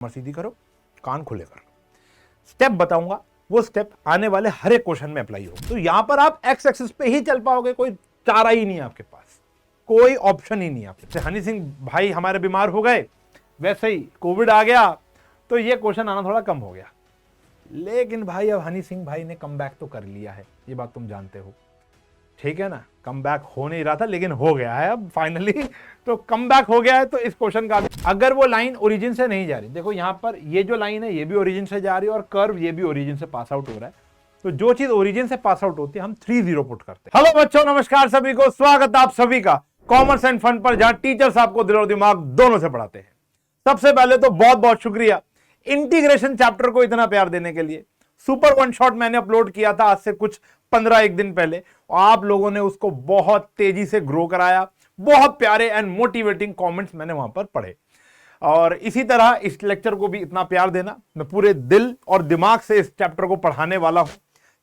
सीधी करो, कान खुले करो। स्टेप बताऊंगा, वो स्टेप आने वाले हर एक क्वेश्चन में अप्लाई होगा। तो यहां पर आप एक्स एक्सिस पे ही चल पाओगे, कोई चारा ही नहीं है आपके पास, कोई ऑप्शन ही नहीं है आपके। जैसे हनी सिंह भाई हमारे बीमार हो गए, वैसे ही कोविड आ गया तो ये क्वेश्चन आना थोड़ा कम हो गया। लेकिन भाई अब हनी सिंह भाई ने कम बैक तो कर लिया है, ये बात तुम जानते हो, ठीक है ना। कम बैक हो नहीं रहा था लेकिन हो गया है अब फाइनली, तो कम बैक हो गया है। तो इस क्वेश्चन का अगर वो लाइन ओरिजिन से नहीं जा रही, देखो यहां पर ये जो लाइन है ये भी ओरिजिन से जा रही है और कर्व ये भी ओरिजिन से पास आउट हो रहा है। तो जो चीज ओरिजिन से पास आउट होती है हम 3-0 पुट करते हैं। हेलो बच्चों, नमस्कार सभी को, स्वागत है आप सभी का कॉमर्स एंड फन पर, जहां टीचर्स आपको दिल और दिमाग दोनों से पढ़ाते हैं। सबसे पहले तो बहुत बहुत शुक्रिया इंटीग्रेशन चैप्टर को इतना प्यार देने के लिए। सुपर वन शॉट मैंने अपलोड किया था आज से कुछ 15 दिन पहले, और आप लोगों ने उसको बहुत तेजी से ग्रो कराया। बहुत प्यारे एंड मोटिवेटिंग कमेंट्स मैंने वहां पर पढ़े, और इसी तरह इस लेक्चर को भी इतना प्यार देना। मैं पूरे दिल और दिमाग से इस चैप्टर को पढ़ाने वाला हूं।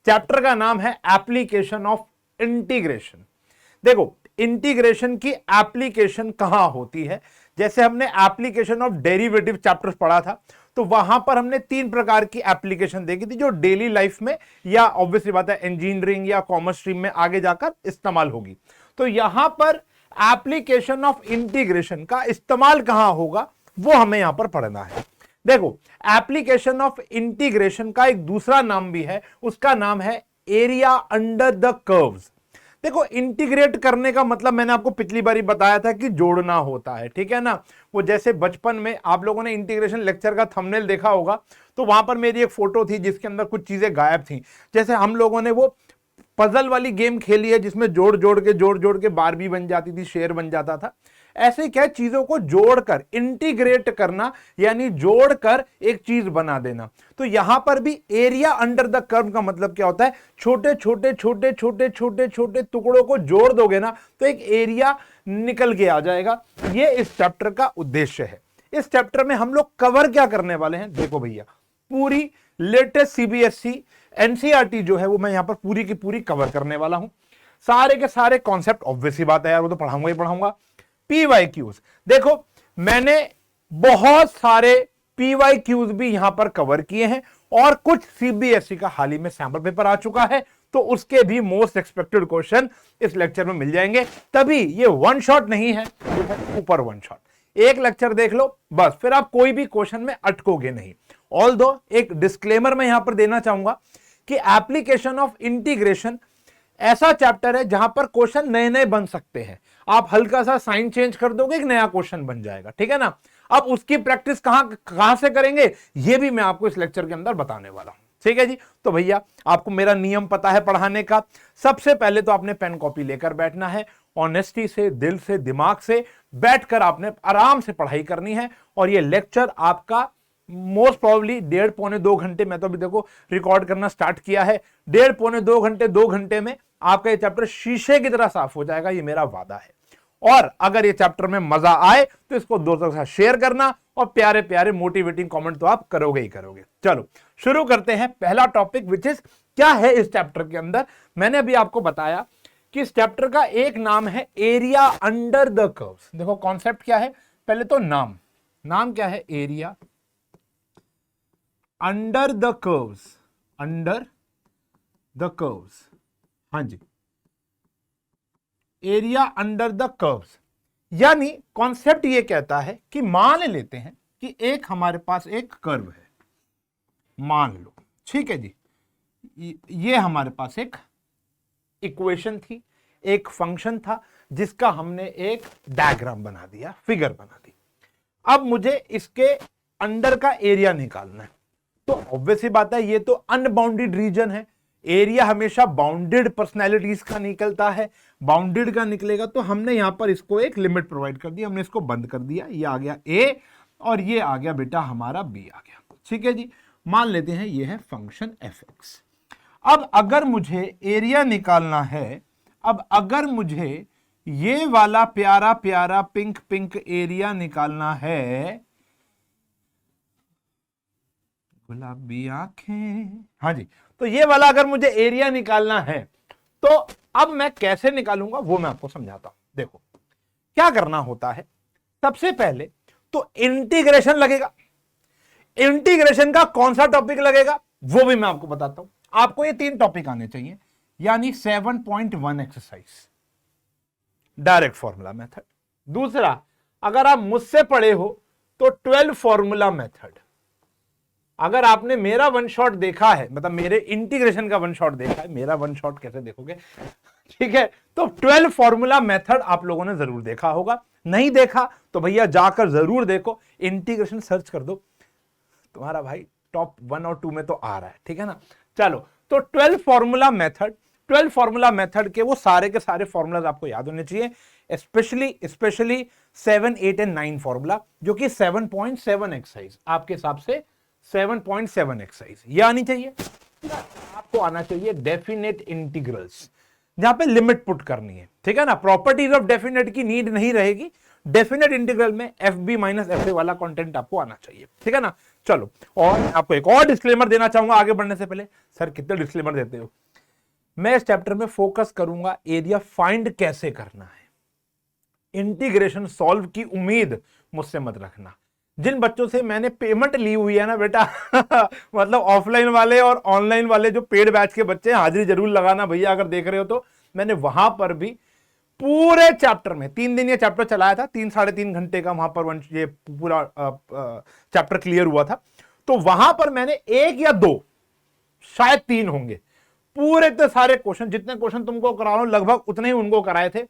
चैप्टर का नाम है एप्लीकेशन ऑफ इंटीग्रेशन। देखो, इंटीग्रेशन की एप्लीकेशन कहां होती है। जैसे हमने एप्लीकेशन ऑफ डेरिवेटिव चैप्टर्स पढ़ा था, तो वहां पर हमने 3 प्रकार की एप्लीकेशन देखी थी जो डेली लाइफ में या ऑब्वियसली बात है इंजीनियरिंग या कॉमर्स स्ट्रीम में आगे जाकर इस्तेमाल होगी। तो यहां पर एप्लीकेशन ऑफ इंटीग्रेशन का इस्तेमाल कहां होगा वो हमें यहां पर पढ़ना है। देखो, एप्लीकेशन ऑफ इंटीग्रेशन का एक दूसरा नाम भी है, उसका नाम है एरिया अंडर द कर्व्स। देखो, इंटीग्रेट करने का मतलब मैंने आपको पिछली बार ही बताया था कि जोड़ना होता है, ठीक है ना। वो जैसे बचपन में आप लोगों ने इंटीग्रेशन लेक्चर का थंबनेल देखा होगा, तो वहां पर मेरी एक फोटो थी जिसके अंदर कुछ चीजें गायब थी। जैसे हम लोगों ने वो पजल वाली गेम खेली है जिसमें जोड़ जोड़ के बारबी बन जाती थी, शेर बन जाता था। ऐसे ही क्या, चीजों को जोड़कर इंटीग्रेट करना, यानी जोड़कर एक चीज बना देना। तो यहां पर भी एरिया अंडर द कर्व का मतलब क्या होता है, छोटे छोटे टुकड़ों को जोड़ दोगे ना तो एक एरिया निकल के आ जाएगा। ये इस चैप्टर का उद्देश्य है। इस चैप्टर में हम लोग कवर क्या करने वाले हैं, देखो भैया, पूरी लेटेस्ट सीबीएसई एनसीईआरटी जो है वो मैं यहां पर पूरी की पूरी कवर करने वाला हूं। सारे के सारे कॉन्सेप्ट, ऑब्वियस ही बात है यार, वो तो पढ़ाऊंगा ही पढ़ाऊंगा। पीवाईक्यूज, देखो मैंने बहुत सारे पीवाईक्यूज भी यहां पर कवर किए हैं, और कुछ सीबीएसई का हाल ही में सैंपल पेपर आ चुका है, तो उसके भी मोस्ट एक्सपेक्टेड क्वेश्चन इस लेक्चर में मिल जाएंगे। तभी ये वन शॉट नहीं है, ये है सुपर वन शॉट। एक लेक्चर देख लो बस, फिर आप कोई भी क्वेश्चन में अटकोगे नहीं। ऑल्दो एक डिस्क्लेमर मैं यहां पर देना चाहूंगा कि एप्लीकेशन ऑफ इंटीग्रेशन ऐसा चैप्टर है जहां पर क्वेश्चन नए नए बन सकते हैं। आप हल्का सा साइन चेंज कर दोगे, एक नया क्वेश्चन बन जाएगा, ठीक है ना। अब उसकी प्रैक्टिस कहां से करेंगे ये भी मैं आपको इस लेक्चर के अंदर बताने वाला हूं, ठीक है जी। तो भैया, आपको मेरा नियम पता है पढ़ाने का। सबसे पहले तो आपने पेन कॉपी लेकर बैठना है, ऑनेस्टी से, दिल से, दिमाग से बैठकर आपने आराम से पढ़ाई करनी है। और ये लेक्चर आपका मोस्ट प्रोबेबली 1.5-2 घंटे, मैं तो अभी देखो रिकॉर्ड करना स्टार्ट किया है, 1.5-2 घंटे, 2 घंटे में आपका ये चैप्टर शीशे की तरह साफ हो जाएगा, ये मेरा वादा है। और अगर ये चैप्टर में मजा आए तो इसको दोस्तों के साथ शेयर करना, और प्यारे प्यारे मोटिवेटिंग कमेंट तो आप करोगे ही करोगे। चलो शुरू करते हैं। पहला टॉपिक विच इज क्या है इस चैप्टर के अंदर। मैंने अभी आपको बताया कि इस चैप्टर का एक नाम है एरिया अंडर द कर्व्स। देखो कॉन्सेप्ट क्या है, पहले तो नाम क्या है, area under the curves, under the curves, हाँ जी, एरिया अंडर द कर्व्स। यानी कॉन्सेप्ट ये कहता है कि मान लेते हैं कि एक हमारे पास एक कर्व है, मान लो, ठीक है जी। ये हमारे पास एक इक्वेशन थी, एक फंक्शन था जिसका हमने एक डायग्राम बना दिया, फिगर बना दी। अब मुझे इसके अंडर का एरिया निकालना है। तो ऑब्वियस ही बात है, ये तो अनबाउंडेड रीजन है। एरिया हमेशा बाउंडेड पर्सनैलिटीज का निकलता है, बाउंडेड का निकलेगा। तो हमने यहां पर इसको एक लिमिट प्रोवाइड कर दी, हमने इसको बंद कर दिया। ये आ गया ए और ये आ गया बेटा हमारा बी आ गया, ठीक है जी। मान लेते हैं ये है फंक्शन एफ एक्स। अब अगर मुझे एरिया निकालना है, अब अगर मुझे ये वाला प्यारा प्यारा पिंक पिंक एरिया निकालना है, गुलाबी आंखें, हाँ जी, तो ये वाला अगर मुझे एरिया निकालना है तो अब मैं कैसे निकालूंगा वो मैं आपको समझाता हूं। देखो क्या करना होता है, सबसे पहले तो इंटीग्रेशन लगेगा। इंटीग्रेशन का कौन सा टॉपिक लगेगा वो भी मैं आपको बताता हूं। आपको ये 3 टॉपिक आने चाहिए, यानी 7.1 एक्सरसाइज डायरेक्ट फॉर्मूला मेथड। दूसरा, अगर आप मुझसे पढ़े हो तो 12 फॉर्मूला मेथड। अगर आपने मेरा वन शॉट देखा है, मतलब मेरे इंटीग्रेशन का वन शॉट देखा है, मेरा वन शॉट कैसे देखोगे, ठीक है, तो 12 फॉर्मूला मेथड आप लोगों ने जरूर देखा होगा। नहीं देखा तो भैया जाकर जरूर देखो, इंटीग्रेशन सर्च कर दो, तुम्हारा भाई टॉप 1 और 2 में तो आ रहा है, ठीक है ना। चलो, तो 12 फॉर्मूला मेथड, 12 फॉर्मूला मेथड के वो सारे के सारे फॉर्मूलाज आपको याद होने चाहिए, स्पेशली 7, 8 एंड 9 फॉर्मूला, जो कि 7.7 एक्सरसाइज, आपके हिसाब से 7.7 एक्सरसाइज ये आनी चाहिए। आपको आना चाहिए डेफिनेट इंटीग्रल्स, जहां पे लिमिट पुट करनी है, ठीक है ना। प्रॉपर्टीज ऑफ डेफिनेट की नीड नहीं रहेगी, डेफिनेट इंटीग्रल में F B minus F A वाला कंटेंट आपको आना चाहिए, ठीक है ना। चलो, और आपको एक और डिस्क्लेमर देना चाहूंगा आगे बढ़ने से पहले। सर कितने डिस्क्लेमर देते हो? मैं इस चैप्टर में फोकस करूंगा एरिया फाइंड कैसे करना है, इंटीग्रेशन सॉल्व की उम्मीद मुझसे मत रखना। जिन बच्चों से मैंने पेमेंट ली हुई है ना बेटा मतलब ऑफलाइन वाले और ऑनलाइन वाले जो पेड बैच के बच्चे, हाजिरी जरूर लगाना भैया अगर देख रहे हो तो। मैंने वहां पर भी पूरे चैप्टर में 3 दिन ये चैप्टर चलाया था, 3 साढ़े 3 घंटे का वहां पर ये पूरा चैप्टर क्लियर हुआ था। तो वहां पर मैंने 1 या 2, शायद 3 होंगे, पूरे इतने सारे क्वेश्चन, जितने क्वेश्चन तुमको करा रहा हूं लगभग उतने ही उनको कराए थे।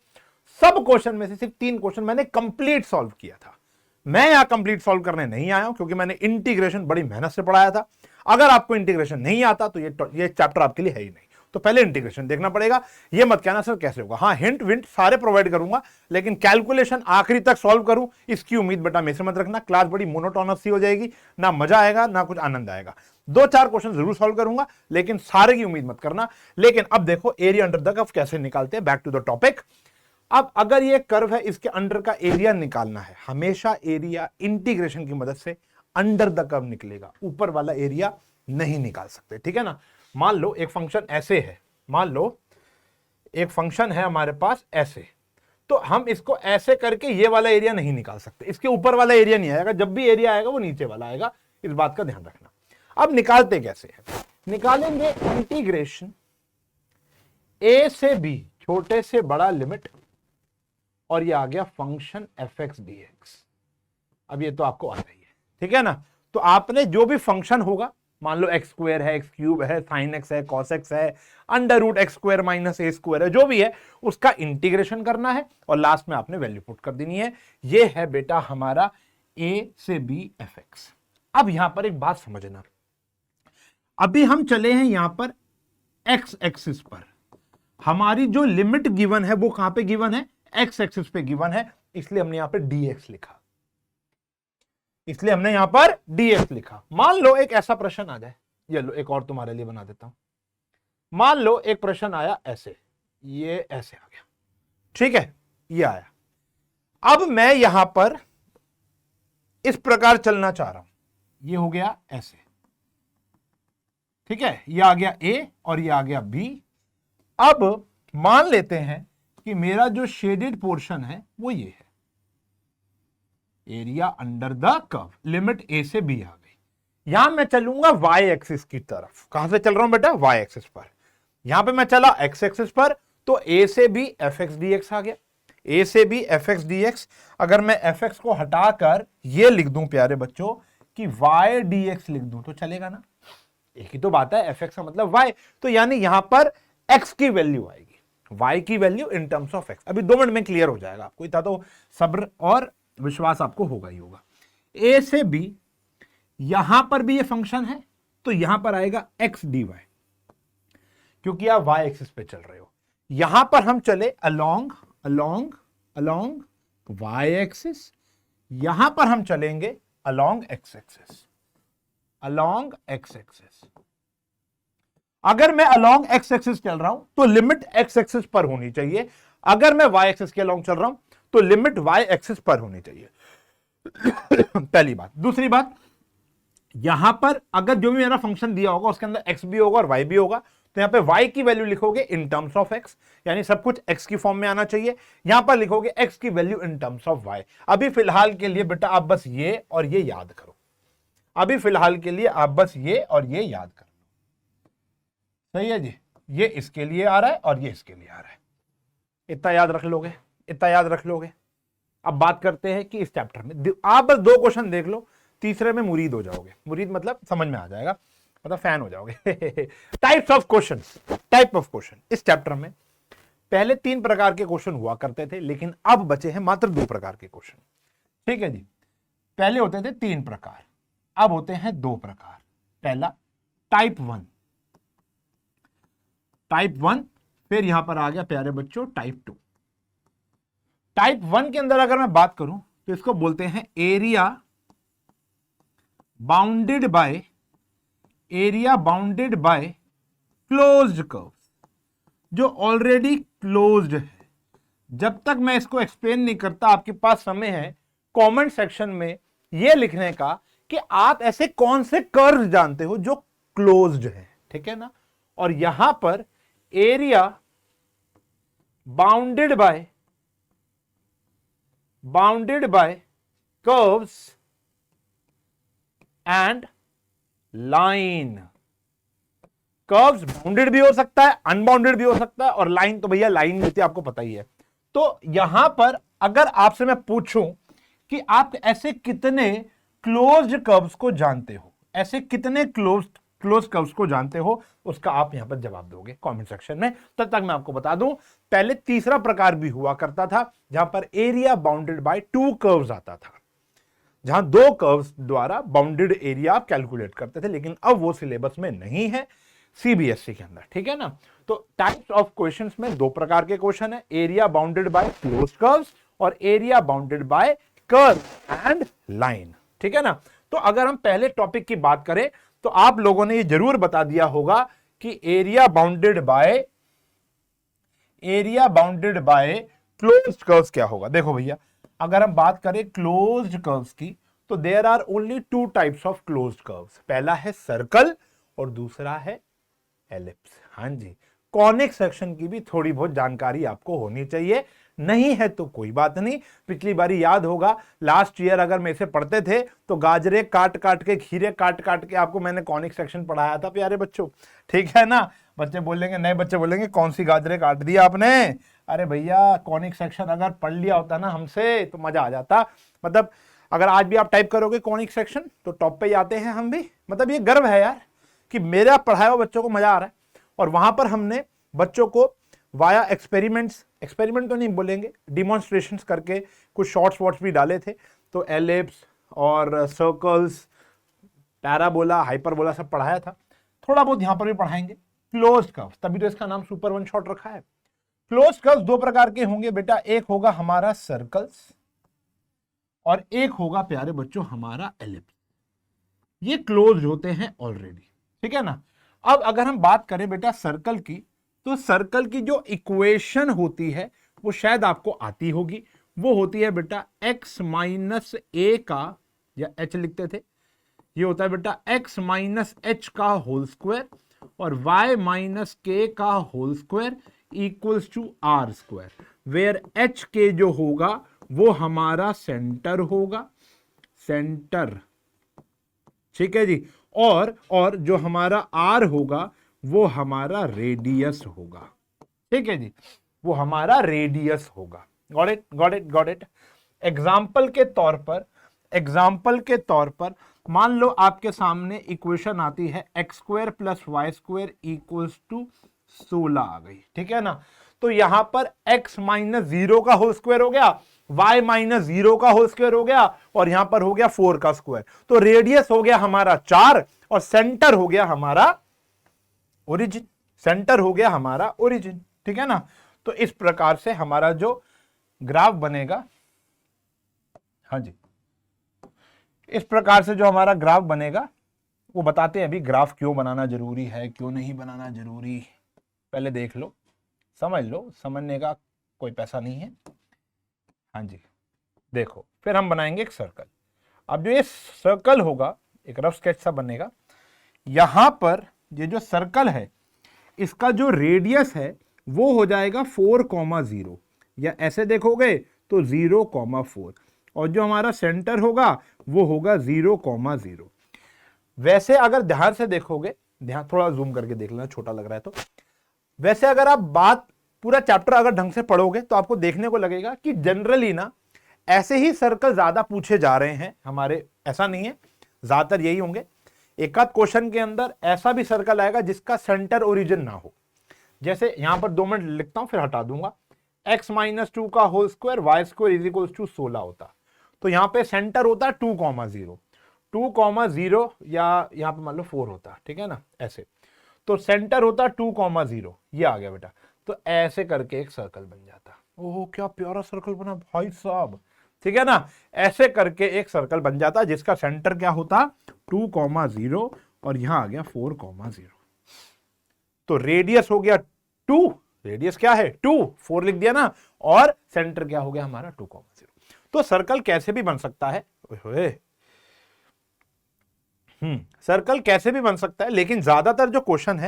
सब क्वेश्चन में से सिर्फ 3 क्वेश्चन मैंने कंप्लीट सॉल्व किया था। मैं यहां कंप्लीट सॉल्व करने नहीं आया हूं, क्योंकि मैंने इंटीग्रेशन बड़ी मेहनत से पढ़ाया था। अगर आपको इंटीग्रेशन नहीं आता तो ये चैप्टर आपके लिए है ही नहीं। तो पहले इंटीग्रेशन देखना पड़ेगा। ये मत कहना सर कैसे होगा, हाँ हिंट विंट सारे प्रोवाइड करूंगा, लेकिन कैलकुलेशन आखिरी तक सॉल्व करूं इसकी उम्मीद बेटा मेरे से मत रखना। क्लास बड़ी मोनोटोनस सी हो जाएगी, ना मजा आएगा ना कुछ आनंद आएगा। 2-4 क्वेश्चन जरूर सॉल्व करूंगा, लेकिन सारे की उम्मीद मत करना। लेकिन अब देखो एरिया अंडर द कर्व कैसे निकालते हैं, बैक टू द टॉपिक। अब अगर ये कर्व है, इसके अंडर का एरिया निकालना है, हमेशा एरिया इंटीग्रेशन की मदद से अंडर द कर्व निकलेगा, ऊपर वाला एरिया नहीं निकाल सकते, ठीक है ना। मान लो एक फंक्शन ऐसे है, मान लो एक फंक्शन है हमारे पास ऐसे, तो हम इसको ऐसे करके ये वाला एरिया नहीं निकाल सकते, इसके ऊपर वाला एरिया नहीं आएगा, जब भी एरिया आएगा वो नीचे वाला आएगा, इस बात का ध्यान रखना। अब निकालते कैसे हैं, निकालेंगे इंटीग्रेशन ए से बी, छोटे से बड़ा लिमिट, और ये आ गया function F x d x. अब ये तो आपको आ रही है, ठीक है ना। तो आपने जो भी फंक्शन होगा, मान लो एक्स स्क्वायर है, एक्स क्यूब है, साइन एक्स है, कॉस एक्स है, under root x square minus A square है, जो भी है उसका इंटीग्रेशन करना है और लास्ट में आपने वैल्यू पुट कर देनी है। ये है बेटा हमारा ए से बी एफ एक्स। अब यहां पर एक बात समझना, अभी हम चले हैं यहां पर एक्स एक्सिस पर, हमारी जो लिमिट गिवन है वो कहां पे गिवन है, एक्स एक्सिस पे गिवन है, इसलिए हमने यहां पर dx लिखा, इसलिए हमने यहां पर dx लिखा। मान लो एक ऐसा प्रश्न आ जाए, ये लो एक और तुम्हारे लिए बना देता हूं। मान लो एक प्रश्न आया ऐसे, ये ऐसे आ गया, ठीक है, ये आया। अब मैं यहां पर इस प्रकार चलना चाह रहा हूं, ये हो गया ऐसे, ठीक है, ये आ गया a और ये आ गया b। अब मान लेते हैं कि मेरा जो शेडेड पोर्शन है वो ये है, area under the curve, limit a से b आ गई। यहां मैं चलूंगा y एक्सिस की तरफ। कहां से चल रहा हूं बेटा, y एक्सिस पर। यहां पे मैं चला x एक्सिस पर, तो a से b fx dx आ गया, a से b fx dx। अगर मैं fx को हटाकर ये लिख दूं प्यारे बच्चों कि y dx लिख दूं तो चलेगा ना, एक ही तो बात है, fx का मतलब y। तो यानी यहां पर x की वैल्यू आएगी, y की value in terms of x। अभी 2 मिनट में क्लियर हो जाएगा आपको, इतना तो सब्र और विश्वास आपको होगा ही होगा। a से b, यहां पर भी ये फंक्शन है तो यहां पर आएगा x dy, क्योंकि आप y एक्सिस पे चल रहे हो। यहां पर हम चले along along along y axis, यहां पर हम चलेंगे along x axis, along x axis. अगर मैं अलोंग x एक्सिस चल रहा हूं तो लिमिट x एक्सिस पर होनी चाहिए, अगर मैं y एक्सिस के अलोंग चल रहा हूं तो लिमिट y एक्सिस पर होनी चाहिए पहली बात। दूसरी बात, यहां पर अगर जो भी मेरा फंक्शन दिया होगा उसके अंदर x भी होगा और y भी होगा, तो यहां पे y की वैल्यू लिखोगे इन टर्म्स ऑफ x, यानी सब कुछ x की फॉर्म में आना चाहिए। यहां पर लिखोगे x की value in terms of y। अभी फिलहाल के लिए बेटा आप बस ये और ये याद करो। अभी फिलहाल के लिए आप बस ये और ये याद कर लो। सही है जी, ये इसके लिए आ रहा है और ये इसके लिए आ रहा है। इतना याद रख लोगे, इतना याद रख लोगे। अब बात करते हैं कि इस चैप्टर में आप बस 2 क्वेश्चन देख लो, तीसरे में मुरीद हो जाओगे। मुरीद मतलब समझ में आ जाएगा, मतलब फैन हो जाओगे। Types of question, type of question. इस चैप्टर में पहले 3 प्रकार के क्वेश्चन हुआ करते थे, लेकिन अब बचे हैं मात्र 2 प्रकार के क्वेश्चन। ठीक है जी, पहले होते थे 3 प्रकार, अब होते हैं 2 प्रकार। पहला टाइप 1, टाइप 1, फिर यहां पर आ गया प्यारे बच्चों टाइप 2। टाइप 1 के अंदर अगर मैं बात करूं तो इसको बोलते हैं area bounded by closed curve, जो ऑलरेडी क्लोज्ड है। जब तक मैं इसको एक्सप्लेन नहीं करता, आपके पास समय है कमेंट सेक्शन में यह लिखने का कि आप ऐसे कौन से कर्व जानते हो जो क्लोज्ड है। ठीक है ना, और यहां पर area bounded bye curves and line. Curves bounded भी हो सकता है, अनबाउंडेड भी हो सकता है, और लाइन तो भैया लाइन होती है, आपको पता ही है। तो यहां पर अगर आपसे मैं पूछूं कि आप ऐसे कितने क्लोज्ड कर्व्स को जानते हो, ऐसे कितने क्लोज कर्व्स को जानते हो, उसका आप यहां पर जवाब दोगे कमेंट सेक्शन में। तब तक मैं आपको बता दूं, पहले तीसरा प्रकार भी हुआ करता था, जहां पर एरिया बाउंडेड बाय 2 कर्व्स आता था, जहां 2 कर्व्स द्वारा बाउंडेड एरिया आप कैलकुलेट करते थे, लेकिन अब वो सिलेबस में नहीं है सीबीएसई के अंदर। ठीक है ना, तो टाइप्स ऑफ क्वेश्चंस में 2 प्रकार के क्वेश्चन है, area bounded by closed curves और area bounded by curve and line. ठीक है ना, तो अगर हम पहले टॉपिक की बात करें तो आप लोगों ने ये जरूर बता दिया होगा कि area bounded by closed curves क्या होगा। देखो भैया, अगर हम बात करें क्लोज्ड कर्व्स की तो there are only 2 types of closed curves. पहला है सर्कल और दूसरा है एलिप्स। हाँ जी, कॉनिक सेक्शन की भी थोड़ी बहुत जानकारी आपको होनी चाहिए, नहीं है तो कोई बात नहीं। पिछली बारी याद होगा, लास्ट ईयर अगर में से पढ़ते थे तो गाजरे काट काट के, खीरे काट काट के आपको मैंने कॉनिक सेक्शन पढ़ाया था प्यारे बच्चों। ठीक है ना, बच्चे बोलेंगे, नए बच्चे बोलेंगे कौन सी गाजरे काट दी आपने। अरे भैया, कॉनिक सेक्शन अगर पढ़ लिया होता ना हमसे तो मजा आ जाता। मतलब अगर आज भी आप टाइप करोगे कॉनिक सेक्शन तो टॉप पे ही आते हैं हम भी। मतलब ये गर्व है यार कि मेरा पढ़ाया हुआ बच्चों को मजा आ रहा है। और वहां पर हमने बच्चों को वाया एक्सपेरिमेंट तो नहीं बोलेंगे, डिमॉन्स्ट्रेशंस करके कुछ शॉर्ट्स वॉट्स भी डाले थे। तो एलिप्स और सर्कल्स, पैराबोला, हाइपरबोला सब पढ़ाया था। थोड़ा बहुत यहां पर भी पढ़ाएंगे। क्लोज्ड कर्व, तभी तो इसका नाम सुपर वन शॉट रखा है। क्लोज्ड कर्व 2 प्रकार के होंगे बेटा, एक होगा हमारा सर्कल्स और एक होगा प्यारे बच्चों हमारा एलिप्स। ये क्लोज्ड होते हैं ऑलरेडी। ठीक है ना, अब अगर हम बात करें बेटा सर्कल की, तो सर्कल की जो इक्वेशन होती है वो शायद आपको आती होगी। वो होती है बेटा x माइनस ए का, या h लिखते थे, ये होता है बेटा x माइनस एच का होल स्क्वायर और y माइनस के का whole square equals to R square, where h के जो होगा वो हमारा सेंटर होगा, सेंटर। ठीक है जी, और जो हमारा आर होगा वो हमारा रेडियस होगा। ठीक है जी, वो हमारा रेडियस होगा। Got it, got it, got it. Example के तौर पर मान लो आपके सामने इक्वेशन आती है x square plus Y square equals to 16 आ गई। ठीक है ना, तो यहां पर x माइनस 0 का होल स्क्वायर हो गया, y माइनस 0 का होल स्क्वायर हो गया और यहां पर हो गया 4 का स्क्वायर। तो रेडियस हो गया हमारा 4 और सेंटर हो गया हमारा ओरिजिन, सेंटर हो गया हमारा ओरिजिन। ठीक है ना, तो इस प्रकार से हमारा जो ग्राफ बनेगा, हाँ जी, इस प्रकार से जो हमारा ग्राफ बनेगा वो बताते हैं अभी ग्राफ क्यों बनाना जरूरी है, क्यों नहीं बनाना जरूरी, पहले देख लो, समझ लो, समझने का कोई पैसा नहीं है। हाँ जी, देखो, फिर हम बनाएंगे एक सर्कल। अब जो ये सर्कल होगा, एक रफ स्केच सा बनेगा। यहां पर ये जो सर्कल है इसका जो रेडियस है वो हो जाएगा 4,0, या ऐसे देखोगे तो 0,4, और जो हमारा सेंटर होगा वो होगा 0,0। वैसे अगर ध्यान से देखोगे, ध्यान थोड़ा जूम करके देख लेना, छोटा लग रहा है तो, वैसे अगर आप बात पूरा चैप्टर अगर ढंग से पढ़ोगे तो आपको देखने को लगेगा कि जनरली ना ऐसे ही सर्कल ज्यादा पूछे जा रहे हैं हमारे, ऐसा नहीं है, ज्यादातर यही होंगे। एक आध क्वेश्चन के अंदर ऐसा भी सर्कल आएगा जिसका सेंटर ओरिजिन ना हो। जैसे यहां पर 2 मिनट लिखता हूं फिर हटा दूंगा, x-2 का whole square Y square is equal to 16 होता, तो यहां पे सेंटर होता 2,0, 2,0 या यहां पे मान लो 4 होता, ठीक है ना, ऐसे, तो सेंटर होता 2,0, ये आ गया बेटा, तो ऐसे करके एक सर्कल बन जाता। ओह क्या प्यारा सर्कल बना भाई साहब, ठीक है ना, ऐसे करके एक सर्कल बन जाता जिसका सेंटर क्या होता 2,0 और यहां आ गया 4,0, तो रेडियस हो गया 2, रेडियस क्या है 2, 4 लिख दिया ना, और सेंटर क्या हो गया हमारा 2,0। तो सर्कल कैसे भी बन सकता है, सर्कल कैसे भी बन सकता है, लेकिन ज्यादातर जो क्वेश्चन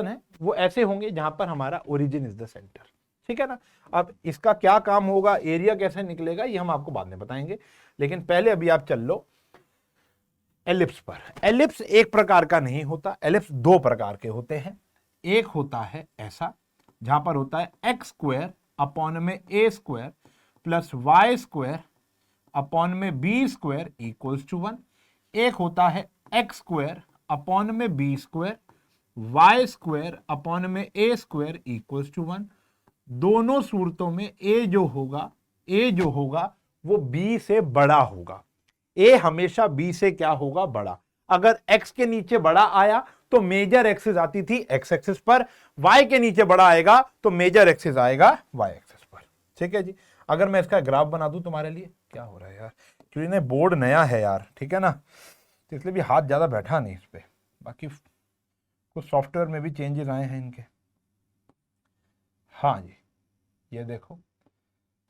है वो ऐसे होंगे जहां पर हमारा ओरिजिन इज द सेंटर, ठीक है ना। अब इसका क्या काम होगा, एरिया कैसे निकलेगा, ये हम आपको बाद में बताएंगे, लेकिन पहले अभी आप चल लो एलिप्स पर। एलिप्स एक प्रकार का नहीं होता, एलिप्स 2 प्रकार के होते हैं। एक होता है ऐसा जहां पर होता है एक्स स्क्वायर अपॉन में A square plus Y square upon में बी स्क्वायर इक्वल्स टू 1। एक होता है एक्स स्क्वायर अपॉन में B square Y square upon में ए स्क्वायर इक्वल्स टू 1। दोनों सूरतों में ए जो होगा वो बी से बड़ा होगा। ए हमेशा बी से क्या होगा, बड़ा। अगर एक्स के नीचे बड़ा आया तो मेजर एक्सिस आती थी एक्स एक्सिस पर, वाई के नीचे बड़ा आएगा तो मेजर एक्सिस आएगा वाई एक्सिस पर, ठीक है जी। अगर मैं इसका ग्राफ बना दूं तुम्हारे लिए, क्या हो रहा है यार, क्योंकि ना बोर्ड नया है यार, ठीक है ना, तो इसलिए भी हाथ ज्यादा बैठा नहीं इस पे, बाकी कुछ सॉफ्टवेयर में भी चेंजेस आए हैं इनके। हाँ जी, ये देखो,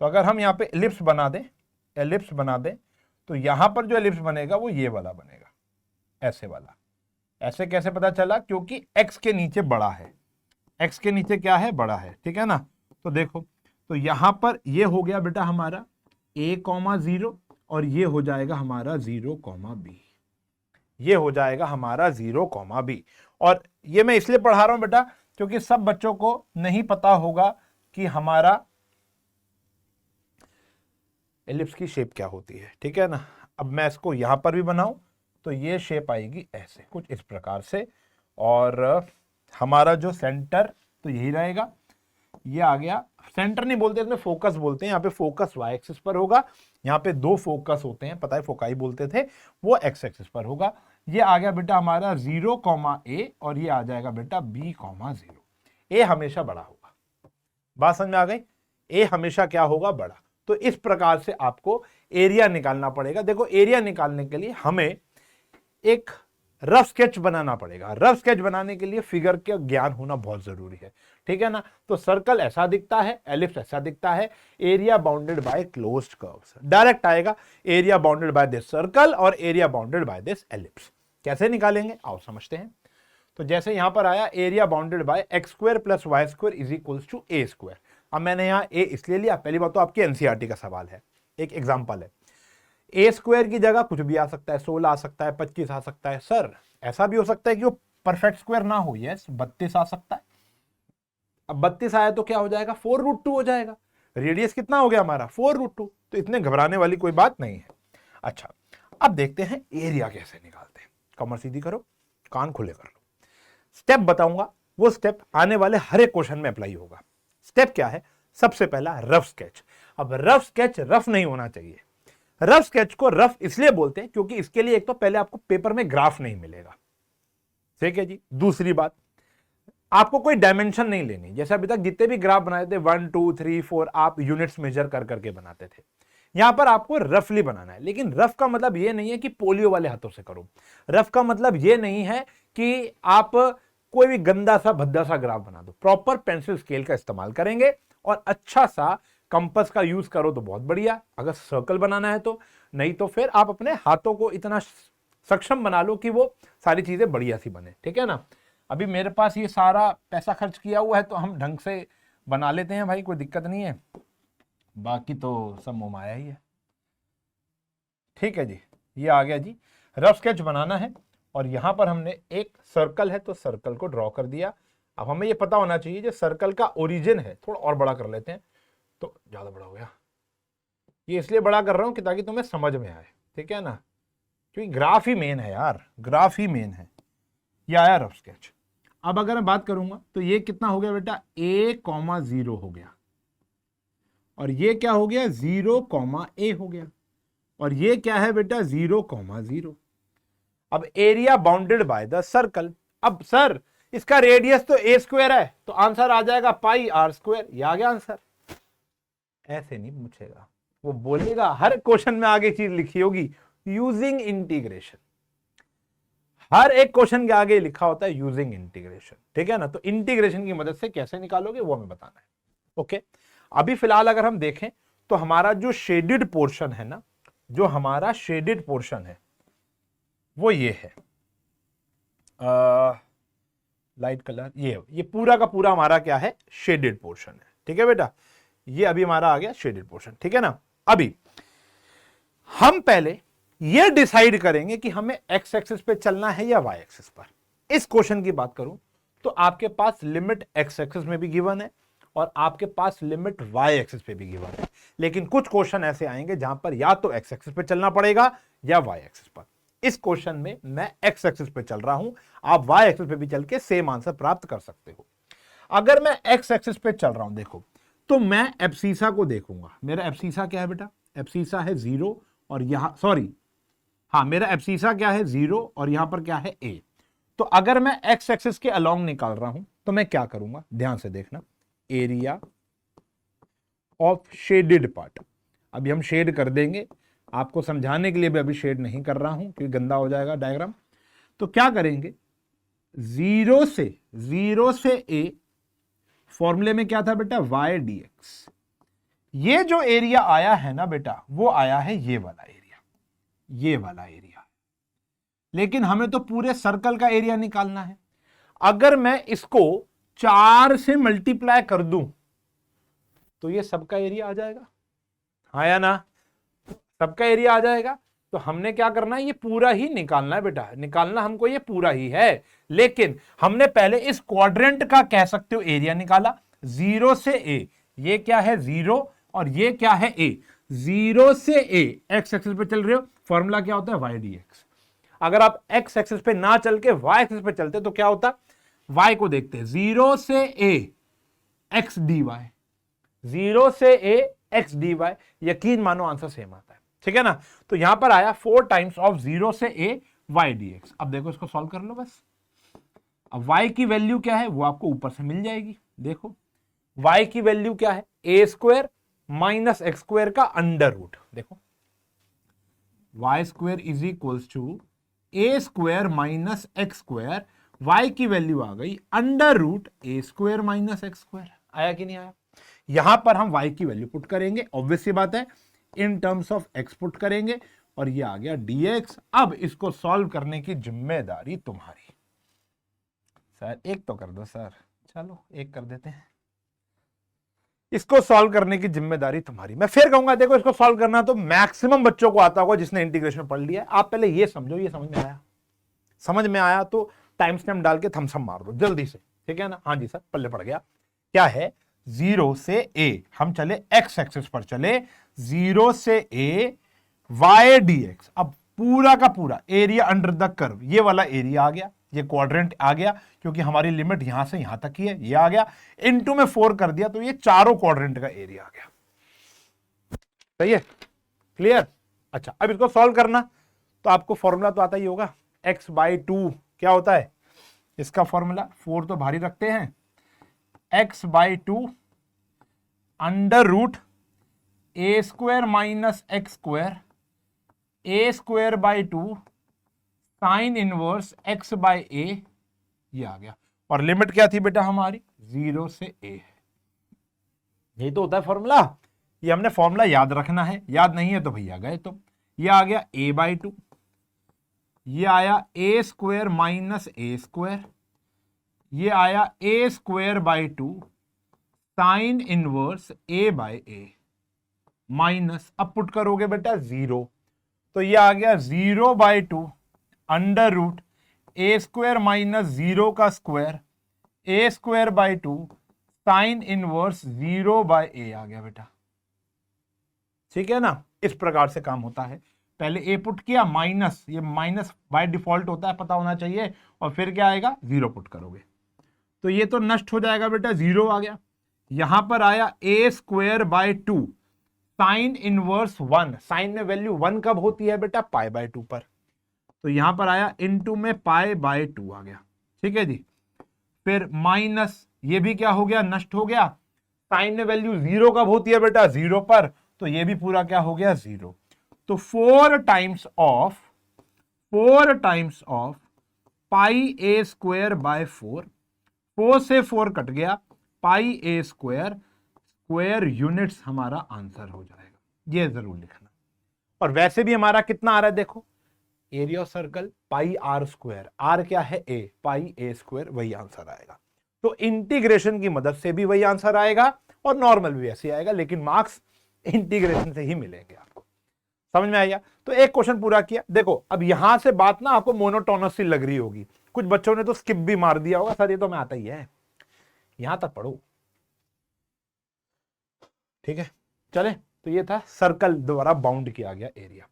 तो अगर हम यहाँ पे एलिप्स बना दें तो यहां पर जो एलिप्स बनेगा वो ये वाला बनेगा, ऐसे वाला। ऐसे कैसे पता चला, क्योंकि x के नीचे बड़ा है, x के नीचे क्या है, बड़ा है, ठीक है ना। तो देखो, तो यहां पर ये हो गया बेटा हमारा a,0 और ये हो जाएगा हमारा 0,b, ये हो जाएगा हमारा 0,b। और ये मैं इसलिए पढ़ा रहा हूं बेटा क्योंकि सब बच्चों को नहीं पता होगा कि हमारा एलिप्स की शेप क्या होती है, ठीक है ना। अब मैं इसको यहां पर भी बनाऊं तो ये शेप आएगी ऐसे कुछ इस प्रकार से, और हमारा जो सेंटर तो यही रहेगा, ये आ गया। सेंटर नहीं बोलते, इसमें फोकस बोलते हैं। यहाँ पे फोकस वाई एक्सिस पर होगा, यहाँ पे 2 फोकस होते हैं, पता है फोकाई बोलते थे, वो एक्स एक्सिस पर होगा। ये आ गया बेटा हमारा 0,a और ये आ जाएगा बेटा b,0। ए हमेशा बड़ा होगा, बात समझ में आ गई, ए हमेशा क्या होगा, बड़ा। तो इस प्रकार से आपको एरिया निकालना पड़ेगा। देखो एरिया निकालने के लिए हमें एक रफ स्केच बनाना पड़ेगा। रफ स्केच बनाने के लिए फिगर का ज्ञान होना बहुत जरूरी है, ठीक है ना। तो सर्कल ऐसा दिखता है, एलिप्स ऐसा दिखता है, area bounded by closed curves. Direct आएगा area bounded by this circle और area bounded by this ellipse. कैसे निकालेंगे आओ समझते हैं। तो जैसे यहां पर आया area bounded by X square plus Y square is equals to A square. अब मैंने यहां ए इसलिए लिया, पहली बात तो आपकी एनसीईआरटी का सवाल है, एक एग्जांपल है। ए स्क्वायर की जगह कुछ भी आ सकता है, 16 आ सकता है, 25 आ सकता है। सर ऐसा भी हो सकता है कि वो परफेक्ट स्क्वायर ना हो, यस 32 आ सकता है। अब 32 आया तो क्या हो जाएगा, 4√2 हो जाएगा। रेडियस कितना हो गया हमारा 4√2, तो इतने घबराने वाली कोई बात नहीं है। अच्छा अब देखते हैं एरिया कैसे निकालते हैं। कमर सीधी करो, कान खुले कर लो, स्टेप बताऊंगा, वो स्टेप आने वाले हर एक क्वेश्चन में अप्लाई होगा। स्टेप क्या है, सबसे पहला रफ स्केच। अब रफ स्केच रफ नहीं होना चाहिए। रफ स्केच को रफ इसलिए बोलते हैं क्योंकि इसके लिए एक तो पहले आपको पेपर में ग्राफ नहीं मिलेगा, ठीक है जी। दूसरी बात, आपको कोई डायमेंशन नहीं लेनी। जैसे अभी तक जितने भी ग्राफ बनाए थे 1 2 3 4 आप यूनिट्स मेजर कर करके बनाते थे, यहां पर आपको रफली बनाना है। लेकिन रफ का मतलब यह नहीं है कि पोलियो वाले हाथों से करो। रफ का मतलब यह नहीं है कि आप कोई भी गंदा सा भद्दा सा ग्राफ बना दो। प्रॉपर पेंसिल स्केल का इस्तेमाल करेंगे और अच्छा सा कंपास का यूज करो तो बहुत बढ़िया, अगर सर्कल बनाना है तो। नहीं तो फिर आप अपने हाथों को इतना सक्षम बना लो कि वो सारी चीजें बढ़िया सी बने, ठीक है ना। अभी मेरे पास ये सारा पैसा खर्च किया हुआ है तो हम ढंग से बना लेते हैं भाई, कोई दिक्कत नहीं है। बाकी तो सब मोह माया ही है, ठीक है जी। ये आ गया जी। रफ स्केच बनाना है और यहां पर हमने एक सर्कल है तो सर्कल को ड्रॉ कर दिया। अब हमें ये पता होना चाहिए जो सर्कल का ओरिजिन है, थोड़ा और बड़ा कर लेते हैं, तो ज्यादा बड़ा हो गया। ये इसलिए बड़ा कर रहा हूं कि ताकि तुम्हें समझ में आए, ठीक है ना, क्योंकि ग्राफ ही मेन है यार, ग्राफ ही मेन है। ये आया रफ स्केच। अब अगर मैं बात करूंगा तो ये कितना हो गया बेटा, a,0 हो गया, और ये क्या हो गया, 0,a हो गया, और ये क्या है बेटा, 0,0। अब area bounded by the circle. अब सर इसका रेडियस तो a² है, तो आंसर आ जाएगा πr²। ये आ गया आंसर। ऐसे नहीं पूछेगा, वो बोलेगा, हर क्वेश्चन में आगे चीज लिखी होगी यूजिंग इंटीग्रेशन। हर एक क्वेश्चन के आगे लिखा होता है यूजिंग इंटीग्रेशन, ठीक है ना। तो इंटीग्रेशन की मदद से कैसे निकालोगे वो हमें बताना है। ओके, अभी फिलहाल अगर हम देखें तो हमारा जो शेडेड पोर्शन है ना, जो हमारा शेडेड पोर्शन है वो ये है, लाइट कलर, ये पूरा का पूरा हमारा क्या है, शेडेड पोर्शन है, ठीक है बेटा। ये अभी हमारा आ गया शेडेड पोर्शन, ठीक है ना। अभी हम पहले ये डिसाइड करेंगे कि हमें एक्स एक्सिस पे चलना है या वाई एक्सिस पर। इस क्वेश्चन की बात करूं तो आपके पास लिमिट एक्स एक्सिस में भी गिवन है और आपके पास लिमिट वाई एक्सिस पे भी गिवन है, लेकिन कुछ क्वेश्चन ऐसे आएंगे जहां पर या तो एक्स एक्सिस पे चलना पड़ेगा या वाई एक्सिस पर। इस क्वेश्चन में मैं एक्स एक्सिस पे चल रहा हूं, आप वाई एक्सिस पे भी चल के सेम आंसर प्राप्त कर सकते हो। अगर मैं एक्स एक्सिस पे चल रहा हूं देखो, तो मैं एब्सीसा को देखूंगा। मेरा एब्सीसा क्या है बेटा, एब्सीसा है 0 और यहां, सॉरी हाँ, मेरा एब्सीसा क्या है 0 और यहां पर क्या है a। तो अगर मैं एक्स एक्सिस के अलोंग निकाल रहा हूं तो मैं क्या करूंगा, ध्यान से देखना, एरिया ऑफ शेडेड पार्ट। अभी हम शेड कर देंगे, आपको समझाने के लिए भी अभी शेड नहीं कर रहा हूं क्योंकि गंदा हो जाएगा डायग्राम। तो क्या करेंगे, 0 से a, फॉर्मूले में क्या था बेटा, y dx। ये जो एरिया आया है ना बेटा, वो आया है ये वाला एरिया, ये वाला एरिया। लेकिन हमें तो पूरे सर्कल का एरिया निकालना है। अगर मैं इसको 4 से मल्टीप्लाई कर दूं तो ये सबका एरिया आ जाएगा, हाँ या ना, सबका एरिया आ जाएगा। तो हमने क्या करना है, ये पूरा ही निकालना है बेटा, निकालना हमको ये पूरा ही है। लेकिन हमने पहले इस क्वाड्रेंट का कह सकते हो एरिया निकाला, 0 से a, ये क्या है 0 और ये क्या है a। 0 से a एक्स एक्सिस पे चल रहे हो, फॉर्मूला क्या होता है, y dx। अगर आप एक्स एक्सिस पे ना चल के y एक्सिस पे चलते तो क्या होता, y को देखते हैं, 0 से a x dy, 0 से a x dy। यकीन मानो आंसर सेम आता है, ठीक है ना। तो यहां पर आया 4 टाइम्स ऑफ 0 से a y dx। अब देखो इसको सॉल्व कर लो बस। अब y की वैल्यू क्या है वो आपको ऊपर से मिल जाएगी। देखो y की वैल्यू क्या है, a² माइनस x² का अंडर रूट। देखो y² is equals to a² minus x²। y की वैल्यू आ गई under root a² minus x²। आया कि नहीं आया। यहां पर हम y की वैल्यू पुट करेंगे, ऑब्वियस सी बात है, इन टर्म्स ऑफ x पुट करेंगे और ये आ गया dx। अब इसको सॉल्व करने की जिम्मेदारी तुम्हारी। सर एक तो कर दो सर, चलो एक कर देते हैं। इसको सॉल्व करने की जिम्मेदारी तुम्हारी। मैं फिर कहूंगा, देखो इसको सॉल्व करना तो मैक्सिमम बच्चों को आता होगा जिसने इंटीग्रेशन पढ़ लिया है। आप पहले ये समझो, ये समझ में आया, समझ में आया तो टाइम स्टैम्प डाल के थम्स अप मार दो जल्दी से, ठीक है ना। हाँ जी सर, पल्ले पड़ गया। क्या है, 0 से a, हम चले एक्स एक्सिस पर चले, 0 से a y dx। अब पूरा का पूरा एरिया अंडर द कर्व, ये वाला एरिया आ गया, ये क्वाड्रेंट आ गया क्योंकि हमारी लिमिट यहां से यहां तक की है, ये आ गया। इनटू में 4 कर दिया तो ये चारों क्वाड्रेंट का एरिया आ गया। सही है, क्लियर। अच्छा, अब इसको सॉल्व करना तो आपको फॉर्मूला तो आता ही होगा, x/2 क्या होता है इसका फॉर्मूला, 4 तो भारी रखते हैं, x/2 under root a² minus x², a²/2 sine inverse x/a। ये आ गया। और लिमिट क्या थी बेटा हमारी, 0 से a है। यही तो होता है फॉर्मूला। ये हमने फॉर्मूला याद रखना है, याद नहीं है तो भैया गए तो। ये आ गया a/2, ये आया a² माइनस a², ये आया a²/2 sine inverse a/a minus, अब पुट करोगे बेटा 0 तो ये आ गया 0/2 अंडर रूट ए स्क्वायर माइनस 0 का square A square by 2 sine inverse 0/a आ गया बेटा। ठीक है ना, इस प्रकार से काम होता है। पहले ए पुट किया माइनस, ये माइनस बाय डिफॉल्ट होता है, पता होना चाहिए, और फिर क्या आएगा 0 पुट करोगे तो ये तो नष्ट हो जाएगा बेटा, 0 आ गया। यहां पर आया A square by 2 sine inverse 1, sine में वैल्यू 1 कब होती है बेटा, π/2 पर, तो यहां पर आया इनटू में π/2 आ गया। ठीक है जी, फिर माइनस, ये भी क्या हो गया, नष्ट हो गया। साइन में वैल्यू 0 कब होती है बेटा, 0 पर, तो ये भी पूरा क्या हो गया, 0। तो 4 times of πa square by 4, 4 से 4 कट गया, πa स्क्वायर यूनिट्स हमारा आंसर हो जाएगा, ये जरूर लिखना। और वैसे भी हमारा कितना आ रहा है देखो, area of circle πr², r क्या है a, πa स्क्वायर, वही आंसर आएगा। तो इंटीग्रेशन की मदद से भी वही आंसर आएगा और नॉर्मल भी ऐसे आएगा, लेकिन मार्क्स इंटीग्रेशन से ही मिलेंगे आपको। समझ में आया? तो एक क्वेश्चन पूरा किया। देखो अब यहां से बात ना आपको मोनोटोनस सी लग रही होगी, कुछ बच्चों ने तो स्किप भी मार दिया होगा, सर ये तो मैं आता ही है, यहां तक पढ़ो। ठीक है, चले, तो ये था सर्कल द्वारा बाउंड किया गया एरिया।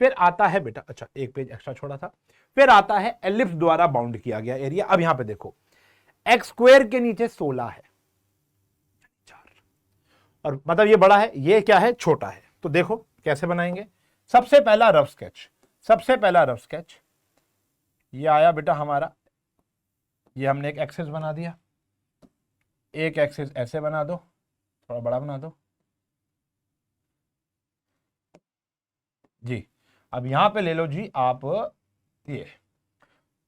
फिर आता है बेटा, अच्छा एक पेज एक्स्ट्रा छोड़ा था, फिर आता है एलिप्स द्वारा बाउंड किया गया एरिया। अब यहां पे देखो एक्स स्क्वायर के नीचे 16 है, 4, और मतलब ये बड़ा है, ये क्या है, छोटा है। तो देखो कैसे बनाएंगे। सबसे पहला रफ स्केच, ये आया बेटा हमारा, ये हमने एक एक्सिस बना दिया, एक एक्सिस ऐसे बना दो, थोड़ा बड़ा बना दो जी। अब यहां पे ले लो जी आप ये,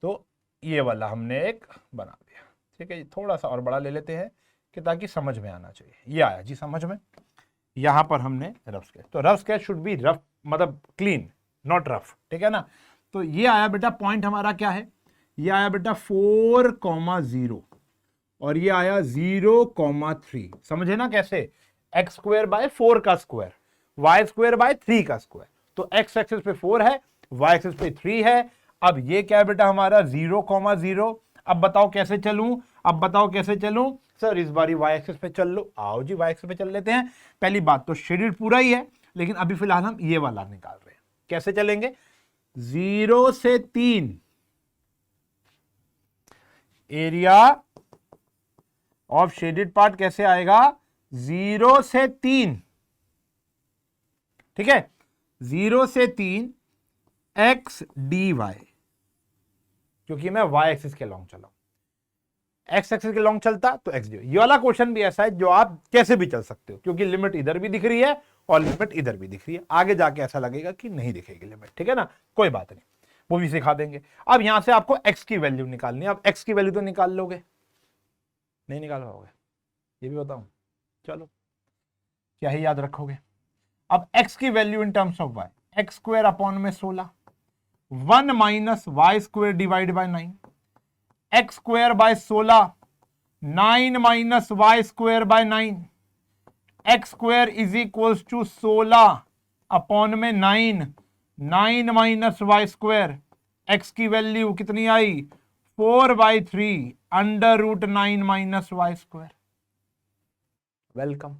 तो ये वाला हमने एक बना दिया। ठीक है जी, थोड़ा सा और बड़ा ले लेते हैं कि ताकि समझ में आना चाहिए। ये आया जी समझ में। यहां पर हमने रफ स्केच, तो rough sketch should be rough, मतलब क्लीन, नॉट रफ। ठीक है ना, तो ये आया बेटा पॉइंट हमारा क्या है, ये आया बेटा 4,0 और ये आया 0,3। समझे ना कैसे, एक्स स्क्वायर बाय 4 का स्क्वायर, वाई स्क्वायर बाय 3 का स्क्वायर। तो एक्स एक्सिस पे 4 है, वाई एक्सिस पे 3 है। अब ये क्या है बेटा हमारा 0,0। अब बताओ कैसे चलूं, सर इस बारी वाई एक्सिस पे चल लो। आओ जी वाई एक्सिस पे चल लेते हैं। पहली बात तो शेडेड पूरा ही है, लेकिन अभी फिलहाल हम ये वाला निकाल रहे हैं। कैसे चलेंगे, 0 से 3 एरिया ऑफ शेडेड पार्ट कैसे आएगा, 0 से 3, ठीक है, 0 से 3 एक्स डी वाई, क्योंकि मैं वाई एक्सिस के लॉन्ग चला, एक्स एक्सिस के लॉन्ग चलता तो एक्स डी। ये वाला क्वेश्चन भी ऐसा है जो आप कैसे भी चल सकते हो, क्योंकि लिमिट इधर भी दिख रही है और लिमिट इधर भी दिख रही है। आगे जाके ऐसा लगेगा कि नहीं दिखेगी लिमिट, ठीक है ना, कोई बात नहीं, वो भी सिखा देंगे। अब यहां से आपको एक्स की वैल्यू निकालनी है। अब एक्स की वैल्यू तो निकाल लोगे, नहीं निकाल पाओगे, ये भी बताऊं, चलो क्या ही याद रखोगे। अब x की value in terms of y, x square upon में 16, 1 minus Y square divide by 9, x square by 16, 9 minus Y square by 9, x square is equals to 16 upon में 9, 9 माइनस वाई स्क्वायर, एक्स की value कितनी आई 4/3 under root 9 minus Y square. Welcome,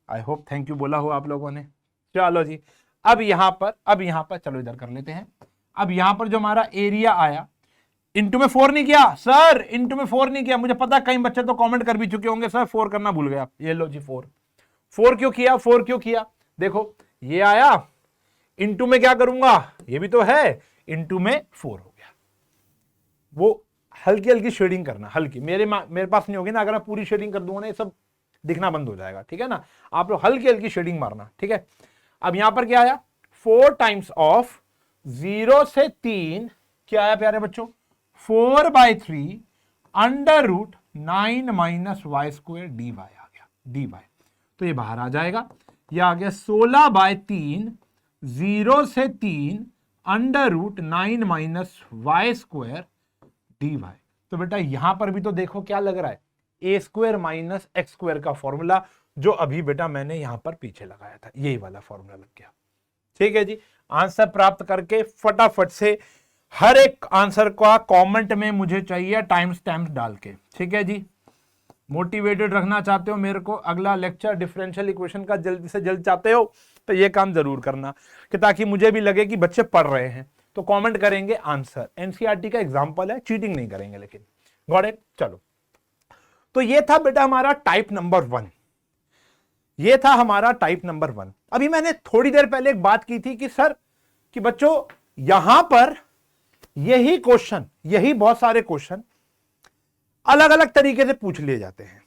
I hope thank you बोला हो आप लोगों ने। चलो जी, अब यहां पर चलो इधर कर लेते हैं। अब यहां पर जो हमारा एरिया आया, इंटू में 4 नहीं किया सर, इंटू में 4 नहीं किया, मुझे पता कई बच्चे तो कमेंट कर भी चुके होंगे सर 4 करना भूल गया। ये लो जी 4 क्यों किया, 4 क्यों किया, देखो ये आया, इंटू में क्या करूंगा, ये भी तो है, इंटू में 4 हो गया। वो हल्की हल्की शेडिंग करना, हल्की, मेरे पास नहीं होगी ना, अगर मैं पूरी शेडिंग कर दूंगा ना ये सब दिखना बंद हो जाएगा, ठीक है ना, आप लोग हल्की हल्की शेडिंग मारना, ठीक है। अब यहां पर क्या आया, 4 टाइम्स ऑफ 0 से 3 क्या आया प्यारे बच्चों, 4/3 under root 9 minus Y square D Y आ गया, डी वाई, तो ये बाहर आ जाएगा, ये आ गया 16/3 0 से 3 under root 9 minus Y square D y. तो बेटा यहां पर भी तो देखो क्या लग रहा है, ए स्क्वायर माइनस एक्स स्क्वायर का फॉर्मूला, जो अभी बेटा मैंने यहां पर पीछे लगाया था, यही वाला फॉर्मूला लग गया। ठीक है जी। आंसर प्राप्त करके फटाफट से हर एक आंसर का कमेंट में मुझे चाहिए टाइम स्टैम्प डाल के, ठीक है जी। मोटिवेटेड रखना चाहते हो मेरे को, अगला लेक्चर डिफरेंशियल इक्वेशन का जल्दी से जल्द चाहते हो तो ये काम जरूर करना कि ताकि मुझे भी लगे कि बच्चे पढ़ रहे हैं। तो कमेंट करेंगे आंसर, एनसीईआरटी का एग्जांपल है, चीटिंग नहीं करेंगे लेकिन। Got it? चलो, तो ये था बेटा हमारा टाइप नंबर 1, ये था हमारा टाइप नंबर 1। अभी मैंने थोड़ी देर पहले एक बात की थी कि सर कि बच्चों यहां पर यही क्वेश्चन, यही बहुत सारे क्वेश्चन अलग अलग तरीके से पूछ लिए जाते हैं,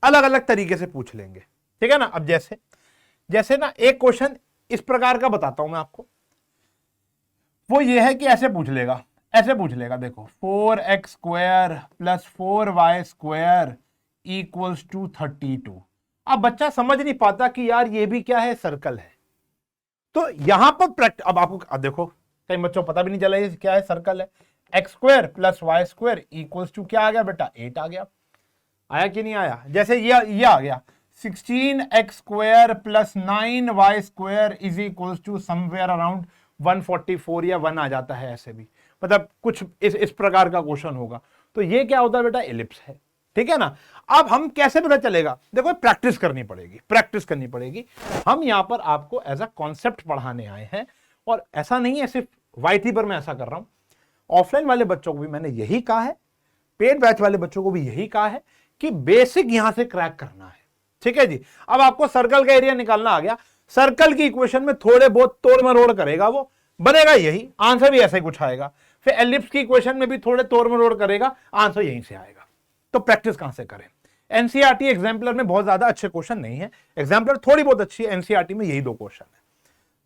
अलग अलग तरीके से पूछ लेंगे, ठीक है ना। अब जैसे जैसे ना एक क्वेश्चन इस प्रकार का बताता हूं मैं आपको, वो ये है कि ऐसे पूछ लेगा, ऐसे पूछ लेगा, देखो 4x square plus 4y² equals to 32। अब बच्चा समझ नहीं पाता कि यार ये भी क्या है, सर्कल है। तो यहां पर अब आपको अब देखो कई बच्चों को पता भी नहीं चला ये क्या है, सर्कल है। x² plus y² equals to क्या आ गया बेटा, 8 आ गया। आया कि नहीं आया? जैसे ये आ गया 16x² plus 9y² is equals to somewhere around 144 या 1 आ जाता है, ऐसे भी मतलब कुछ इस प्रकार का क्वेश्चन होगा। तो ये क्या होता है बेटा, एलिप्स है, ठीक है ना। अब हम कैसे पता चलेगा, देखो प्रैक्टिस करनी पड़ेगी, प्रैक्टिस करनी पड़ेगी। हम यहां पर आपको एज अ कॉन्सेप्ट पढ़ाने आए हैं, और ऐसा नहीं है सिर्फ वाईटी पर मैं ऐसा कर रहा हूं, ऑफलाइन वाले बच्चों को भी मैंने यही कहा है, पेड बैच वाले बच्चों को भी यही कहा है कि बेसिक यहां से क्रैक करना है, ठीक है जी। अब आपको सर्कल का एरिया निकालना आ गया, सर्कल की इक्वेशन में थोड़े बहुत तोड़ मरोड़ करेगा, वो बनेगा यही, आंसर भी ऐसा ही कुछ आएगा। फिर एलिप्स की इक्वेशन में भी थोड़े तोड़ मरोड़ करेगा, आंसर यहीं से आएगा। तो प्रैक्टिस कहां से करें? एनसीईआरटी एग्जाम्पलर में बहुत ज्यादा अच्छे क्वेश्चन नहीं है, एग्जाम्पलर थोड़ी बहुत अच्छी है, एनसीईआरटी में यही 2 क्वेश्चन है।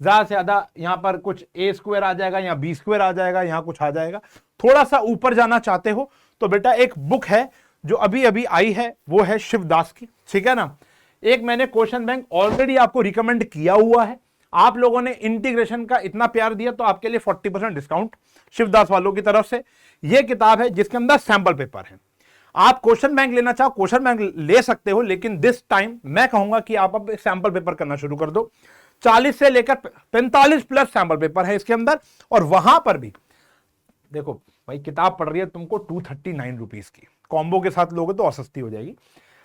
ज्यादा से ज्यादा यहां पर कुछ a² आ जाएगा, या b² आ जाएगा, यहां कुछ आ जाएगा। थोड़ा सा ऊपर जाना चाहते हो तो बेटा एक बुक है जो अभी अभी आई है, वो है शिवदास की, ठीक है ना। एक मैंने क्वेश्चन बैंक ऑलरेडी आपको रिकमेंड किया हुआ है, आप लोगों ने इंटीग्रेशन का इतना प्यार दिया तो आपके लिए 40% डिस्काउंट शिवदास वालों की तरफ से। यह किताब है जिसके अंदर सैंपल पेपर है। आप क्वेश्चन बैंक लेना चाहो क्वेश्चन बैंक ले सकते हो, लेकिन दिस टाइम मैं कहूंगा कि आप अब सैंपल पेपर करना शुरू कर दो। 40 से लेकर 45 प्लस सैंपल पेपर है इसके अंदर, और वहां पर भी देखो भाई किताब पढ़ रही है तुमको 239 रुपीज की, कॉम्बो के साथ लोगे तो और सस्ती हो जाएगी,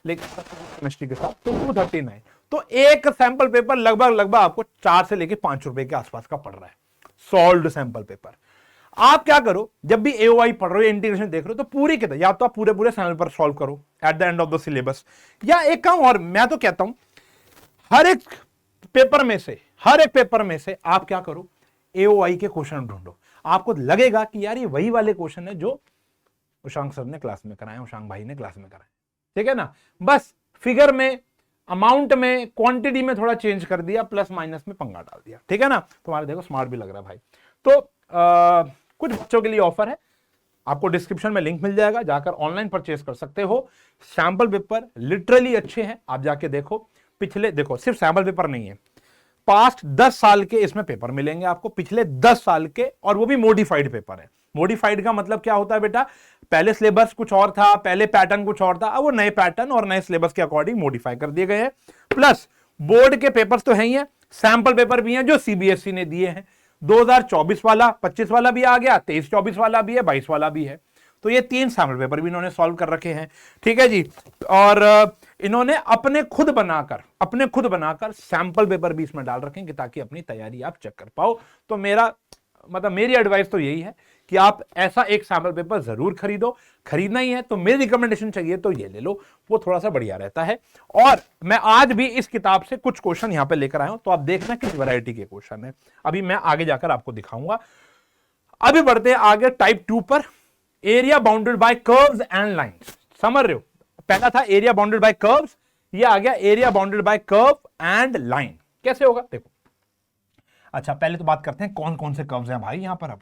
लेकिन केमिस्ट्री के साथ तो 239। तो एक सैंपल पेपर लगभग आपको 4 से लेकर 5 रुपए के आसपास का पड़ रहा है, सॉल्व्ड सैंपल पेपर। आप क्या करो, जब भी एओआई पढ़ रहे हो, इंटीग्रेशन देख रहे हो, तो पूरी किताब या तो आप पूरे सैंपल पर सॉल्व करो at the end of the syllabus, या एक काम और मैं तो कहता हूं हर एक पेपर में से आप क्या करो, एओआई के क्वेश्चन ढूंढो। आपको लगेगा कि यार ये वही वाले क्वेश्चन है जो उशांक सर ने क्लास में कराए, उशांक भाई ने क्लास में कराए, ठीक है ना। बस फिगर में, अमाउंट में, क्वांटिटी में थोड़ा चेंज कर दिया, प्लस माइनस में पंगा डाल दिया, ठीक है ना। तुम्हारे देखो स्मार्ट भी लग रहा है भाई। तो कुछ बच्चों के लिए ऑफर है, आपको डिस्क्रिप्शन में लिंक मिल जाएगा, जाकर ऑनलाइन परचेस कर सकते हो। सैंपल पेपर लिटरली अच्छे हैं, आप जाके देखो। पिछले देखो सिर्फ सैंपल पेपर नहीं है, पास्ट 10 साल के इसमें पेपर मिलेंगे आपको, पिछले 10 साल के, और वो भी मॉडिफाइड पेपर है। मॉडिफाइड का मतलब क्या होता है बेटा, पहले सिलेबस कुछ और था, पहले पैटर्न कुछ और था, अब वो नए पैटर्न और नए सिलेबस के अकॉर्डिंग मॉडिफाई कर दिए गए हैं। प्लस बोर्ड के पेपर्स तो है ही है, सैंपल पेपर भी हैं जो सीबीएसई ने दिए हैं। 2024 वाला, 25 वाला भी आ गया, 23-24 वाला भी है, 22 वाला भी है। तो ये 3 सैंपल पेपर भी इन्होंने सॉल्व कर रखे हैं, ठीक है जी। और इन्होंने अपने खुद बनाकर सैंपल पेपर भी इसमें डाल रखे हैं, कि ताकि अपनी तैयारी आप चेक कर पाओ। तो मेरी एडवाइस तो यही है कि आप ऐसा एक सैंपल पेपर जरूर खरीदो। खरीदना ही है तो मेरी रिकमेंडेशन चाहिए तो ये ले लो, वो थोड़ा सा बढ़िया रहता है। और मैं आज भी इस किताब से कुछ क्वेश्चन यहां पे लेकर आया हूं, तो आप देखना किस वैरायटी के क्वेश्चन है, अभी मैं आगे जाकर आपको दिखाऊंगा। अभी बढ़ते हैं आगे टाइप 2 पर, area bounded bye curves and lines. समझ रहे हो, पहला था एरिया बाउंडेड बाय कर्व्स, ये आ गया area bounded by curve and line. कैसे होगा देखो। अच्छा पहले तो बात करते हैं कौन कौन से कर्व्स हैं भाई यहां पर। अब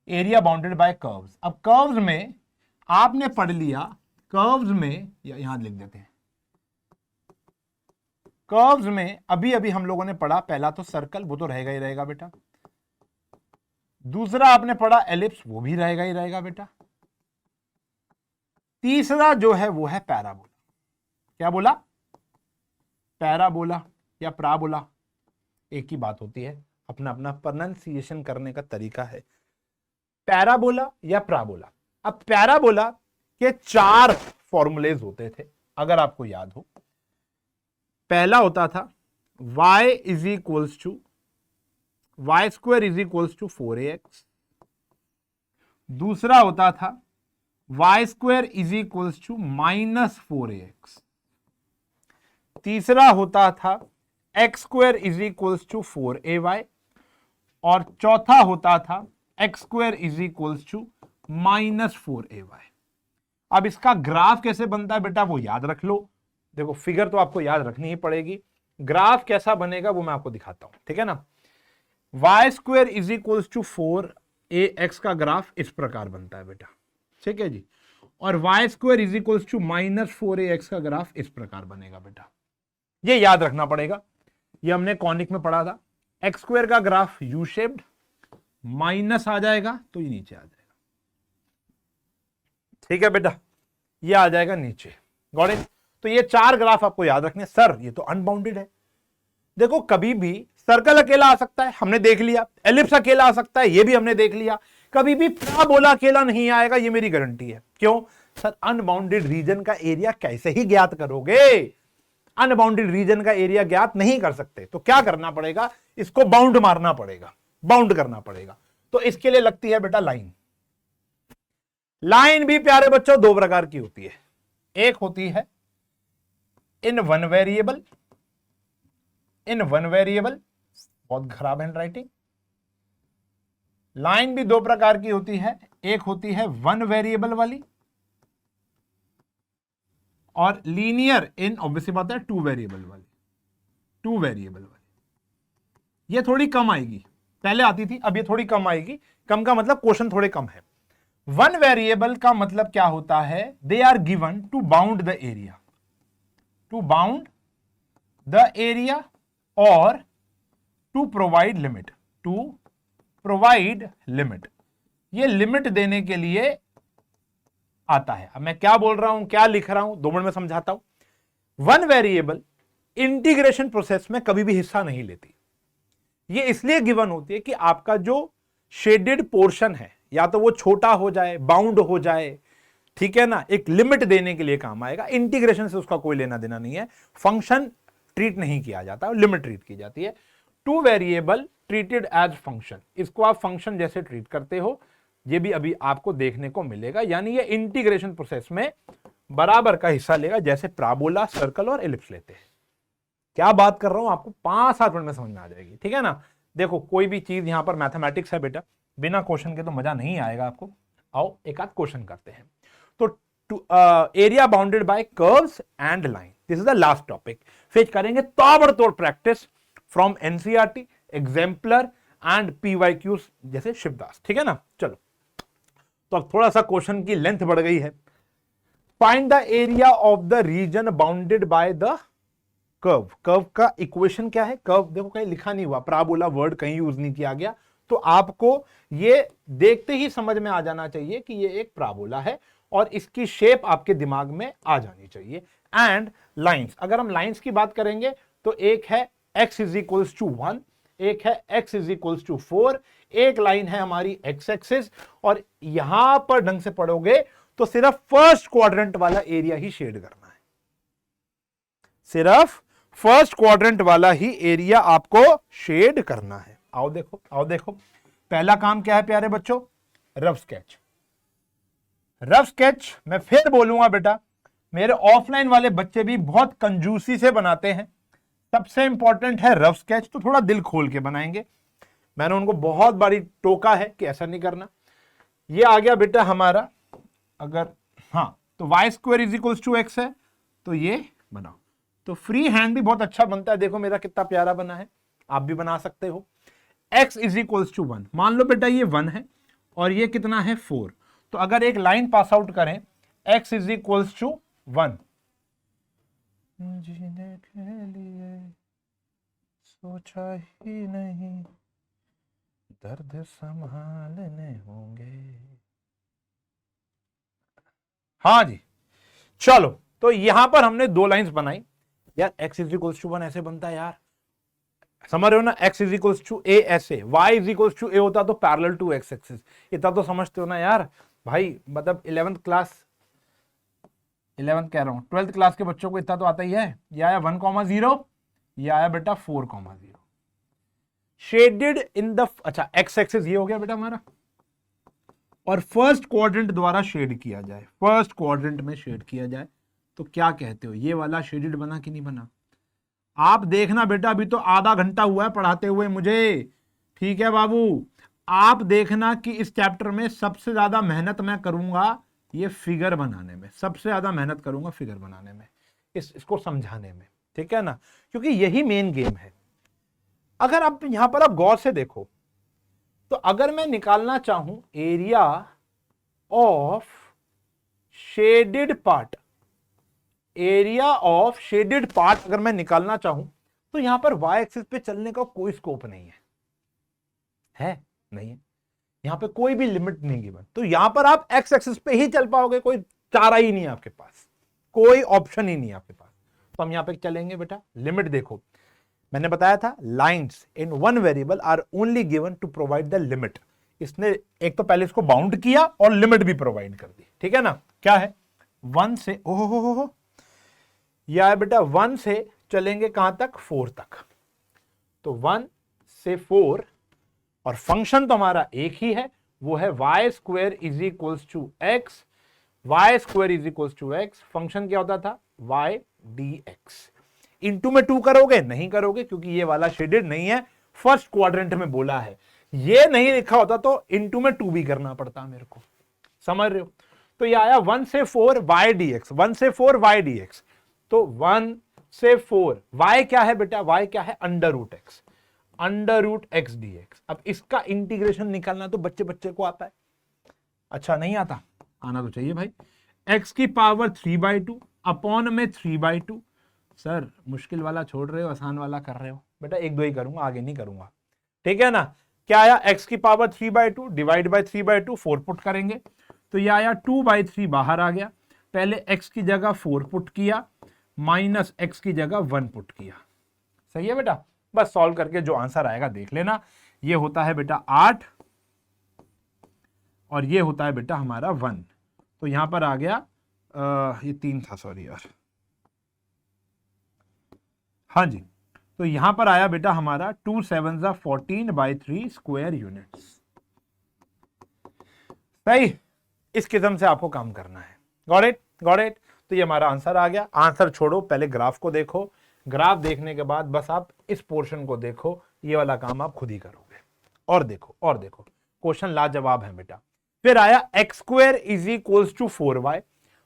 एरिया बाउंडेड बाय कर्व्स, अब कर्व्स में आपने पढ़ लिया, कर्व्स में यहां लिख देते हैं, कर्व्स में अभी अभी हम लोगों ने पढ़ा, पहला तो सर्कल, वो तो रहेगा ही रहेगा बेटा। दूसरा आपने पढ़ा एलिप्स, वो भी रहेगा ही रहेगा बेटा। तीसरा जो है वो है पैराबोला। क्या बोला? पैराबोला या प्राबोला, एक ही बात होती है, अपना अपना प्रोनाउंसिएशन करने का तरीका है। पैराबोला या प्राबोला। अब पैराबोला के 4 फॉर्मूलेज होते थे, अगर आपको याद हो। पहला होता था y is equals to y square is equals to 4ax। दूसरा होता था y square is equals to -4ax। तीसरा होता था x square is equals to 4ay। और चौथा होता था x square is equals to -4ay। अब इसका ग्राफ कैसे बनता है बेटा, वो याद रख लो। देखो फिगर तो आपको याद रखनी ही पड़ेगी, ग्राफ कैसा बनेगा वो मैं आपको दिखाता हूं, ठीक है ना। Y square is equals to 4ax का ग्राफ इस प्रकार बनता है बेटा, ठीक है जी। और y square is equals to -4ax का ग्राफ इस प्रकार बनेगा बेटा, ये याद रखना पड़ेगा। ये हमने कॉनिक में पढ़ा था। एक्स स्क्वायर का ग्राफ यू शेप्ड, माइनस आ जाएगा तो ये नीचे आ जाएगा, ठीक है बेटा, ये आ जाएगा नीचे। Got it. तो ये 4 ग्राफ आपको याद रखने। सर ये तो अनबाउंडेड है। देखो कभी भी सर्कल अकेला आ सकता है, हमने देख लिया। एलिप्स अकेला आ सकता है, ये भी हमने देख लिया। कभी भी पैराबोला अकेला नहीं आएगा, ये मेरी गारंटी है। क्यों सर, अनबाउंडेड रीजन का एरिया कैसे ही ज्ञात करोगे? अनबाउंडेड रीजन का एरिया ज्ञात नहीं कर सकते, तो क्या करना पड़ेगा, इसको बाउंड मारना पड़ेगा, बाउंड करना पड़ेगा। तो इसके लिए लगती है बेटा लाइन। लाइन भी प्यारे बच्चों 2 प्रकार की होती है। एक होती है इन वन वेरिएबल, बहुत खराब हैंड राइटिंग। लाइन भी 2 प्रकार की होती है, एक होती है 1 वेरिएबल वाली, और लीनियर इन ऑब्वियसली बात है 2 वेरिएबल वाली। ये थोड़ी कम आएगी, पहले आती थी, अब ये थोड़ी कम आएगी। कम का मतलब क्वेश्चन थोड़े कम है। 1 वेरिएबल का मतलब क्या होता है, they are given to bound the area, और टू प्रोवाइड लिमिट, ये लिमिट देने के लिए आता है। अब मैं क्या बोल रहा हूं, क्या लिख रहा हूं, 2 मिनट में समझाता हूं। 1 वेरिएबल इंटीग्रेशन प्रोसेस में कभी भी हिस्सा नहीं लेती। ये इसलिए गिवन होती है कि आपका जो शेडेड पोर्शन है, या तो वो छोटा हो जाए, बाउंड हो जाए, ठीक है ना, एक लिमिट देने के लिए काम आएगा। इंटीग्रेशन से उसका कोई लेना देना नहीं है। फंक्शन ट्रीट नहीं किया जाता, लिमिट ट्रीट की जाती है। 2 वेरिएबल ट्रीटेड एज फंक्शन, इसको आप फंक्शन जैसे ट्रीट करते हो, ये भी अभी आपको देखने को मिलेगा। यानी ये इंटीग्रेशन प्रोसेस में बराबर का हिस्सा लेगा, जैसे पैराबोला, सर्कल और एलिप्स लेते हैं। क्या बात कर रहा हूं, आपको 5-7 मिनट में समझ में आ जाएगी, ठीक है ना। देखो कोई भी चीज यहां पर मैथमेटिक्स है बेटा, बिना क्वेश्चन के तो मजा नहीं आएगा आपको। आओ एक आध क्वेश्चन करते हैं। तो area bounded bye curves and line, this is the last topic. फिर करेंगे ताबड़तोड़ practice from NCERT, exemplar and PYQs जैसे शिवदास, ठीक है ना। चलो तो अब थोड़ा सा क्वेश्चन की लेंथ बढ़ गई है। Find the area of the reason bounded by the curve का इक्वेशन क्या है? कर्व देखो कहीं लिखा नहीं हुआ, पैराबोला वर्ड कहीं यूज नहीं किया गया, तो आपको ये देखते ही समझ में आ जाना चाहिए कि ये एक पैराबोला है और इसकी शेप आपके दिमाग में आ जानी चाहिए। एंड लाइंस, अगर हम लाइंस की बात करेंगे तो एक है x इज इक्वल्स टू 1, एक है x इज इक्वल्स टू 4, एक लाइन है हमारी x एक्सिस, और यहां पर ढंग से पढ़ोगे तो सिर्फ फर्स्ट क्वाड्रेंट वाला एरिया ही शेड करना है, सिर्फ फर्स्ट क्वाड्रेंट वाला ही एरिया आपको शेड करना है। आओ देखो पहला काम क्या है प्यारे बच्चों, रफ स्केच। रफ स्केच मैं फिर बोलूंगा बेटा, मेरे ऑफलाइन वाले बच्चे भी बहुत कंजूसी से बनाते हैं। सबसे इंपॉर्टेंट है रफ स्केच, तो थोड़ा दिल खोल के बनाएंगे। मैंने उनको बहुत बारी टोका है कि ऐसा नहीं करना। ये आ गया बेटा हमारा, अगर हाँ तो y square is equals to x है, तो ये बनाओ। तो फ्री हैंड भी बहुत अच्छा बनता है, देखो मेरा कितना प्यारा बना है, आप भी बना सकते हो। x इज इक्वल्स टू 1, मान लो बेटा ये 1 है और ये कितना है 4, तो अगर एक लाइन पास आउट करें x इज इक्वल्स टू 1, जीने के लिए सोचा ही नहीं, दर्द संभालने होंगे। हाँ जी चलो, तो यहां पर हमने 2 लाइंस बनाई यार। x इज इक्वल्स टू 1 ऐसे बनता है यार, समझ रहे हो ना, x इज इक्वल्स टू ए ऐसे, y इज इक्वल्स टू ए होता तो पैरेलल टू x एक्सिस। इतना तो समझते हो ना यार भाई, मतलब 11th क्लास, 11th कह रहा हूं 12th क्लास के बच्चों को इतना तो आता ही है। ये आया 1,0, ये आया बेटा 4,0। शेडेड इन द, अच्छा x एक्सिस ये हो गया बेटा हमारा, और फर्स्ट क्वाड्रेंट द्वारा शेड किया जाए, फर्स्ट क्वाड्रेंट में शेड किया जाए तो क्या कहते हो, ये वाला शेडेड बना कि नहीं बना? आप देखना बेटा, अभी तो आधा घंटा हुआ है पढ़ाते हुए मुझे, ठीक है बाबू। आप देखना कि इस चैप्टर में सबसे ज्यादा मेहनत मैं करूंगा ये फिगर बनाने में, सबसे ज्यादा मेहनत करूंगा फिगर बनाने में, इसको समझाने में, ठीक है ना, क्योंकि यही मेन गेम है। अगर आप यहां पर आप गौर से देखो तो अगर मैं निकालना चाहूं area of shaded part, area of shaded part अगर मैं निकालना चाहूं तो यहां पर y एक्सिस पे चलने का कोई स्कोप नहीं है नहीं है, यहां पे कोई भी लिमिट नहीं गिवन। तो यहां पर आप x एक्सिस पे ही चल पाओगे, कोई चारा ही नहीं है आपके पास, कोई ऑप्शन ही नहीं है आपके पास। तो हम यहां पे चलेंगे बेटा, लिमिट देखो, मैंने बताया था lines in one variable are only given to provide the limit. इसने एक तो पहले इसको बाउंड किया और लिमिट भी प्रोवाइड कर दी, ठीक है ना। क्या है 1 से हो यह है बेटा 1 से चलेंगे कहां तक, 4 तक। तो 1 से 4 और फंक्शन तो हमारा एक ही है, वो है y square is equals to x, y square is equals to x. Function क्या होता था y dx। इनटू में 2 करोगे, नहीं करोगे क्योंकि ये वाला शेडेड नहीं है, फर्स्ट क्वाड्रेंट में बोला है। ये नहीं लिखा होता तो इनटू में 2 भी करना पड़ता मेरे को, समझ रहे हो। तो ये आया 1 से 4 y dx, 1 से 4 y dx। तो 1 से 4 y क्या है बेटा, y क्या है under root x, under root x d x. अब इसका इंटीग्रेशन निकालना तो बच्चे बच्चे को आता है, अच्छा नहीं आता, आना तो चाहिए भाई। x की पावर 3/2 अपॉन में 3/2। सर मुश्किल वाला छोड़ रहे हो, आसान वाला कर रहे हो बेटा, 1 2 ही करूंगा, आगे नहीं करूंगा, ठीक है ना। क्या आया x की पावर 3/2 डिवाइड बाय 3/2, 4 पुट करेंगे तो यह आया 2/3 बाहर आ गया। पहले x की जगह 4 पुट किया, माइनस x की जगह 1 पुट किया, सही है बेटा। बस सॉल्व करके जो आंसर आएगा देख लेना। ये होता है बेटा 8 और ये होता है बेटा हमारा 1। तो यहां पर आ गया ये 3 था, सॉरी यार, हाँ जी। तो यहां पर आया बेटा हमारा 2 7 14/3 स्क्वायर यूनिट्स। सही, इस किस्म से आपको काम करना है। Got it, got it. तो ये हमारा आंसर आ गया। आंसर छोड़ो, पहले ग्राफ को देखो, ग्राफ देखने के बाद बस आप इस पोर्शन को देखो, ये वाला काम आप खुद ही करोगे। और देखो, और देखो, क्वेश्चन लाजवाब है बेटा। फिर आया x square is equals to 4y,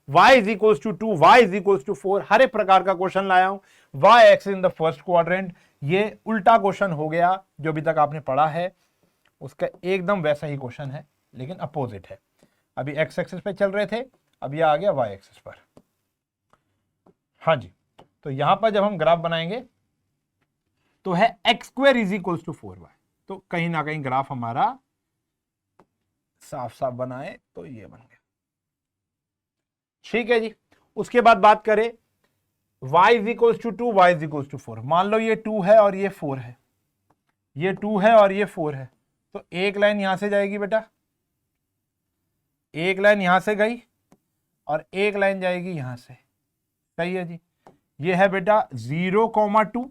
y is equals to 2, y is equals to 4। हर एक प्रकार का क्वेश्चन लाया हूं। y x in the first quadrant, ये उल्टा क्वेश्चन हो गया जो अभी तक आपने पढ़ा है, उसका एकदम वैसा ही क्वेश्चन है लेकिन अपोजिट है। अभी एक्स एक्सिस पे चल रहे थे, अब ये आ गया y एक्सिस पर। हाँ जी, तो यहां पर जब हम ग्राफ बनाएंगे तो है x square is equals to 4y। तो कहीं ना कहीं ग्राफ हमारा साफ साफ बनाए तो ये बन गया, ठीक है जी। उसके बाद बात करें y is equals to 2, y is equals to 4। मान लो ये 2 है और ये 4 है, ये 2 है और ये 4 है, तो एक लाइन यहां से जाएगी बेटा, एक लाइन यहां से गई और एक लाइन जाएगी यहां से, सही है जी। ये है बेटा 0,2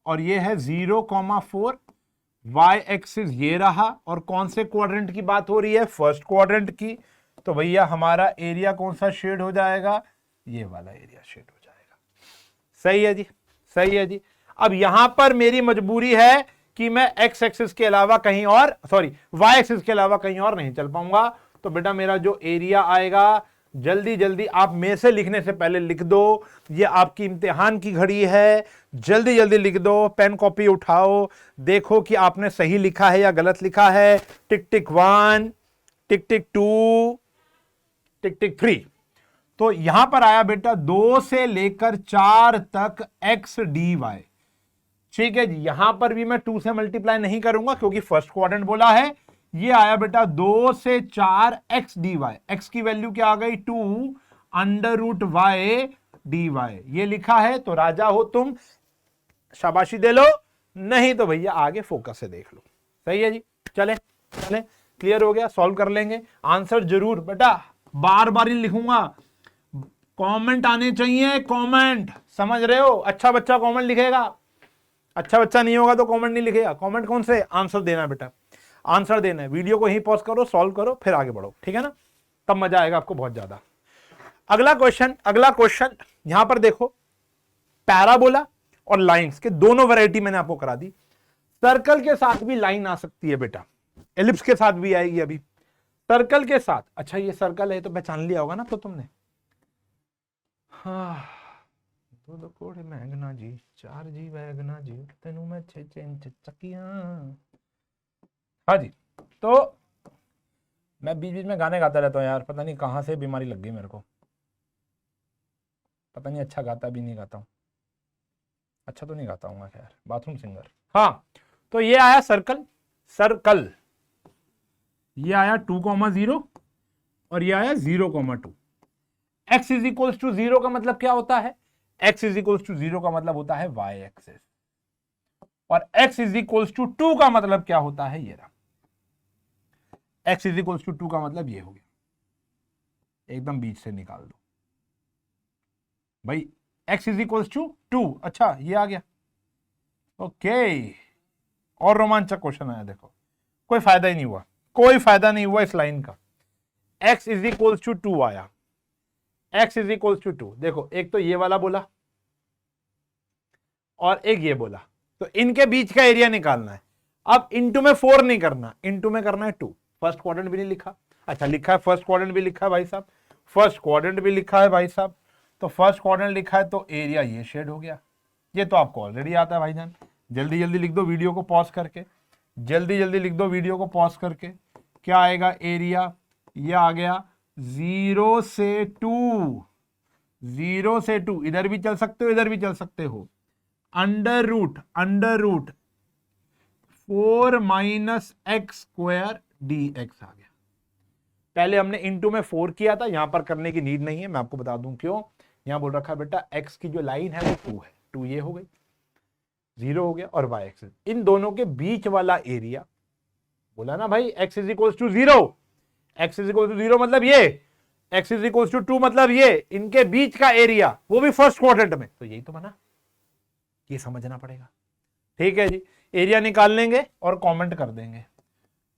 और ये है 0,4। y एक्सिस ये रहा, और कौन से क्वाड्रेंट की बात हो रही है, फर्स्ट क्वाड्रेंट की। तो भैया हमारा एरिया कौन सा शेड हो जाएगा, ये वाला एरिया शेड हो जाएगा, सही है जी, सही है जी। अब यहां पर मेरी मजबूरी है कि मैं x एक्सिस के अलावा कहीं और, सॉरी y एक्सिस के अलावा कहीं और नहीं चल पाऊंगा। तो बेटा मेरा जो एरिया आएगा, जल्दी जल्दी आप में से लिखने से पहले लिख दो, ये आपकी इम्तिहान की घड़ी है, जल्दी जल्दी लिख दो, पेन कॉपी उठाओ, देखो कि आपने सही लिखा है या गलत लिखा है। टिक टिक 1, टिक टिक 2, टिक टिक 3। तो यहां पर आया बेटा 2 से लेकर 4 तक x dy, ठीक है जी। यहां पर भी मैं 2 से मल्टीप्लाई नहीं करूंगा क्योंकि फर्स्ट क्वाड्रेंट बोला है। ये आया बेटा 2 से 4 x dy, x की वैल्यू क्या आ गई 2 अंडर रूट y dy, ये लिखा है। तो राजा हो तुम, शाबाशी दे लो, नहीं तो भैया आगे फोकस से देख लो। सही है जी, चले चले, क्लियर हो गया, सॉल्व कर लेंगे। आंसर जरूर बेटा बार बार ही लिखूंगा, कमेंट आने चाहिए, कमेंट, समझ रहे हो? अच्छा बच्चा कमेंट लिखेगा, अच्छा बच्चा नहीं होगा तो कमेंट नहीं लिखेगा। कमेंट कौन से? आंसर देना बेटा, आंसर देना है। वीडियो को यहीं पॉज करो, सॉल्व करो, फिर आगे बढ़ो, ठीक है ना? तब मजा आएगा आपको बहुत ज्यादा। अगला क्वेश्चन यहां पर देखो, पैराबोला और लाइंस के दोनों वैरायटी मैंने आपको करा दी। सर्कल के साथ भी लाइन आ सकती है बेटा, एलिप्स के साथ भी आएगी अभी, सर्कल के साथ। अच्छा ये सर्कल है तो पहचान लिया होगा ना तो तुमने। हाँ, दो कोड़े महंगना जी, 4 जी वैगना जी, तेनू मैं 6 इंच चकियां। हाँ जी, तो मैं बीच बीच में गाने गाता रहता हूँ यार, पता नहीं कहाँ से बीमारी लग गई मेरे को, पता नहीं अच्छा गाता भी नहीं गाता हूँ, अच्छा तो नहीं गाता हूँ खैर, बाथरूम सिंगर। हाँ, तो ये आया सर्कल, ये आया 2,0 और ये आया 0,2। x इज इक्वल्स टू 0 का मतलब क्या होता है? x इज इक्वल्स टू 0 का मतलब होता है y एक्सिस, और x इज इक्वल्स टू 2 का मतलब क्या होता है? ये रहा, x इज इक्वल्स टू 2 का मतलब ये हो गया, एकदम बीच से निकाल दो भाई, x इज इक्वल्स टू 2। अच्छा ये आ गया, ओके। और रोमांचक क्वेश्चन आया, देखो कोई फायदा ही नहीं हुआ, कोई फायदा नहीं हुआ इस लाइन का। x इज इक्वल्स टू 2 आया, x इज इक्वल्स टू 2। देखो एक तो ये वाला बोला और एक ये बोला, तो इनके बीच का एरिया निकालना है। अब इनटू में 4 नहीं करना, इनटू में करना है 2। फर्स्ट क्वाड्रेंट भी नहीं लिखा, अच्छा लिखा है फर्स्ट क्वाड्रेंट भी लिखा है भाई साहब, फर्स्ट क्वाड्रेंट भी लिखा है भाई साहब, तो फर्स्ट क्वाड्रेंट लिखा है तो एरिया ये शेड हो गया। ये तो आपको ऑलरेडी आता है भाईजान, जल्दी जल्दी लिख दो वीडियो को पॉज करके, जल्दी जल्दी लिख दो वीडियो को पॉज करके। क्या आएगा एरिया? ये आ गया 0 से 2, 0 से 2, इधर भी चल सकते हो इधर भी चल सकते हो, under root 4 minus x square dx आ गया। पहले हमने इनटू में 4 किया था, यहां पर करने की नीड नहीं है, मैं आपको बता दूं क्यों। यहां बोल रखा है बेटा x की जो लाइन है वो 2 है, 2 ये हो गई, 0 हो गया, और y एक्सिस, इन दोनों के बीच वाला एरिया, बोला ना भाई x is equal to 0, x is equal to 0 मतलब ये, x इज इक्वल टू 2 मतलब ये, इनके बीच का एरिया वो भी फर्स्ट क्वाड्रेंट में, तो यही तो बना, ये समझना पड़ेगा। ठीक है जी, एरिया निकाल लेंगे और कमेंट कर देंगे,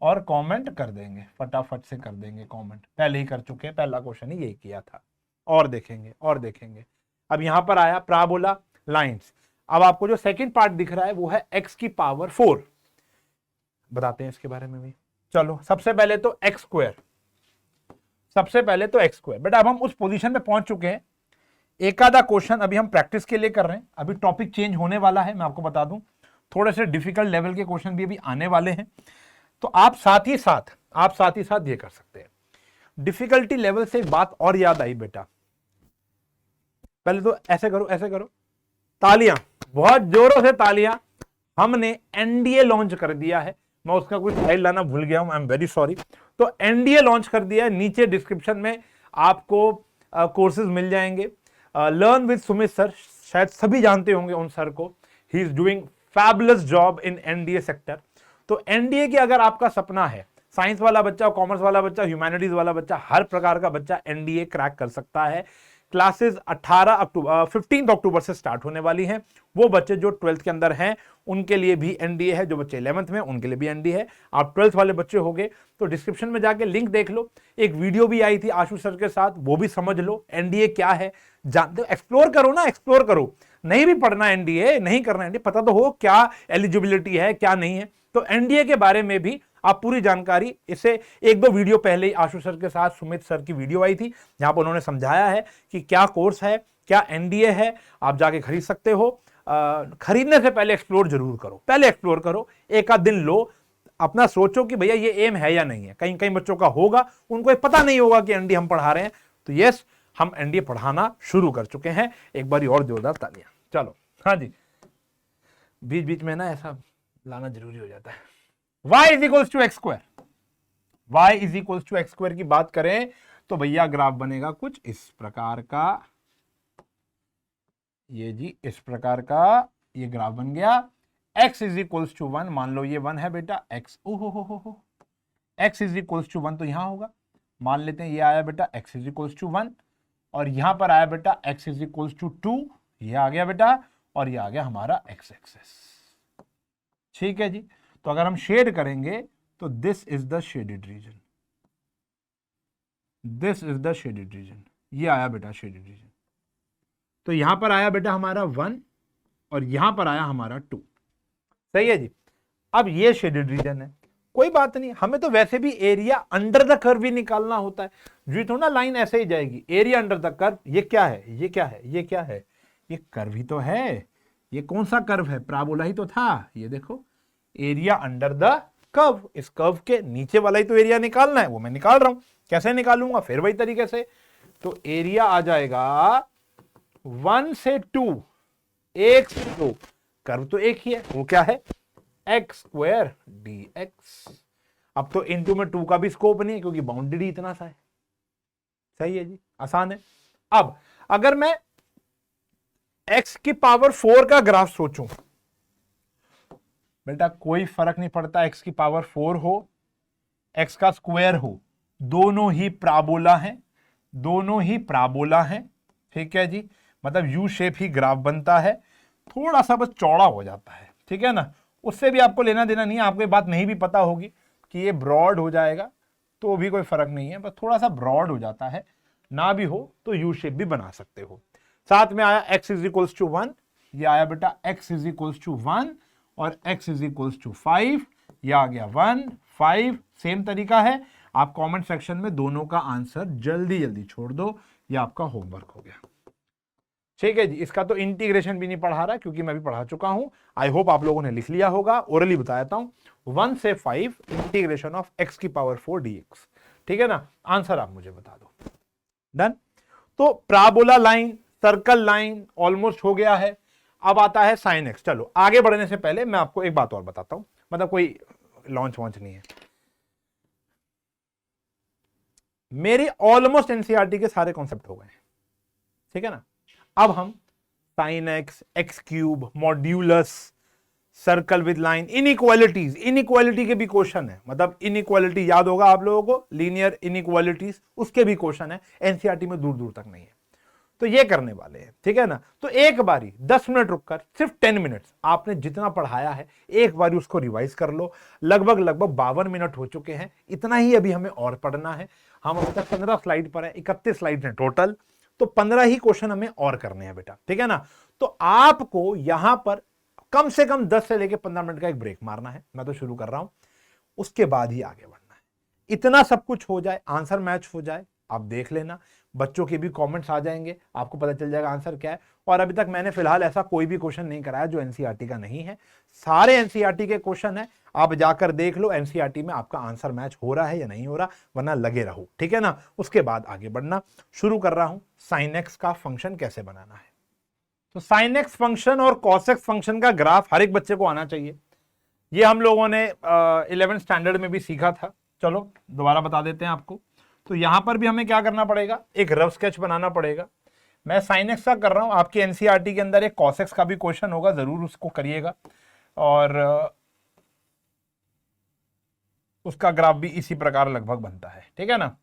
और कमेंट कर देंगे, फटाफट से कर देंगे कमेंट, पहले ही कर चुके हैं, पहला क्वेश्चन ही यही किया था। और देखेंगे और देखेंगे। अब यहां पर आया पैराबोला लाइंस। अब आपको जो सेकंड पार्ट दिख रहा है वो है x की पावर 4, बताते हैं इसके बारे में भी। चलो सबसे पहले तो एक्स स्क्वायर, सबसे पहले तो एक्स स्क्वायर। बेटा अब हम उस पोजीशन पे पहुंच चुके हैं, एक आधा क्वेश्चन अभी हम प्रैक्टिस के लिए कर रहे हैं, अभी टॉपिक चेंज होने वाला है, मैं आपको बता दूं थोड़े से डिफिकल्ट लेवल के क्वेश्चन भी अभी आने वाले हैं, तो आप साथ ही साथ ये कर सकते हैं। डिफिकल्टी लेवल से एक बात और याद आई बेटा, पहले तो ऐसे करो तालियां, बहुत जोरों से तालियां। हमने एनडीए लॉन्च कर दिया है, मैं उसका कुछ फाइल लाना भूल गया हूं, आई एम वेरी सॉरी। तो एनडीए लॉन्च कर दिया है, नीचे डिस्क्रिप्शन में आपको कोर्सेज मिल जाएंगे। लर्न विद सुमित सर, शायद सभी जानते होंगे उन सर को, he is doing fabulous job in NDA sector. तो एनडीए की अगर आपका सपना है, साइंस वाला बच्चा, कॉमर्स वाला बच्चा, ह्यूमैनिटीज वाला बच्चा, हर प्रकार का बच्चा एनडीए क्रैक कर सकता है। क्लासेस 15 अक्टूबर से स्टार्ट होने वाली हैं। वो बच्चे जो 12th के अंदर हैं उनके लिए भी एनडीए है, जो बच्चे 11th में उनके लिए भी एनडीए है। आप 12th वाले बच्चे होंगे तो डिस्क्रिप्शन में जाके लिंक देख लो, एक वीडियो भी आई थी आशु सर के साथ, वो भी समझ लो एनडीए क्या है, जानते हो, एक्सप्लोर करो ना, एक्सप्लोर करो। नहीं भी पढ़ना एनडीए, नहीं करना एनडीए, पता तो हो क्या एलिजिबिलिटी है क्या नहीं है, तो एनडीए के बारे में भी आप पूरी जानकारी, इसे 1-2 वीडियो पहले ही आशु सर के साथ सुमित सर की वीडियो आई थी जहां पर उन्होंने समझाया है कि क्या कोर्स है, क्या एनडीए है, आप जाके खरीद सकते हो। खरीदने से पहले एक्सप्लोर जरूर करो, पहले एक्सप्लोर करो, एक आध दिन लो, अपना सोचो कि भैया ये एम है या नहीं है। कहीं कहीं बच्चों का होगा, उनको पता नहीं होगा कि एनडीए हम पढ़ा रहे हैं, तो यस हम एनडीए पढ़ाना शुरू कर चुके हैं। एक बार और जोरदार तालियां। चलो हाँ जी, बीच बीच में ना ऐसा लाना जरूरी हो जाता है। y is equals to x square, y is equals to x square की बात करें तो भैया ग्राफ बनेगा कुछ इस प्रकार का, ये जी इस प्रकार का ये ग्राफ बन गया। x इज इक्वल्स टू 1, मान लो ये 1 है बेटा, x ओहो हो x इज इक्वल्स टू 1 तो यहां होगा, मान लेते हैं ये आया बेटा x इज इक्वल्स टू 1, और यहां पर आया बेटा x इज इक्वल्स टू 2, ये आ गया बेटा, और ये आ गया हमारा x एक्सेस। ठीक है जी, तो अगर हम शेड करेंगे तो this is the shaded region, this is the shaded region, ये आया बेटा शेडेड रीजन। तो यहां पर आया बेटा हमारा 1 और यहां पर आया हमारा 2। सही है जी। अब ये शेडेड रीजन है, कोई बात नहीं, हमें तो वैसे भी एरिया अंडर द कर्व भी निकालना होता है, जो थोड़ा लाइन ऐसे ही जाएगी, एरिया अंडर द कर्व। ये क्या है, ये क्या है, ये क्या है, ये कर्व ही तो है। ये कौन सा कर्व है, पैराबोला ही तो था। ये देखो एरिया अंडर द कर्व, इस कर्व के नीचे वाला ही तो एरिया निकालना है, वो मैं निकाल रहा हूं। कैसे निकालूंगा, फिर वही तरीके से, तो एरिया आ जाएगा 1 से 2, 1 से 2, कर्व तो एक ही है, वो क्या है, एक्स स्क्वायर dx। अब तो इनटू में 2 का भी स्कोप नहीं है क्योंकि बाउंड्री इतना सा है। सही है जी, आसान है। अब अगर मैं x की पावर 4 का ग्राफ सोचूं, बेटा कोई फर्क नहीं पड़ता, x की पावर 4 हो, x का स्क्वायर हो, दोनों ही पैराबोला हैं, दोनों ही पैराबोला हैं। ठीक है जी, मतलब यू शेप ही ग्राफ बनता है, थोड़ा सा बस चौड़ा हो जाता है। ठीक है ना, उससे भी आपको लेना देना नहीं है, आपको ये बात नहीं भी पता होगी कि ये ब्रॉड हो जाएगा तो भी कोई फर्क नहीं है, बस थोड़ा सा ब्रॉड हो जाता है, ना भी हो तो यू शेप भी बना सकते हो। साथ में आया x इज इक्वल्स टू 1, ये आया बेटा x इज इक्वल्स टू 1 और x इज इक्वल्स टू 5, ये आ गया 1 5। सेम तरीका है, आप कमेंट सेक्शन में दोनों का आंसर जल्दी जल्दी छोड़ दो, ये आपका होमवर्क हो गया। ठीक है जी, इसका तो इंटीग्रेशन भी नहीं पढ़ा रहा क्योंकि मैं भी पढ़ा चुका हूं। आई होप आप लोगों ने लिख लिया होगा, ओरली बताता हूं 1 से 5 इंटीग्रेशन ऑफ x की पावर 4 dx। ठीक है ना, आंसर आप मुझे बता दो। डन। तो parabola line, circle line almost हो गया है, अब आता है साइन एक्स। चलो आगे बढ़ने से पहले मैं आपको एक बात और बताता हूं, मतलब कोई लॉन्च वॉन्च नहीं है, मेरी ऑलमोस्ट एनसीईआरटी के सारे कॉन्सेप्ट हो गए। ठीक है ना, अब हम sine x, x cube, modulus, circle with line, inequalities, inequality के भी क्वेश्चन है, मतलब इनइक्वालिटी याद होगा आप लोगों को, लीनियर इनइक्वालिटीज, उसके भी क्वेश्चन है, एनसीईआरटी में दूर दूर तक नहीं है, तो ये करने वाले हैं। ठीक है ना, तो एक बारी 10 मिनट रुककर, सिर्फ 10 मिनट्स आपने जितना पढ़ाया है एक बारी उसको रिवाइज कर लो। लगभग 52 मिनट हो चुके हैं, इतना ही अभी हमें और पढ़ना है। हम अब तक 15 स्लाइड पर है, 31 स्लाइड हैं टोटल, तो 15 ही क्वेश्चन हमें और करने हैं बेटा। ठीक है ना, तो आपको यहां पर कम से कम 10 से लेकर 15 मिनट का एक ब्रेक मारना है, मैं तो शुरू कर रहा हूं, उसके बाद ही आगे बढ़ना है। इतना सब कुछ हो जाए, आंसर मैच हो जाए, आप देख लेना, बच्चों के भी कमेंट्स आ जाएंगे, आपको पता चल जाएगा आंसर क्या है। और अभी तक मैंने फिलहाल ऐसा कोई भी क्वेश्चन नहीं कराया जो एनसीईआरटी का नहीं है, सारे एनसीईआरटी के क्वेश्चन है, आप जाकर देख लो एनसीईआरटी में आपका आंसर मैच हो रहा है या नहीं हो रहा, वरना लगे रहो। ठीक है ना, उसके बाद आगे बढ़ना शुरू कर रहा हूं, साइन एक्स का फंक्शन कैसे बनाना है। तो साइन एक्स फंक्शन और कॉस एक्स फंक्शन का ग्राफ हर एक बच्चे को आना चाहिए, ये हम लोगों ने 11th स्टैंडर्ड में भी सीखा था। चलो दोबारा बता देते हैं आपको। तो यहां पर भी हमें क्या करना पड़ेगा, एक रफ स्केच बनाना पड़ेगा। मैं साइन एक्स का कर रहा हूं, आपके एनसीईआरटी के अंदर एक कॉस एक्स का भी क्वेश्चन होगा, जरूर उसको करिएगा, और उसका ग्राफ भी इसी प्रकार लगभग बनता है। ठीक है ना,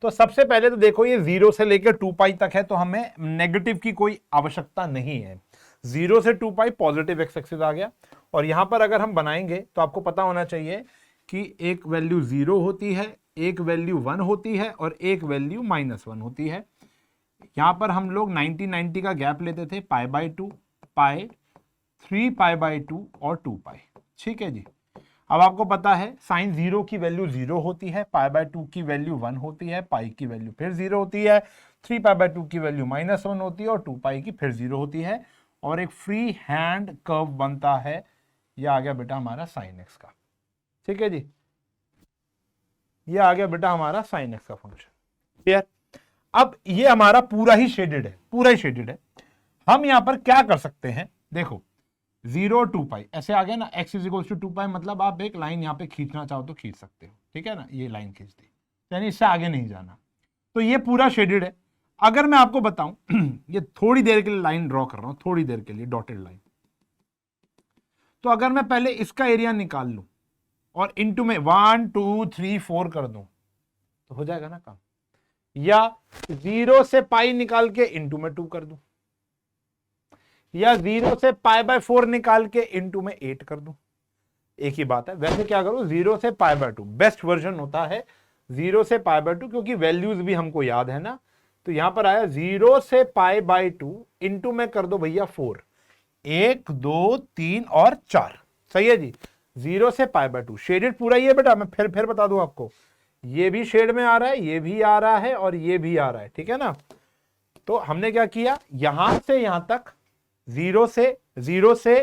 तो सबसे पहले तो देखो ये 0 से लेकर 2 पाई तक है, तो हमें नेगेटिव की कोई आवश्यकता नहीं है। 0 से 2 पाई पॉजिटिव एक्स एक्सिस आ गया, और यहां पर अगर हम बनाएंगे तो आपको पता होना चाहिए कि एक वैल्यू 0 होती है, एक वैल्यू 1 होती है और एक वैल्यू -1 होती है। यहां पर हम लोग 90-90 का गैप लेते थे, π/2, पाई, 3π/2 और 2 पाई। ठीक है जी, अब आपको पता है साइन 0 की वैल्यू 0 होती है, π/2 की वैल्यू 1 होती है, पाई की वैल्यू फिर 0 होती है, 3π/2 की वैल्यू -1 होती है और 2 पाई की फिर 0 होती है, और एक फ्री हैंड कर्व बनता है। यह आ गया बेटा हमारा साइन एक्स का। ठीक है जी, ये आ गया बेटा हमारा साइन एक्स का फंक्शन। क्लियर। अब ये हमारा पूरा ही शेडेड है, पूरा ही शेडेड है। हम यहां पर क्या कर सकते हैं, देखो 0 2 पाई ऐसे आ गया ना, x इज इक्वल टू 2 पाई, मतलब आप एक लाइन यहां पे खींचना चाहो तो खींच सकते हो। ठीक है ना, ये लाइन खींच दी, यानी इससे आगे नहीं जाना, तो ये पूरा शेडेड है। अगर मैं आपको बताऊं ये थोड़ी देर के लिए लाइन ड्रॉ कर रहा हूं, थोड़ी देर के लिए डॉटेड लाइन, तो अगर मैं पहले इसका एरिया निकाल लूं और इनटू में 1 2 3 4 कर दूं तो हो जाएगा ना काम, या 0 से पाई निकाल के इनटू में 2 कर दूं, या 0 से पाई बाय 4 निकाल के इनटू में 8 कर दूं, एक ही बात है। वैसे क्या करो, 0 से पाई बाय 2 बेस्ट वर्जन होता है, 0 से पाई बाय 2, क्योंकि वैल्यूज भी हमको याद है ना। तो यहां पर आया 0 से पाई बाय 2 इंटू में कर दो भैया 4, 1 2 3 और 4, सही है जी। 0 से पाई बाय 2 शेडेड पूरा ही है बेटा, मैं फिर बता दूं आपको, ये भी शेड में आ रहा है, ये भी आ रहा है और ये भी आ रहा है, ठीक है ना। तो हमने क्या किया, यहां से यहां तक 0 से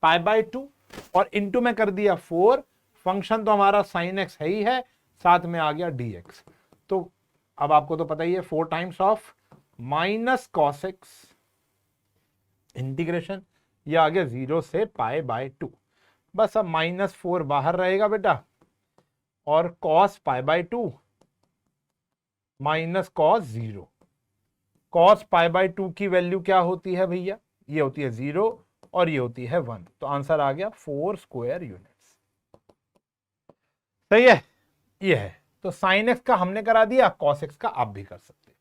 पाई बाय 2 और इंटू में कर दिया 4, फंक्शन तो हमारा साइन एक्स है ही है, साथ में आ गया dx। तो अब आपको तो पता ही है 4 times of minus cos x integration, ये आ गया 0 से पाई बाय 2। बस अब -4 बाहर रहेगा बेटा, और cos pi by 2 minus cos 0। Cos pi by 2 की वैल्यू क्या होती है भैया, ये होती है 0 और ये होती है 1। तो आंसर आ गया 4 स्क्वायर यूनिट्स, सही है, ये है। तो साइन एक्स का हमने करा दिया, कॉस एक्स का आप भी कर सकते,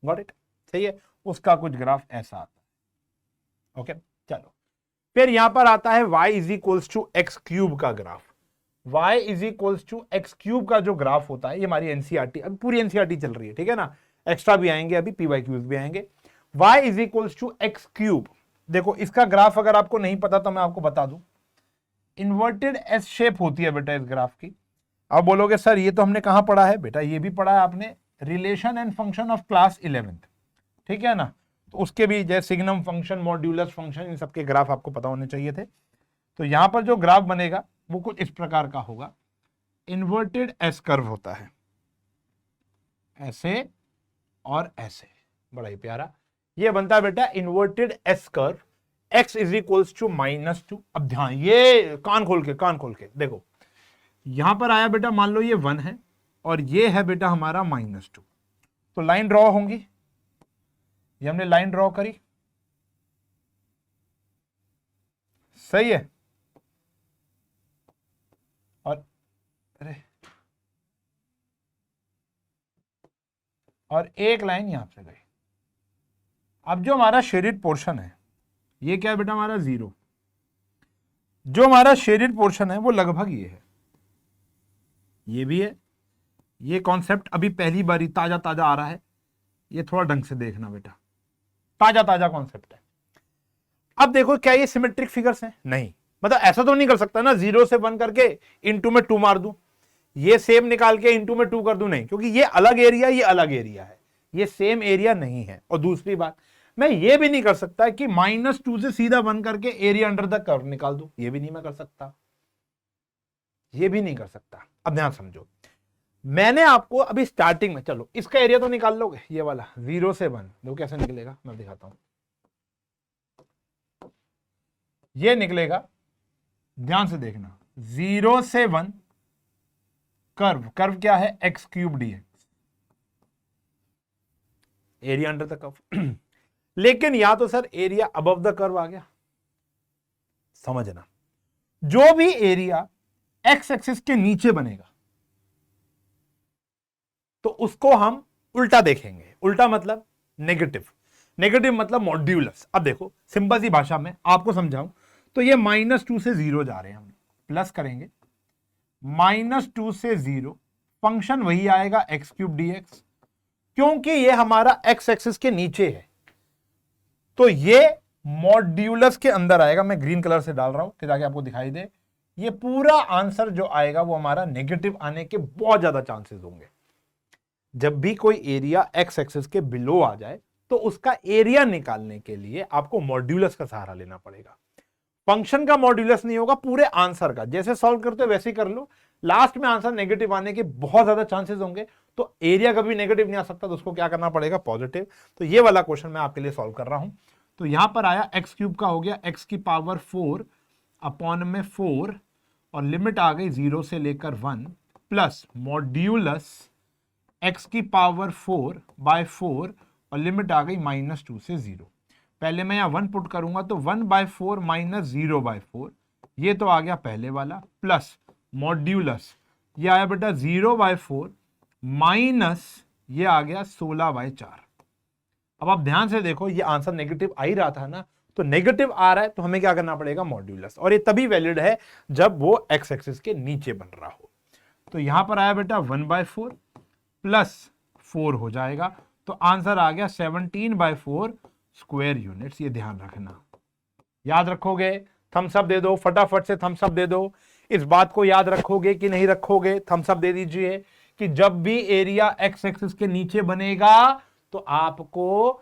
गॉट इट, सही है। उसका कुछ ग्राफ ऐसा आता है, ओके। चलो फिर यहां पर आता है y is equals to x cube का graph. y is equals to x cube का जो ग्राफ होता है, ये हमारी एनसीईआरटी, अभी पूरी एनसीईआरटी चल रही है, ठीक है ना, एक्स्ट्रा भी आएंगे, अभी पीवाईक्यूज भी आएंगे। y is equals to x cube, देखो इसका ग्राफ अगर आपको नहीं पता तो मैं आपको बता दूं, इन्वर्टेड एस शेप होती है बेटा इस ग्राफ की। अब बोलोगे सर ये तो हमने कहां पढ़ा है, बेटा ये भी पढ़ा है आपने, relation and function of class 11th, ठीक है ना। तो उसके भी जैसे सिग्नम फंक्शन, मॉड्यूलस फंक्शन, इन सबके ग्राफ आपको पता होने चाहिए थे। तो यहां पर जो ग्राफ बनेगा वो कुछ इस प्रकार का होगा, इन्वर्टेड एस कर्व होता है, ऐसे और ऐसे, बड़ा ही प्यारा ये बनता है बेटा inverted S curve, x is equals to -2। अब ध्यान, ये कान खोल के देखो, यहां पर आया बेटा, मान लो ये 1 है और ये है बेटा हमारा -2, तो लाइन ड्रॉ होंगी, ये हमने लाइन ड्रॉ करी, सही है, और और एक लाइन यहां से गई। अब जो हमारा शेडेड पोर्शन है, ये क्या है बेटा हमारा 0, जो हमारा शेडेड पोर्शन है वो लगभग ये है, ये भी है। ये कॉन्सेप्ट अभी पहली बार ताजा आ रहा है, ये थोड़ा ढंग से देखना बेटा, ताजा कॉन्सेप्ट है। अब देखो क्या ये सिमेट्रिक फिगर्स हैं, नहीं, मतलब ऐसा तो नहीं कर सकता ना 0 से 1 करके इनटू में 2 मार दूं, ये सेम निकाल के इनटू में 2 कर दूं, नहीं, क्योंकि ये अलग एरिया, ये अलग एरिया है, ये सेम एरिया नहीं है। और दूसरी बात, मैं ये भी नहीं कर सकता कि -2 से सीधा 1 करके एरिया अंडर द कर्व निकाल दूं, ये भी नहीं मैं कर सकता, ये भी नहीं कर सकता। अब ध्यान समझो, मैंने आपको अभी स्टार्टिंग में, चलो इसका एरिया तो निकाल लोगे, ये वाला 0 से 1, देखो कैसे निकलेगा, मैं दिखाता हूं, ये निकलेगा, ध्यान से देखना, 0 से 1 कर्व क्या है, x cube dx, area under the curve. लेकिन या तो sir area above the curve आ गया, समझना, जो भी एरिया x एक्सिस के नीचे बनेगा तो उसको हम उल्टा देखेंगे, उल्टा मतलब नेगेटिव मतलब मॉड्यूलस। अब देखो सिंपल सी भाषा में आपको समझाऊं तो ये -2 से 0 जा रहे हैं, हम प्लस करेंगे, -2 से 0, फंक्शन वही आएगा x क्यूब dx, क्योंकि ये हमारा x एक्सिस के नीचे है तो ये मॉड्यूलस के अंदर आएगा। मैं ग्रीन कलर से डाल रहा हूं कि ताकि आपको दिखाई दे, ये पूरा आंसर जो आएगा वो हमारा नेगेटिव आने के बहुत ज्यादा चांसेस होंगे। जब भी कोई एरिया x एक्सिस के बिलो आ जाए तो उसका एरिया निकालने के लिए आपको मॉड्यूलस का सहारा लेना पड़ेगा। फंक्शन का मॉड्यूलस नहीं होगा, पूरे आंसर का, जैसे सॉल्व करते हो वैसे ही कर लो, लास्ट में आंसर नेगेटिव आने के बहुत ज्यादा चांसेस होंगे। तो एरिया कभी नेगेटिव नहीं आ सकता, तो उसको क्या करना पड़ेगा, पॉजिटिव। तो ये वाला क्वेश्चन मैं आपके लिए सॉल्व कर रहा हूं। तो यहां पर आया x क्यूब का हो गया x की पावर 4 अपॉन में 4 और लिमिट आ गई 0 से लेकर 1 प्लस मॉड्यूलस x की पावर 4 बाय 4 और लिमिट आ गई -2 से 0। पहले मैं यहां 1 पुट करूंगा तो 1/4 -0/4, ये तो आ गया पहले वाला, प्लस मॉड्यूलस ये आया बेटा 0/4 माइनस ये आ गया 16/4। अब आप ध्यान से देखो, ये आंसर नेगेटिव आ ही रहा था ना, तो नेगेटिव आ रहा है तो हमें क्या करना पड़ेगा, मॉड्यूलस। और ये तभी वैलिड है जब वो एक्स एक्सिस के नीचे बन रहा हो। तो यहां पर आया बेटा 1/4 प्लस 4 हो जाएगा, तो आंसर आ गया 17/4 स्क्वायर यूनिट्स। ये ध्यान रखना, याद रखोगे? थम्स अप दे दो, फटाफट से थम्स अप दे दो। इस बात को याद रखोगे कि नहीं रखोगे? थम्स अप दे दीजिए कि जब भी एरिया एक्स एक्सिस के नीचे बनेगा तो आपको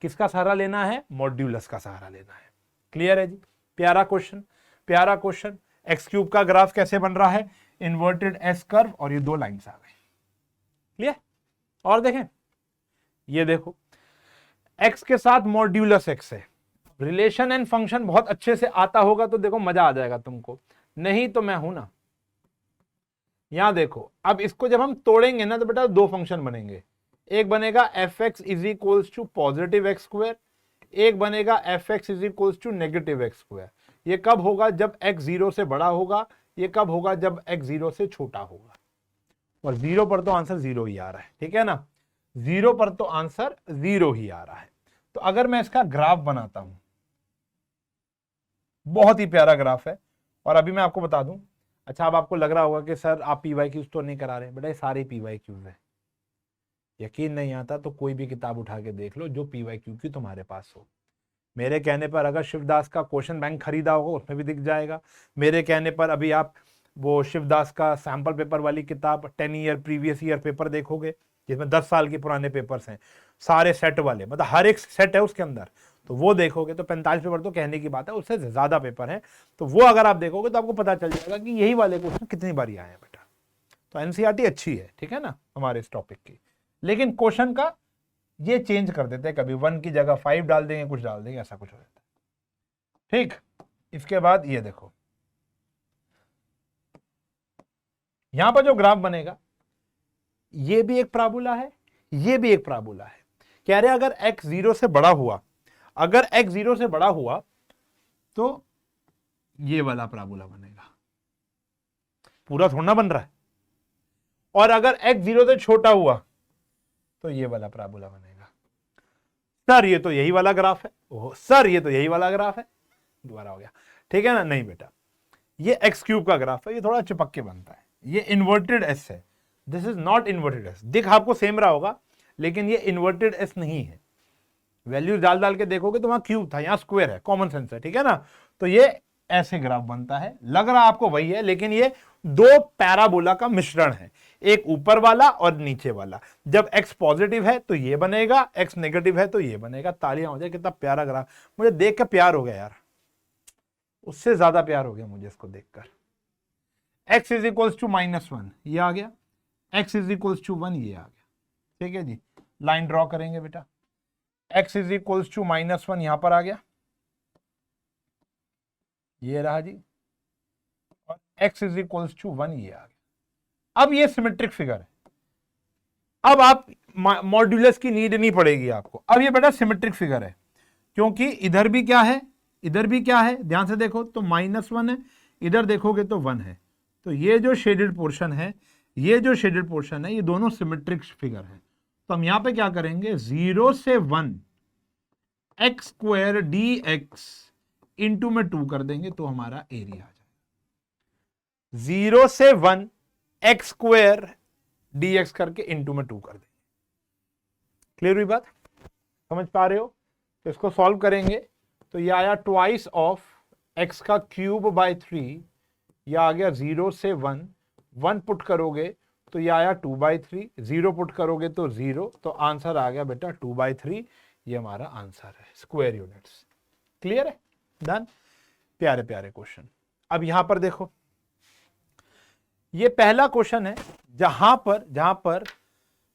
किसका सहारा लेना है, मॉड्यूलस का सहारा लेना है। क्लियर है जी? प्यारा क्वेश्चन, प्यारा क्वेश्चन। एक्स क्यूब का ग्राफ कैसे बन रहा है, इन्वर्टेड एस कर्व, और ये दो लाइंस आ गई। क्लियर? और देखें, ये देखो एक्स के साथ मॉड्यूलस एक्स है, रिलेशन एंड फंक्शन बहुत अच्छे से आता होगा तो देखो मजा आ जाएगा तुमको, नहीं तो मैं हूं ना। यहां देखो, अब इसको जब हम तोड़ेंगे ना तो बेटा दो फंक्शन बनेंगे, एक बनेगा f x is equals to positive x square, एक बनेगा f x is equals to negative x square. ये कब होगा, जब एक्स 0 से बड़ा होगा, ये कब होगा, जब एक्स 0 से छोटा होगा। और 0 पर तो आंसर 0 ही आ रहा है, ठीक है ना, 0 पर तो आंसर 0 ही आ रहा है। तो अगर मैं इसका ग्राफ बनाता हूं, बहुत ही प्यारा ग्राफ है, और अभी मैं आपको बता दूं। अच्छा, अब आपको लग रहा होगा कि सर आप पी वाई क्यूज तो नहीं करा रहे, बेटा ये सारे पी वाई क्यूज है। यकीन नहीं आता तो कोई भी किताब उठा के देख लो जो पी वाई क्यू की तुम्हारे पास हो। मेरे कहने पर अगर शिवदास का क्वेश्चन बैंक खरीदा होगा उसमें भी दिख जाएगा। मेरे कहने पर अभी आप वो शिवदास का सैंपल पेपर वाली किताब 10 ईयर प्रीवियस ईयर पेपर देखोगे, जिसमें 10 साल के पुराने पेपर्स हैं, सारे सेट वाले, मतलब हर एक सेट है उसके अंदर, तो वो देखोगे तो 45 पेपर तो कहने की बात है, उससे ज्यादा पेपर है। तो वो अगर आप देखोगे तो आपको पता चल जाएगा कि यही वाले क्वेश्चन कितनी बार आए हैं बेटा। तो एनसीईआरटी अच्छी है, ठीक है ना, हमारे इस टॉपिक की। लेकिन क्वेश्चन का ये चेंज कर देते हैं, कभी 1 की जगह 5 डाल देंगे, कुछ डाल देंगे, ऐसा कुछ हो जाता है। ठीक, इसके बाद ये देखो, यहां पर जो ग्राफ बनेगा ये भी एक पैराबोला है, ये भी एक पैराबोला है। कह रहे अगर x 0 से बड़ा हुआ, अगर x 0 से बड़ा हुआ तो ये वाला पैराबोला बनेगा, पूरा थोड़ा ना बन रहा है। और अगर x 0 से छोटा हुआ तो ये वाला पैराबोला बनेगा। सर ये तो यही वाला ग्राफ है, ओह सर ये तो यही वाला ग्राफ है, दोबारा हो गया, ठीक है ना। नहीं बेटा, ये एक्स क्यूब का ग्राफ है, ये थोड़ा चिपक के बनता है, ये इन्वर्टेड एस है, this is not inverted S. दिख आपको सेम रहा होगा लेकिन ये इन्वर्टेड एस नहीं है। वैल्यूज डाल डाल के देखोगे तो वहां क्यूब था, यहां स्क्वायर है, कॉमन सेंस है, ठीक है ना। तो ये ऐसे ग्राफ बनता है, लग रहा आपको वही है, लेकिन ये दो पैराबोला का मिश्रण है, एक ऊपर वाला और नीचे वाला। जब x पॉजिटिव है तो ये बनेगा, x नेगेटिव है तो ये बनेगा। तालियां हो जाए, कितना प्यारा ग्राफ, मुझे देख कर प्यार हो गया यार, उससे ज्यादा प्यार हो गया मुझे इसको देखकर। x इज इक्वल्स टू -1 ये आ गया, x इज इक्वल्स टू 1 ये आ गया, ठीक है जी। लाइन ड्रॉ करेंगे बेटा, x इज इक्वल्स टू -1 यहां पर आ गया, ये रहा जी, और x इज इक्वल्स टू 1 ये आ गया। अब ये सिमेट्रिक फिगर है, अब आप मॉड्यूलस की नीड नहीं पड़ेगी आपको। अब ये बेटा सिमेट्रिक फिगर है, क्योंकि इधर भी क्या है, इधर भी क्या है, ध्यान से देखो तो -1 है, इधर देखोगे तो 1 है। तो ये जो शेडेड पोर्शन है, ये जो शेडेड पोर्शन है, ये दोनों सिमेट्रिक फिगर है। तो हम यहां पे क्या करेंगे, 0 से 1 x square D x into में 2 कर देंगे तो हमारा एरिया आ जाएगा। 0 से 1 एक्स स्क्वायर डी एक्स करके इंटू में 2 कर देंगे। क्लियर हुई बात, समझ पा रहे हो? तो इसको सॉल्व करेंगे तो ये आया ट्वाइस ऑफ एक्स का क्यूब बाय 3, यह आ गया 0 से 1, 1 पुट करोगे तो ये आया 2/3, 0 पुट करोगे तो 0, तो आंसर आ गया बेटा 2/3। ये हमारा आंसर है, स्क्वायर यूनिट्स। क्लियर है, डन। प्यारे प्यारे क्वेश्चन। अब यहां पर देखो, ये पहला क्वेश्चन है जहां पर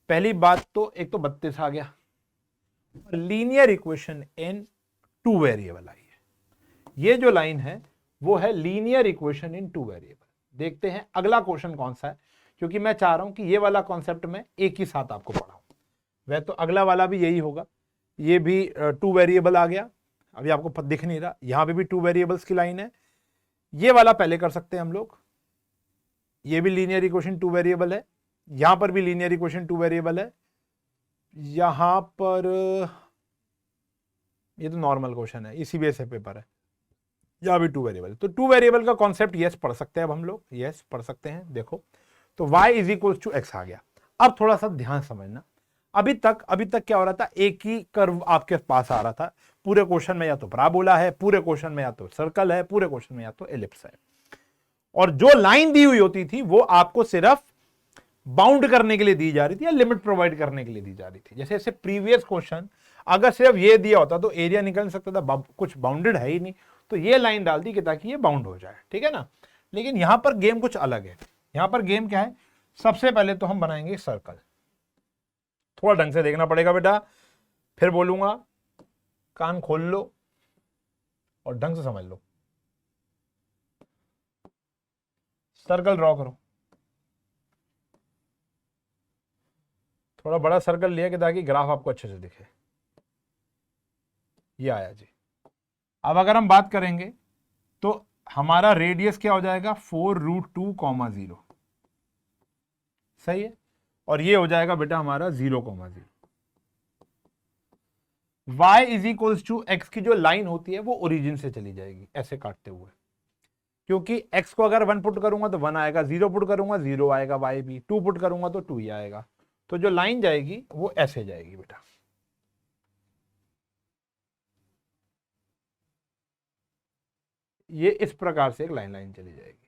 पहली बात तो एक तो 32 आ गया, लीनियर इक्वेशन इन 2 वेरिएबल आई है। ये जो लाइन है वो है लीनियर इक्वेशन इन 2 वेरिएबल। देखते हैं अगला क्वेश्चन कौन सा है, क्योंकि मैं चाह रहा हूं कि ये वाला कॉन्सेप्ट में एक ही साथ आपको पढ़ाऊं। वह तो अगला वाला भी यही होगा, ये भी 2 वेरिएबल आ गया, अभी आपको दिख नहीं रहा, यहां पे भी 2 वेरिएबल्स की लाइन है, ये वाला पहले कर सकते हैं हम लोग, ये भी लीनियर इक्वेशन 2 वेरिएबल है, यहां पर भी लीनियर इक्वेशन 2 वेरिएबल है, यहां पर ये तो नॉर्मल क्वेश्चन है, इसी बेस पेपर है, यहां भी 2 वेरिएबल। तो 2 वेरिएबल का कॉन्सेप्ट यस पढ़ सकते हैं अब हम लोग, यस पढ़ सकते हैं। देखो तो y is equal to x आ गया। अब थोड़ा सा ध्यान समझना, अभी तक क्या हो रहा था, एक ही कर्व आपके पास आ रहा था पूरे क्वेश्चन में, या तो पैराबोला है, पूरे क्वेश्चन में या तो सर्कल है, पूरे क्वेश्चन में या तो एलिप्स है, और जो लाइन दी हुई होती थी वो आपको सिर्फ बाउंड करने के लिए दी जा रही थी या लिमिट प्रोवाइड करने के लिए दी जा रही थी। जैसे जैसे प्रीवियस क्वेश्चन अगर सिर्फ ये दिया होता तो एरिया निकल नहीं सकता था, कुछ बाउंडेड है ही नहीं, तो ये लाइन डाल दी कि ताकि ये बाउंड हो जाए, ठीक है ना। लेकिन यहां पर गेम कुछ अलग है। यहां पर गेम क्या है, सबसे पहले तो हम बनाएंगे सर्कल। थोड़ा ढंग से देखना पड़ेगा बेटा, फिर बोलूंगा, कान खोल लो और ढंग से समझ लो। सर्कल ड्रॉ करो, थोड़ा बड़ा सर्कल लिया कि ताकि ग्राफ आपको अच्छे से दिखे। ये आया जी। अब अगर हम बात करेंगे तो हमारा रेडियस क्या हो जाएगा, 4√2, 0, सही है, और ये हो जाएगा बेटा हमारा 0,0। y is equals to x की जो लाइन होती है वो ओरिजिन से चली जाएगी ऐसे काटते हुए, क्योंकि x को अगर 1 पुट करूंगा तो 1 आएगा, 0 पुट करूंगा 0 आएगा, y भी 2 पुट करूंगा तो 2 ही आएगा। तो जो लाइन जाएगी वो ऐसे जाएगी बेटा, ये इस प्रकार से एक लाइन चली जाएगी,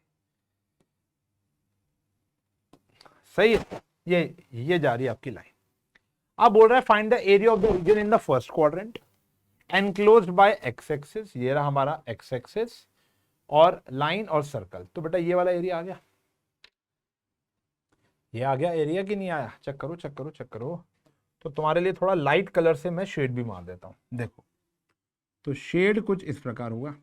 सही है। ये जा रही है आपकी लाइन। अब बोल रहा है find the area of the region in the first quadrant enclosed by x axis, ये रहा हमारा एक्स एक्सिस और लाइन और सर्कल। तो बेटा ये वाला एरिया आ गया, ये आ गया एरिया कि नहीं आया, चेक करो चेक करो चेक करो। तो तुम्हारे लिए थोड़ा लाइट कलर से मैं शेड भी मार देता हूं, देखो तो शेड कुछ इस प्रकार होगा,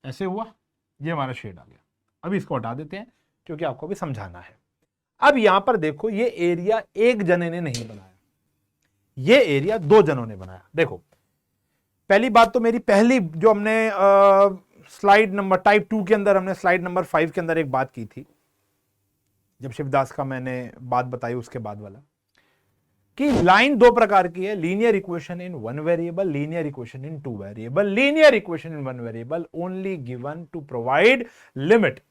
ऐसे हुआ, ये हमारा शेड आ गया। अभी इसको हटा देते हैं क्योंकि आपको भी समझाना है। अब यहां पर देखो ये एरिया एक जने ने नहीं बनाया, ये एरिया 2 जनों ने बनाया। देखो पहली बात तो मेरी पहली जो हमने स्लाइड नंबर टाइप 2 के अंदर, हमने स्लाइड नंबर 5 के अंदर एक बात की थी, जब शिवदास का मैंने बात बताई उसके बाद वाला, कि लाइन 2 प्रकार की है, linear equation in 1 variable, linear equation in 2 variable. Linear equation in 1 variable only given to provide limit,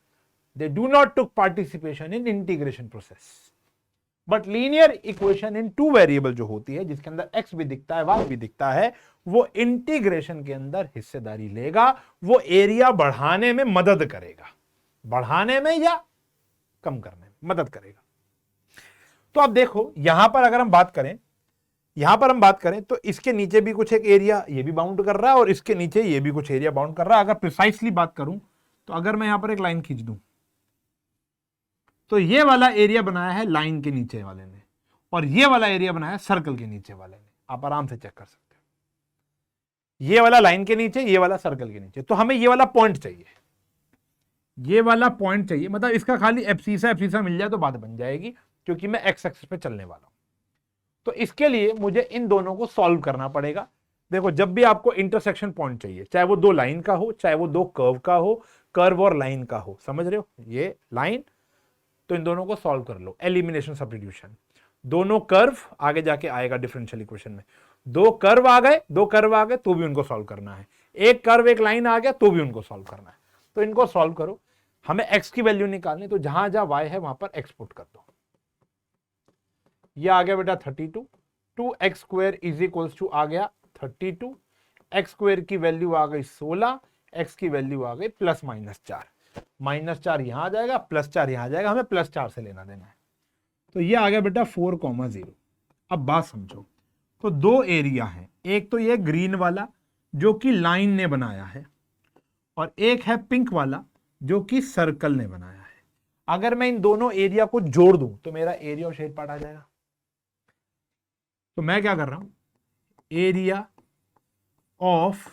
they do not took participation in integration process, but linear equation in 2 variable जो होती है, जिसके अंदर x भी दिखता है y भी दिखता है, वो इंटीग्रेशन के अंदर हिस्सेदारी लेगा, वो एरिया बढ़ाने में मदद करेगा, बढ़ाने में या कम करने में मदद करेगा। तो अब देखो यहां पर अगर हम बात करें, तो इसके नीचे भी कुछ एक एरिया ये भी बाउंड कर रहा है और इसके नीचे ये भी कुछ एरिया बाउंड कर रहा है। अगर प्रिसाइसली बात करूं तो अगर मैं यहां पर एक लाइन खींच दूं तो ये वाला एरिया बनाया है लाइन के नीचे वाले ने, और ये वाला एरिया बनाया है सर्कल के नीचे वाले ने। आप आराम से चेक कर सकते हो, ये वाला लाइन के नीचे, ये वाला सर्कल के नीचे। तो हमें ये वाला पॉइंट चाहिए, ये वाला पॉइंट चाहिए, मतलब इसका खाली एब्सिसा मिल जाए तो बात बन जाएगी, क्योंकि मैं एक्स एक्सिस पे चलने वाला हूं। तो इसके लिए मुझे इन दोनों को सॉल्व करना पड़ेगा। देखो जब भी आपको इंटरसेक्शन पॉइंट चाहिए, चाहे वो 2 लाइन का हो, चाहे वो 2 कर्व का हो, कर्व और लाइन का हो, समझ रहे हो, ये लाइन, तो इन दोनों को सॉल्व कर लो, एलिमिनेशन सब्स्टिट्यूशन। दोनों कर्व आगे जाके आएगा डिफरेंशियल इक्वेशन में, 2 कर्व आ गए तो भी उनको सॉल्व करना है, एक कर्व एक लाइन आ गया तो भी उनको सॉल्व करना है। तो इनको सॉल्व करो, हमें x की वैल्यू निकालनी, तो जहां जहां y है वहां पर x पुट कर दो। ये आ गया बेटा 32, 2x square is equals to आ गया 32, x स्क्वायर की वैल्यू आ गई 16, x की वैल्यू आ गई +-4, -4 यहां आ जाएगा, +4 यहां आ जाएगा, हमें +4 से लेना देना है। तो ये आ गया बेटा 4,0। अब बात समझो, तो 2 एरिया है, एक तो ये ग्रीन वाला जो कि लाइन ने बनाया है, और एक है पिंक वाला जो कि सर्कल ने बनाया है। अगर मैं इन दोनों एरिया को जोड़ दूं तो मेरा एरिया और शेड पार्ट आ जाएगा। तो मैं क्या कर रहा हूं, एरिया ऑफ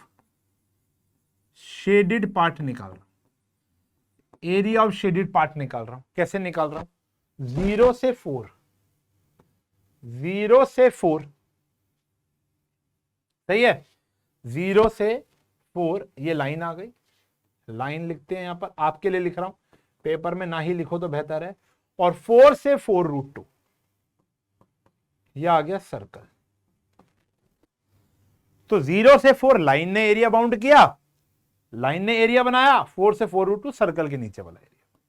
शेडेड पार्ट निकाल रहा हूं, एरिया ऑफ शेडेड पार्ट निकाल रहा हूं। कैसे निकाल रहा हूं, 0 से 4, सही है। 0 से 4 ये लाइन आ गई, लाइन लिखते हैं यहां पर, आपके लिए लिख रहा हूं, पेपर में ना ही लिखो तो बेहतर है। और 4 से 4√2 ये आ गया सर्कल। तो 0 से 4 लाइन ने एरिया बाउंड किया, लाइन ने एरिया बनाया, 4 से 4√2 सर्कल के नीचे वाला एरिया।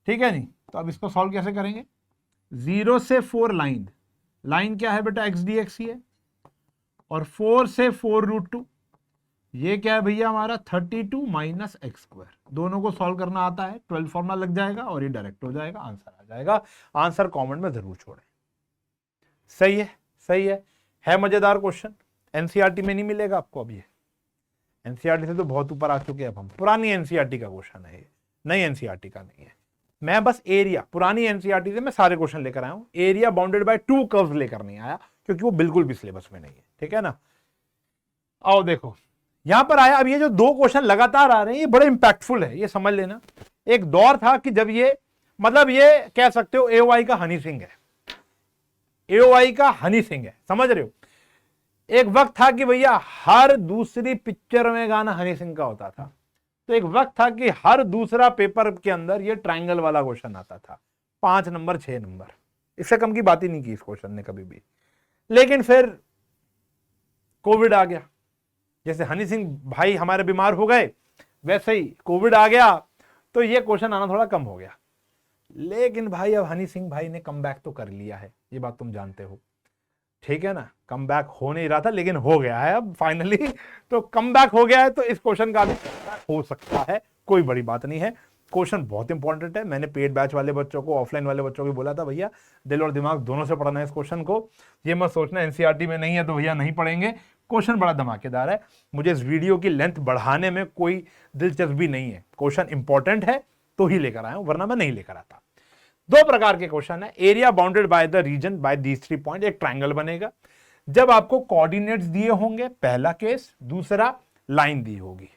ठीक है नहीं, तो अब इसको सॉल्व कैसे करेंगे? 0 से 4 लाइन, लाइन क्या है बेटा? x dx ही है, और 4 से 4√2 ये क्या है भैया हमारा? 32 माइनस एक्स स्क्वायर। दोनों को सॉल्व करना आता है, 12 फॉर्मूला लग जाएगा और ये डायरेक्ट हो जाएगा, आंसर आ जाएगा। आंसर कमेंट में जरूर छोड़ें। सही है, सही है मजेदार क्वेश्चन। एनसीईआरटी में नहीं मिलेगा आपको अब ये, एनसीईआरटी से तो बहुत ऊपर आ चुके हैं अब हम। पुरानी एनसीईआरटी का क्वेश्चन है ये, नई एनसीईआरटी का नहीं है। मैं बस एरिया, पुरानी एनसीईआरटी से मैं सारे क्वेश्चन लेकर आया हूं, एरिया बाउंडेड बाय 2 कर्व्स लेकर नहीं आया, क्योंकि वो बिल्कुल भी सिलेबस में नहीं है। ठीक है ना? आओ देखो यहां पर आया। अब ये जो 2 क्वेश्चन लगातार आ रहे हैं ये बड़े इंपैक्टफुल है, ये समझ लेना। एक दौर था कि जब ये, मतलब ये कह सकते हो एओआई का हनी सिंह है, एओआई का हनी सिंह है, समझ रहे हो? एक वक्त था कि भैया हर दूसरी पिक्चर में गाना हनी सिंह का होता था। तो एक वक्त था कि हर दूसरा पेपर के अंदर ये ट्रायंगल वाला क्वेश्चन आता था, 5 नंबर 6 नंबर, इससे कम की बात ही नहीं की इस क्वेश्चन ने कभी भी। लेकिन फिर कोविड आ गया, जैसे हनी सिंह भाई हमारे बीमार हो गए वैसे ही कोविड आ गया, तो ये क्वेश्चन आना थोड़ा कम हो गया। लेकिन भाई अब हनी सिंह भाई ने कम बैक तो कर लिया है, ये बात तुम जानते हो। ठीक है ना? कम बैक हो नहीं रहा था लेकिन हो गया है अब फाइनली। तो कम बैक हो गया है, तो इस क्वेश्चन का भी हो सकता है, कोई बड़ी बात नहीं है। क्वेश्चन बहुत इंपॉर्टेंट है। मैंने पेड बैच वाले बच्चों को, ऑफलाइन वाले बच्चों को बोला था भैया दिल और दिमाग दोनों से पढ़ना है इस क्वेश्चन को। ये मत सोचना एनसीईआरटी में नहीं है तो भैया नहीं पढ़ेंगे, क्वेश्चन बड़ा धमाकेदार है। मुझे इस वीडियो की लेंथ बढ़ाने में कोई दिलचस्पी नहीं है, क्वेश्चन इंपॉर्टेंट है तो ही लेकर आया हूं, वरना मैं नहीं लेकर आता। 2 प्रकार के क्वेश्चन है। Area bounded by the region by these 3 point, एक ट्रायंगल बनेगा जब आपको कोऑर्डिनेट्स दिए होंगे, पहला केस। दूसरा लाइन दी होगी,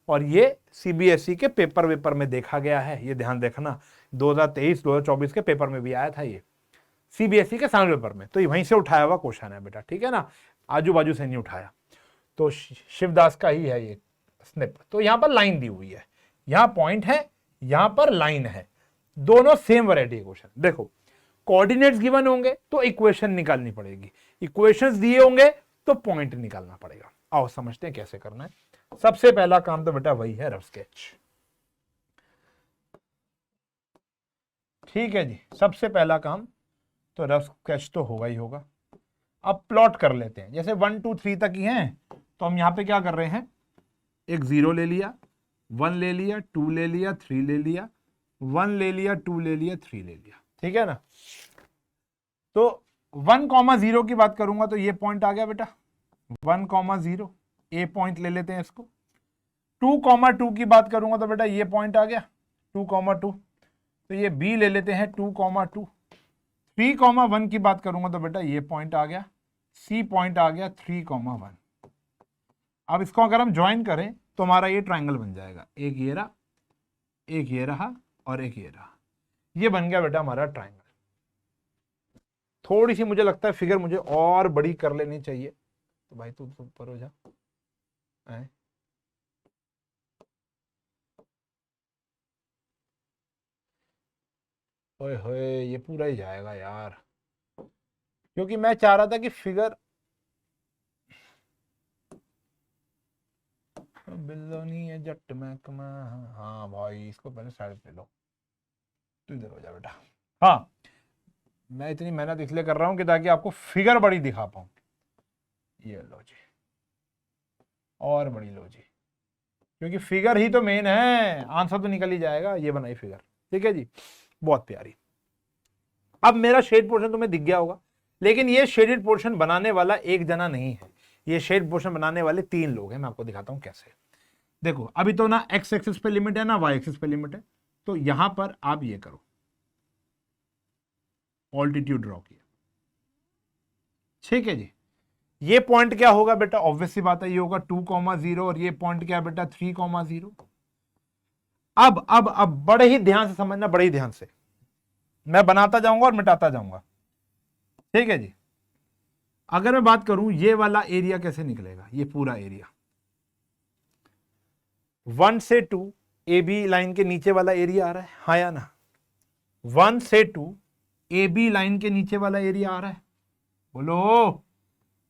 और ये सीबीएसई के पेपर वेपर में देखा गया है, ये ध्यान देखना। 2023 2024 के पेपर में भी आया था ये, सीबीएसई के सामने पेपर में, तो ये वहीं से उठाया हुआ क्वेश्चन है बेटा। ठीक है ना? आजू बाजू से नहीं उठाया, तो शिवदास का ही है ये स्निप। तो यहां पर लाइन दी हुई है, यहां पॉइंट है, यहां पर लाइन है, दोनों सेम वैरायटी क्वेश्चन। देखो कोऑर्डिनेट्स गिवन होंगे तो इक्वेशन निकालनी पड़ेगी, इक्वेशंस दिए होंगे तो पॉइंट निकालना पड़ेगा। आओ समझते हैं कैसे करना है। सबसे पहला काम तो बेटा वही है, रफ स्केच। ठीक है जी, सबसे पहला काम तो रफ स्केच तो होगा ही होगा। अब प्लॉट कर लेते हैं, जैसे 1 2 3 तक ही हैं, तो हम यहां पे क्या कर रहे हैं, एक 0 ले लिया, 1 ले लिया, 2 ले लिया, 3 ले लिया, 1 ले लिया, 2 ले लिया, 3 ले लिया। ठीक है ना? तो 1,0 की बात करूंगा तो ये पॉइंट आ गया बेटा 1,0, ए पॉइंट ले लेते हैं इसको। 2,2 की बात करूंगा तो बेटा ये पॉइंट आ गया 2,2, तो ये बी ले लेते हैं 2,2। 3,1 की बात करूंगा तो बेटा ये पॉइंट आ गया, सी पॉइंट आ गया 3,1। अब इसको अगर हम ज्वाइन करें तो हमारा ये ट्रायंगल बन जाएगा, एक ये रहा, एक ये रहा और एक ये रहा, ये बन गया बेटा हमारा ट्रायंगल। थोड़ी सी मुझे लगता है फिगर मुझे और बड़ी कर लेनी चाहिए, तो भाई तू ऊपर हो जा। ओए होए, ये पूरा ही जाएगा यार, क्योंकि मैं चाह रहा था कि फिगर बिल्लोनी है जट महकमा। हाँ भाई इसको पहले साइड पे लो, तू इधर हो जा बेटा। हाँ मैं इतनी मेहनत इसलिए कर रहा हूं कि ताकि आपको फिगर बड़ी दिखा पाऊं। ये लो जी, और बड़ी लो जी, क्योंकि फिगर ही तो मेन है, आंसर तो निकल ही जाएगा। ये बनाई फिगर, ठीक है जी, बहुत प्यारी। अब मेरा शेड पोर्शन तुम्हें दिख गया होगा, लेकिन ये शेडेड पोर्शन बनाने वाला एक जना नहीं है, ये शेड पोर्शन बनाने वाले 3 लोग हैं। मैं आपको दिखाता हूं कैसे। देखो अभी तो ना एक्स एक्सिस पे लिमिट है ना वाई एक्सिस पे लिमिट है, तो यहां पर आप ये करो, ऑल्टीट्यूड ड्रॉ किया। ठीक है जी, ये पॉइंट क्या होगा बेटा, ऑब्वियस सी बात है ये होगा 2,0, और ये पॉइंट क्या बेटा 3,0। अब बड़े ही ध्यान से समझना, बड़े ही ध्यान से मैं बनाता जाऊंगा और मिटाता जाऊंगा। ठीक है जी, अगर मैं बात करूं ये वाला एरिया कैसे निकलेगा, ये पूरा एरिया 1 से 2 ए बी लाइन के नीचे वाला एरिया आ रहा है, हाँ या ना? 1 से 2 ए बी लाइन के नीचे वाला एरिया आ रहा है, बोलो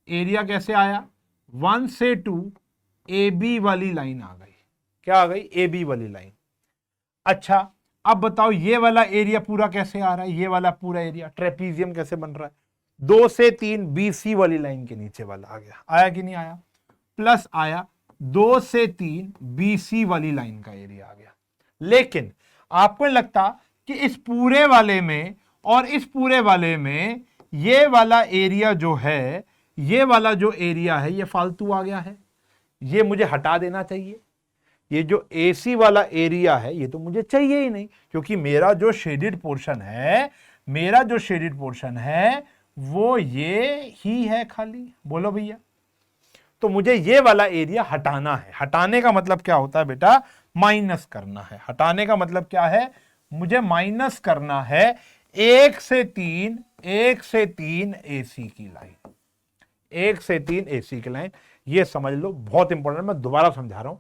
एरिया कैसे आया? 1 से 2 ए बी वाली लाइन आ गई, क्या आ गई? ए बी वाली लाइन। अच्छा अब बताओ ये वाला एरिया पूरा कैसे आ रहा है, ये वाला पूरा एरिया ट्रेपीजियम कैसे बन रहा है? 2 से 3 बी सी वाली लाइन के नीचे वाला आ गया, आया कि नहीं आया? प्लस आया 2 से 3 बी सी वाली लाइन का एरिया आ गया। लेकिन आपको लगता कि इस पूरे वाले में और इस पूरे वाले में ये वाला एरिया जो है, ये वाला जो एरिया है ये फालतू आ गया है, ये मुझे हटा देना चाहिए। ये जो AC वाला एरिया है ये तो मुझे चाहिए ही नहीं, क्योंकि मेरा जो शेडेड पोर्शन है, मेरा जो शेडेड पोर्शन है वो ये ही है खाली, बोलो भैया। तो मुझे ये वाला एरिया हटाना है। हटाने का मतलब क्या होता है बेटा? माइनस करना है। हटाने का मतलब क्या है? मुझे माइनस करना है 1 से 3 AC की लाइन, 1 से 3 AC की लाइन। ये समझ लो, बहुत इंपॉर्टेंट, मैं दोबारा समझा रहा हूं।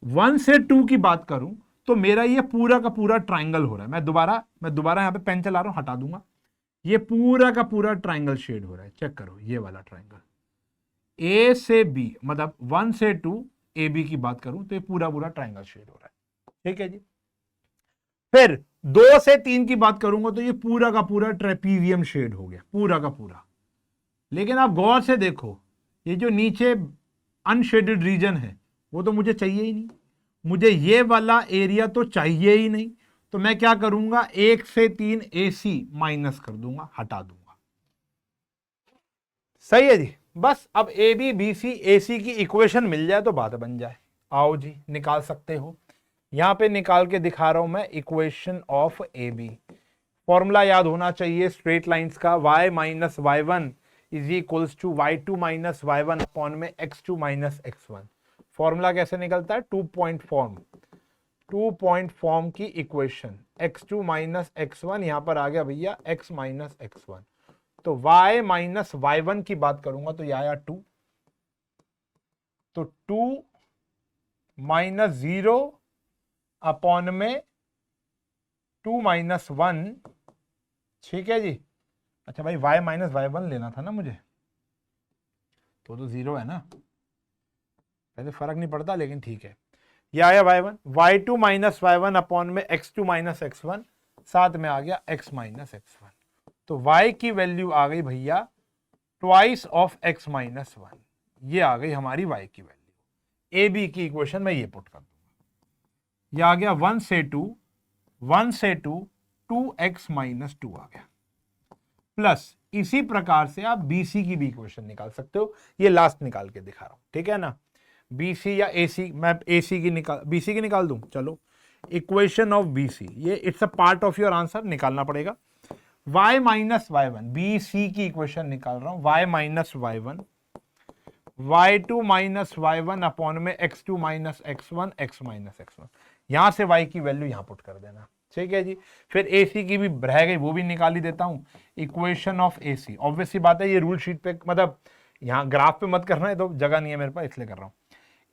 1 से 2 की बात करूं तो मेरा ये पूरा का पूरा ट्राइंगल हो रहा है। मैं दोबारा यहां पे पेन चला रहा हूं, हटा दूंगा। ये पूरा का पूरा ट्राइंगल शेड हो रहा है, चेक करो ये वाला ट्राइंगल। ए से बी मतलब 1 से 2 ए बी की बात करूं तो ये पूरा पूरा ट्राइंगल शेड हो रहा है, ठीक है जी। फिर 2 से 3 की बात करूंगा तो ये पूरा का पूरा ट्रेपीजियम शेड हो गया, पूरा का पूरा। लेकिन आप गौर से देखो, ये जो नीचे अनशेडेड रीजन है वो तो मुझे चाहिए ही नहीं, मुझे ये वाला एरिया तो चाहिए ही नहीं। तो मैं क्या करूंगा? 1 से 3 AC माइनस कर दूंगा, हटा दूंगा। सही है जी। बस अब AB BC AC की इक्वेशन मिल जाए तो बात बन जाए। आओ जी, निकाल सकते हो। यहां पे निकाल के दिखा रहा हूं मैं इक्वेशन ऑफ AB। फॉर्मूला याद होना चाहिए स्ट्रेट लाइंस का, y minus y1 is equals to y2 minus y1 upon में x2 माइनस x1। फॉर्मूला कैसे निकलता है? 2 पॉइंट फॉर्म की इक्वेशन, x2 माइनस x1 यहां पर आ गया भैया x माइनस x1। तो y माइनस y1 की बात करूंगा तो यह आया 2, तो 2 माइनस 0 अपॉन में 2 माइनस 1, ठीक है जी। अच्छा भाई y माइनस y1 लेना था ना मुझे, तो 0 है ना, वैसे फर्क नहीं पड़ता लेकिन ठीक है। यह आया y1, y2 minus y1 upon में x2 माइनस x1, साथ में आ गया x माइनस x1। तो y की वैल्यू आ गई भैया ट्वाइस ऑफ x माइनस 1, ये आ गई हमारी y की वैल्यू। AB की इक्वेशन में ये पुट कर दूंगा, ये आ गया 1 से 2 2x माइनस 2 आ गया। प्लस इसी प्रकार से आप BC की भी इक्वेशन निकाल सकते हो, ये लास्ट निकाल के दिखा रहा हूं, ठीक है ना। BC या AC, मैं BC की निकाल दूं, चलो। इक्वेशन ऑफ BC, ये it's a part of your answer, निकालना पड़ेगा। y माइनस y1, BC की इक्वेशन निकाल रहा हूं, y minus y1 y2 minus y1 upon में x2 minus x1 x minus x1। यहां से y की वैल्यू यहां पुट कर देना, ठीक है जी। फिर AC की भी रह गई, वो भी निकाल ही देता हूं। इक्वेशन ऑफ AC, ऑब्वियसली बात है ये रूल शीट पे, मतलब यहां ग्राफ पे मत करना है, तो जगह नहीं है मेरे पास इसलिए कर रहा हूं।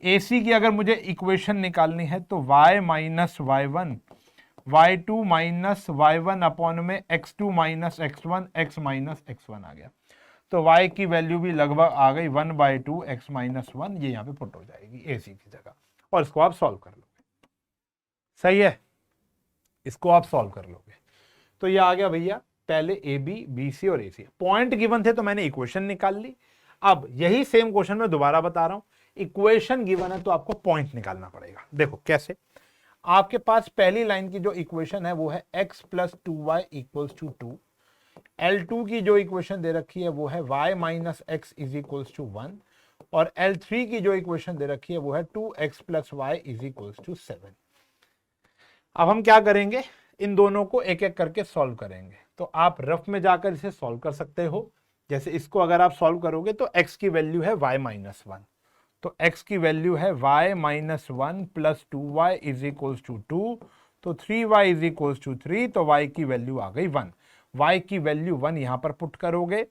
AC की अगर मुझे इक्वेशन निकालनी है तो y minus y1 y2 minus y1 upon में x2 minus x1 x minus x1 आ गया। तो y की वैल्यू भी लगभग आ गई 1/2 x माइनस 1, ये यहाँ पे पुट हो जाएगी AC की जगह, और इसको आप सॉल्व कर लोगे। सही है, इसको आप सॉल्व कर लोगे तो ये आ गया भैया, पहले AB BC और AC। पॉइंट गिवन थे तो मैंने इक्वेशन निकाल ली। अब यही सेम क्वेश्चन मैं दोबारा बता रहा हूं, इक्वेशन गिवन है तो आपको पॉइंट निकालना पड़ेगा। देखो कैसे, आपके पास पहली लाइन की जो इक्वेशन है वो है x plus 2y equals to 2। L2 की जो इक्वेशन दे रखी है वो है y minus x is equals to 1, और L3 की जो इक्वेशन दे रखी है वो है 2x plus y is equals to 7। अब हम क्या करेंगे, इन दोनों को एक एक करके सॉल्व करेंगे। तो आप रफ में जाकर इसे सॉल्व कर सकते हो। जैसे इसको अगर आप सॉल्व करोगे तो x की वैल्यू है y माइनस 1, तो x की वैल्यू है y minus 1 plus 2y is equals to 2, तो 3y इज इक्वल्स टू 3, तो y की वैल्यू आ गई 1। y की वैल्यू 1 यहां पर पुट करोगे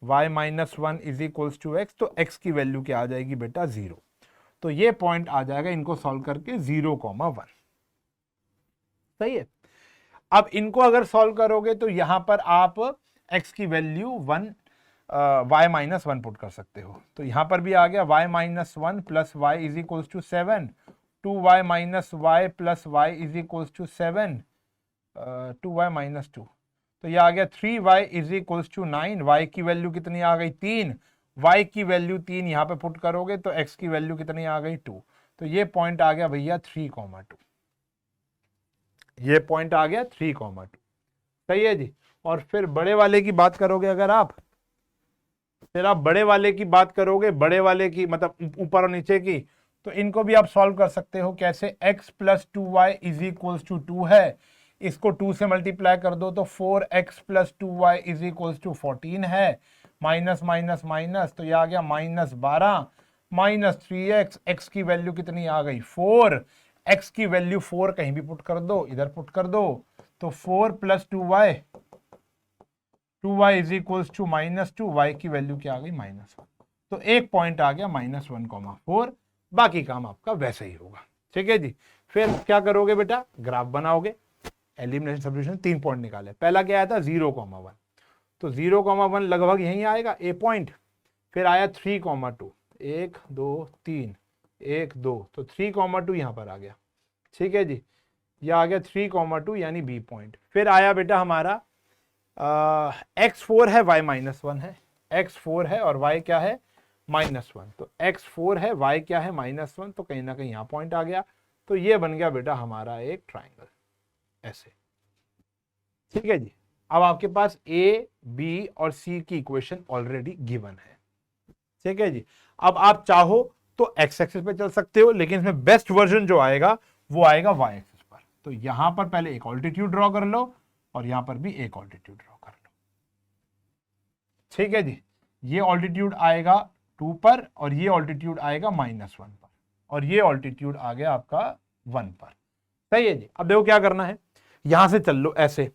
y minus 1 is equals to x, तो x की वैल्यू क्या आ जाएगी बेटा 0। तो ये पॉइंट आ जाएगा इनको सॉल्व करके 0,1। सही है। अब इनको अगर सॉल्व करोगे तो यहां पर आप x की वैल्यू 1 y माइनस 1 पुट कर सकते हो। तो यहां पर भी आ गया y minus 1 plus Y is equals to 7, 2y minus y plus Y is equals to 7, 2y minus 2, तो ये आ गया 3y is equals to 9। y की वैल्यू कितनी आ गई 3, y की वैल्यू 3 यहां पे पुट करोगे तो x की वैल्यू कितनी आ गई 2। तो ये पॉइंट आ गया भैया 3,2, ये पॉइंट आ गया 3,2। सही है जी। और फिर बड़े वाले की बात करोगे अगर आप, फिर आप बड़े वाले की बात करोगे, बड़े वाले की मतलब ऊपर और नीचे की, तो इनको भी आप सॉल्व कर सकते हो। कैसे? x plus 2y is equals to 2 है, इसको 2 से मल्टीप्लाई कर दो तो 4x plus 2y is equals to 14 है, माइनस माइनस माइनस, तो ये आ गया माइनस 12 माइनस 3x, x की वैल्यू कितनी आ गई 4, x की वैल्यू 4 कहीं भी पुट कर दो, इधर पुट कर दो, तो 4 plus 2y, 2y is equals to minus 2, y की वैल्यू क्या आ गई -1। तो एक पॉइंट आ गया -1,4, बाकी काम आपका वैसे ही होगा। ठीक है जी। फिर क्या करोगे बेटा? ग्राफ बनाओगे, एलिमिनेशन सब्स्टिट्यूशन 3 पॉइंट निकाले। पहला क्या आया था 0,1, तो 0,1 लगभग यहीं आएगा ए पॉइंट। फिर आया 3,2, 1 2 3, 1 2, तो 3,2 यहां पर आ गया। ठीक है जी, यह आ गया 3,2 यानी बी पॉइंट। फिर आया बेटा हमारा x4 है, y -1 है, x4 है और y क्या है -1, तो x4 है, y क्या है -1, तो कहीं ना कहीं यहां पॉइंट आ गया। तो ये बन गया बेटा हमारा एक ट्राइंगल ऐसे। ठीक है जी। अब आपके पास ए, बी और सी की इक्वेशन ऑलरेडी गिवन है। ठीक है जी। अब आप चाहो तो एक्स एक्सिस पे चल सकते हो, लेकिन इसमें बेस्ट वर्जन जो आएगा वो आएगा वाई एक्सिस पर। तो यहां पर पहले एक ऑल्टीट्यूड ड्रॉ कर लो और यहां पर भी एक ऑल्टीट्यूड ड्रॉ कर लो। ठीक है जी। ये ऑल्टीट्यूड आएगा 2 पर और ये ऑल्टीट्यूड आएगा -1 पर और ये ऑल्टीट्यूड आ गया आपका 1 पर। सही है जी। अब देखो क्या करना है, यहां से चल लो ऐसे।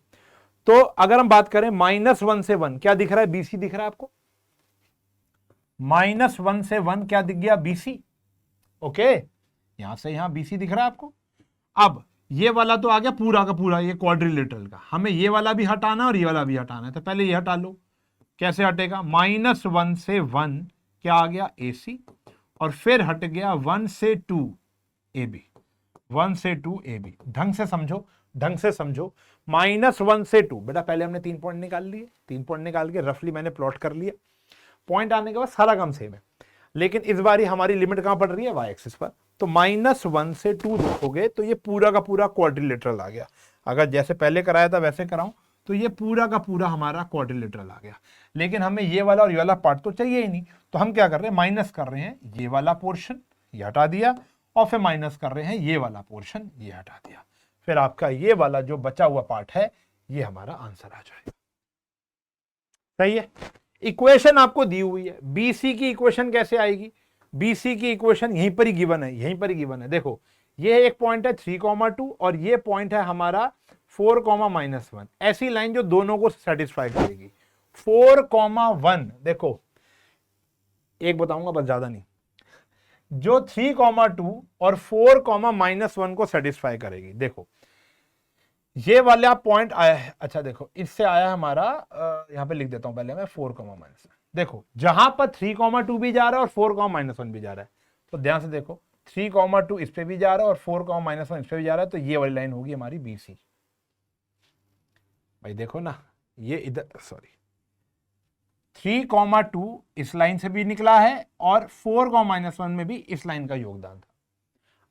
तो अगर हम बात करें -1 से 1, क्या दिख रहा है? बीसी दिख रहा है आपको। -1 से 1 क्या दिख गया? बीसी। ओके, यहां से यहां बीसी दिख रहा है आपको। अब ये वाला तो आ गया पूरा का पूरा ये क्वाड्रिलेटरल का, हमें ये वाला भी हटाना और ये वाला भी हटाना है, तो पहले ये हटा लो। कैसे हटेगा? -1 से 1 क्या आ गया? AC, और फिर हट गया 1 से 2 AB, 1 से 2 AB। ढंग से समझो, ढंग से समझो। -1 से 2, बेटा पहले हमने 3 पॉइंट निकाल लिए, 3 पॉइंट निकाल के रफली मैंने प्लॉट कर लिया। पॉइंट आने के बाद सारा काम सेम है, लेकिन इस बार हमारी लिमिट कहां पड़ रही है? वाई एक्सिस पर। तो -1 से 2 देखोगे तो ये पूरा का पूरा क्वाड्रिलेटरल आ गया। अगर जैसे पहले कराया था वैसे कराऊं तो ये पूरा का पूरा हमारा क्वाड्रिलेटरल आ गया। लेकिन हमें ये वाला और ये वाला पार्ट तो चाहिए ही नहीं, तो हम क्या कर रहे हैं? माइनस कर रहे हैं ये वाला पोर्शन, ये हटा दिया, और फिर माइनस कर रहे हैं ये वाला पोर्शन, ये हटा दिया। फिर आपका ये वाला जो बचा हुआ पार्ट है ये हमारा आंसर आ जाएगा। सही है। इक्वेशन आपको दी हुई है, बीसी की इक्वेशन कैसे आएगी? बीसी की इक्वेशन यहीं पर ही गिवन है, यहीं पर ही गिवन है। देखो ये एक पॉइंट है 3,2 और ये पॉइंट है हमारा 4,-1। ऐसी लाइन जो दोनों को सेटिस्फाई करेगी। 4,1, देखो एक बताऊंगा बस, ज्यादा नहीं, जो 3,2 और 4,-1 को सेटिस्फाई करेगी। देखो ये वाला पॉइंट आया है, अच्छा देखो इससे आया हमारा, यहां पे लिख देता हूं पहले मैं 4,-1। देखो जहां पर 3,2 भी जा रहा है और 4,-1 भी जा रहा है, तो ध्यान से देखो 3,2 इस पे भी जा रहा है और 4,-1 इस पे भी जा रहा है, तो ये वाली लाइन होगी हमारी बीसी। भाई देखो ना, ये इधर सॉरी 3,2 इस लाइन से भी निकला है और 4,-1 में भी इस लाइन का योगदान था।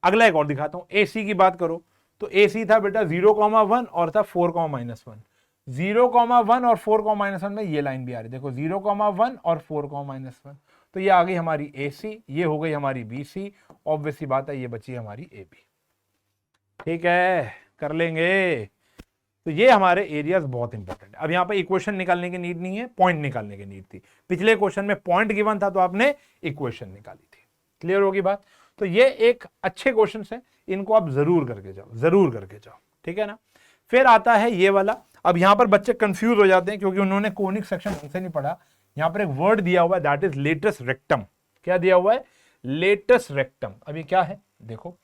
अगला एक और दिखाता हूं, एसी की बात करो तो AC था बेटा 0,1 और था 4,-1। 0,1 और 4,-1 में ये लाइन भी आ रही है, देखो 0,1 और 4,-1, तो ये आ गई हमारी AC, ये हो गई हमारी BC, ऑब्वियसली बात है ये बची हमारी AB। ठीक है, कर लेंगे। तो ये हमारे एरियाज बहुत इंपॉर्टेंट है। अब यहाँ पे इक्वेशन निकालने की नीड नहीं है, पॉइंट निकालने की नीड थी। पिछले क्वेश्चन में पॉइंट गिवन था तो आपने इक्वेशन निकाली थी। क्लियर होगी बात? तो ये एक अच्छे क्वेश्चन है, इनको आप जरूर करके जाओ, जरूर करके जाओ। ठीक है ना। फिर आता है ये वाला। अब यहां पर बच्चे कंफ्यूज हो जाते हैं क्योंकि उन्होंने कोनिक सेक्शन ढंग से नहीं पढ़ा यहां पर एक वर्ड दिया हुआ है दैट इज लेटस रेक्टम। क्या दिया हुआ है? Latus rectum. अभी क्या है देखो,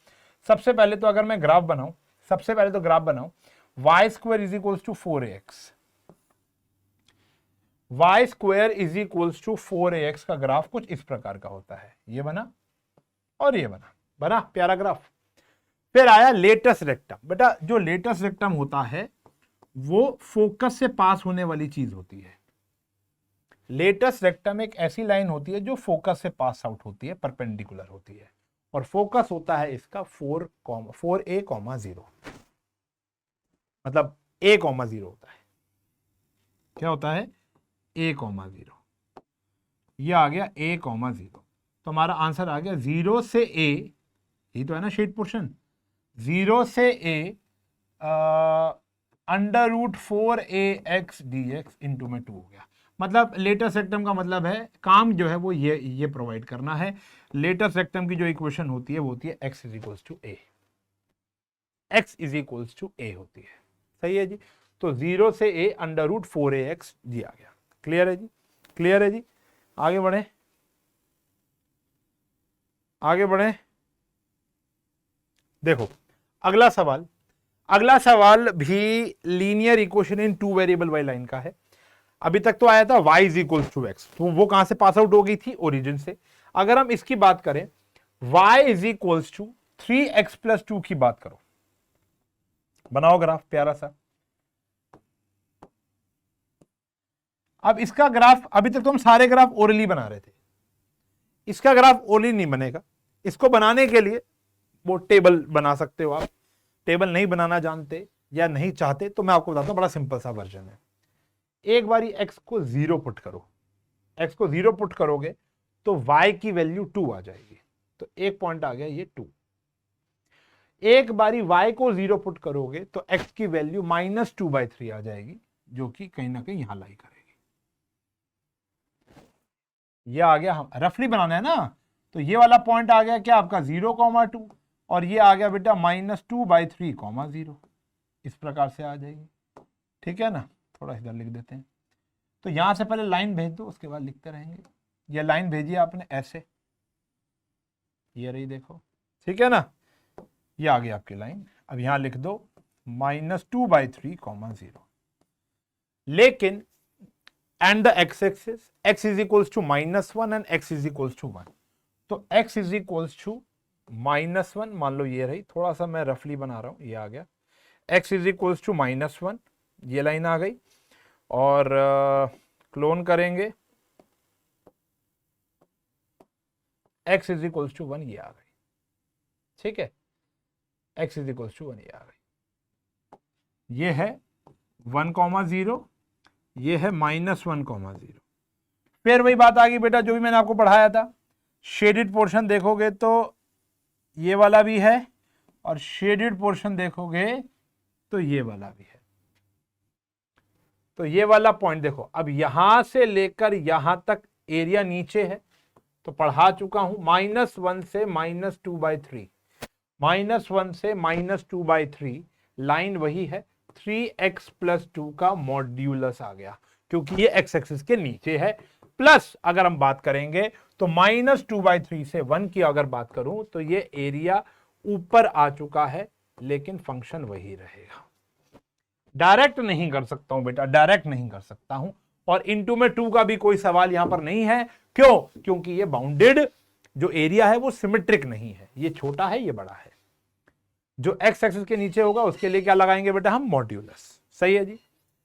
सबसे पहले तो अगर मैं ग्राफ बनाऊं, सबसे पहले तो ग्राफ बनाऊं, y square is equals to 4ax, y square is equals to 4ax का ग्राफ कुछ इस प्रकार का होता है। ये बना और ये बना, बना प्यारा ग्राफ। फिर आया लेटस रेक्टम। बेटा जो लेटस रेक्टम होता है वो फोकस से पास होने वाली चीज होती है। लेटस रेक्टम एक ऐसी लाइन होती है जो फोकस से पास आउट होती है, परपेंडिकुलर होती है, और फोकस होता है इसका 4a,0, मतलब a,0 होता है। क्या होता है? a,0। ये आ गया a,0, तो हमारा आंसर आ गया 0 से a, ये तो है ना शेड पोर्शन, 0 से a √4ax dx इंटू में 2 हो गया। मतलब लेटस रेक्टम का मतलब है काम जो है वो ये प्रोवाइड करना है। लेटस रेक्टम की जो इक्वेशन होती है वो होती है x is equals to a, x is equals to a होती है। सही है जी। तो 0 से a √4ax दिया गया। क्लियर है जी? क्लियर है जी। आगे बढ़े, आगे बढ़े। देखो अगला सवाल, अगला सवाल भी linear equation in 2 variable y line का है। अभी तक तो आया था y is equals to x, तो वो कहां से पास आउट हो गई थी? ओरिजिन से। अगर हम इसकी बात करें, y is equals to 3x plus 2 की बात करो, बनाओ ग्राफ प्यारा सा। अब इसका ग्राफ, अभी तक तो हम सारे ग्राफ ओरली बना रहे थे, इसका ग्राफ ओरली नहीं बनेगा। इसको बनाने के लिए वो टेबल बना सकते हो आप। टेबल नहीं बनाना जानते या नहीं चाहते तो मैं आपको बताता हूं, बड़ा सिंपल सा वर्जन है। एक बारी x को 0 पुट करो, x को 0 पुट करोगे तो y की वैल्यू 2 आ जाएगी, तो एक पॉइंट आ गया ये 2। एक बारी y को 0 पुट करोगे तो x की वैल्यू -2/3 आ जाएगी, जो कि कहीं ना कहीं यहां लाई करेगी। ये आ गया, हम रफली बनाना है ना, तो ये वाला पॉइंट आ गया क्या आपका 0,2, और ये आ गया बेटा -2/3, 0। इस प्रकार से आ जाएगी। ठीक है ना? थोड़ा इधर लिख देते हैं, तो यहां से पहले लाइन भेज दो, उसके बाद लिखते रहेंगे। ये लाइन भेजी आपने ऐसे, ये रही देखो, ठीक है ना? ये आ गई आपकी लाइन। अब यहां लिख दो -2/3, 0। लेकिन and the x axis, x is equals to -1 and x is equals to 1, तो x इज इक्वल्स टू -1 मान लो ये रही, थोड़ा सा मैं रफली बना रहा हूं, ये आ गया x इज इक्वल्स टू -1, ये लाइन आ गई, और क्लोन करेंगे x इज इक्वल्स टू 1, ये आ गई। ठीक है, x इज इक्वल्स टू 1 ये आ गई। ये है 1,0, ये है -1,0। फिर वही बात आ गई बेटा जो भी मैंने आपको पढ़ाया था, शेडेड पोर्शन देखोगे तो ये वाला भी है, और शेडेड पोर्शन देखोगे तो ये वाला भी है। तो ये वाला पॉइंट देखो, अब यहां से लेकर यहां तक एरिया नीचे है, तो पढ़ा चुका हूं, -1 से -2/3, -1 से -2/3 लाइन वही है, 3x + 2 का मॉड्यूलस आ गया, क्योंकि ये x एक्सिस के नीचे है। प्लस अगर हम बात करेंगे तो -2/3 से 1 की अगर बात करूं तो ये एरिया ऊपर आ चुका है, लेकिन फंक्शन वही रहेगा। डायरेक्ट नहीं कर सकता हूं बेटा, डायरेक्ट नहीं कर सकता हूं, और इनटू में 2 का भी कोई सवाल यहां पर नहीं है। क्यों? क्योंकि ये बाउंडेड जो एरिया है वो सिमेट्रिक नहीं है, ये छोटा है ये बड़ा है। जो x एक्सिस के नीचे होगा उसके लिए क्या लगाएंगे बेटा हम? मॉड्यूलस। सही है जी।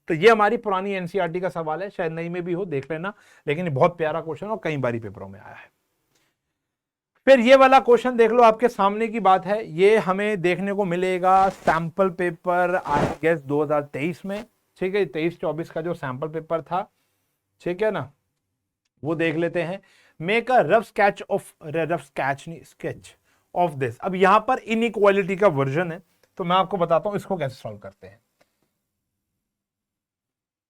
तो ये हमारी पुरानी एनसीईआरटी का सवाल है, शायद नई में भी हो, देख लेना, लेकिन ये बहुत प्यारा क्वेश्चन और कई बारी पेपरों में आया है। फिर ये वाला क्वेश्चन देख लो, आपके सामने की बात है, ये हमें देखने को मिलेगा सैंपल पेपर आई गेस 2023 में। ठीक है, 23-24 का जो सैंपल पेपर था, ठीक है ना, वो देख लेते हैं। Make a rough sketch of, rough sketch नहीं, स्केच ऑफ दिस। अब यहां पर इनइक्वालिटी का वर्जन है, तो मैं आपको बताता हूं इसको कैसे सॉल्व करते हैं।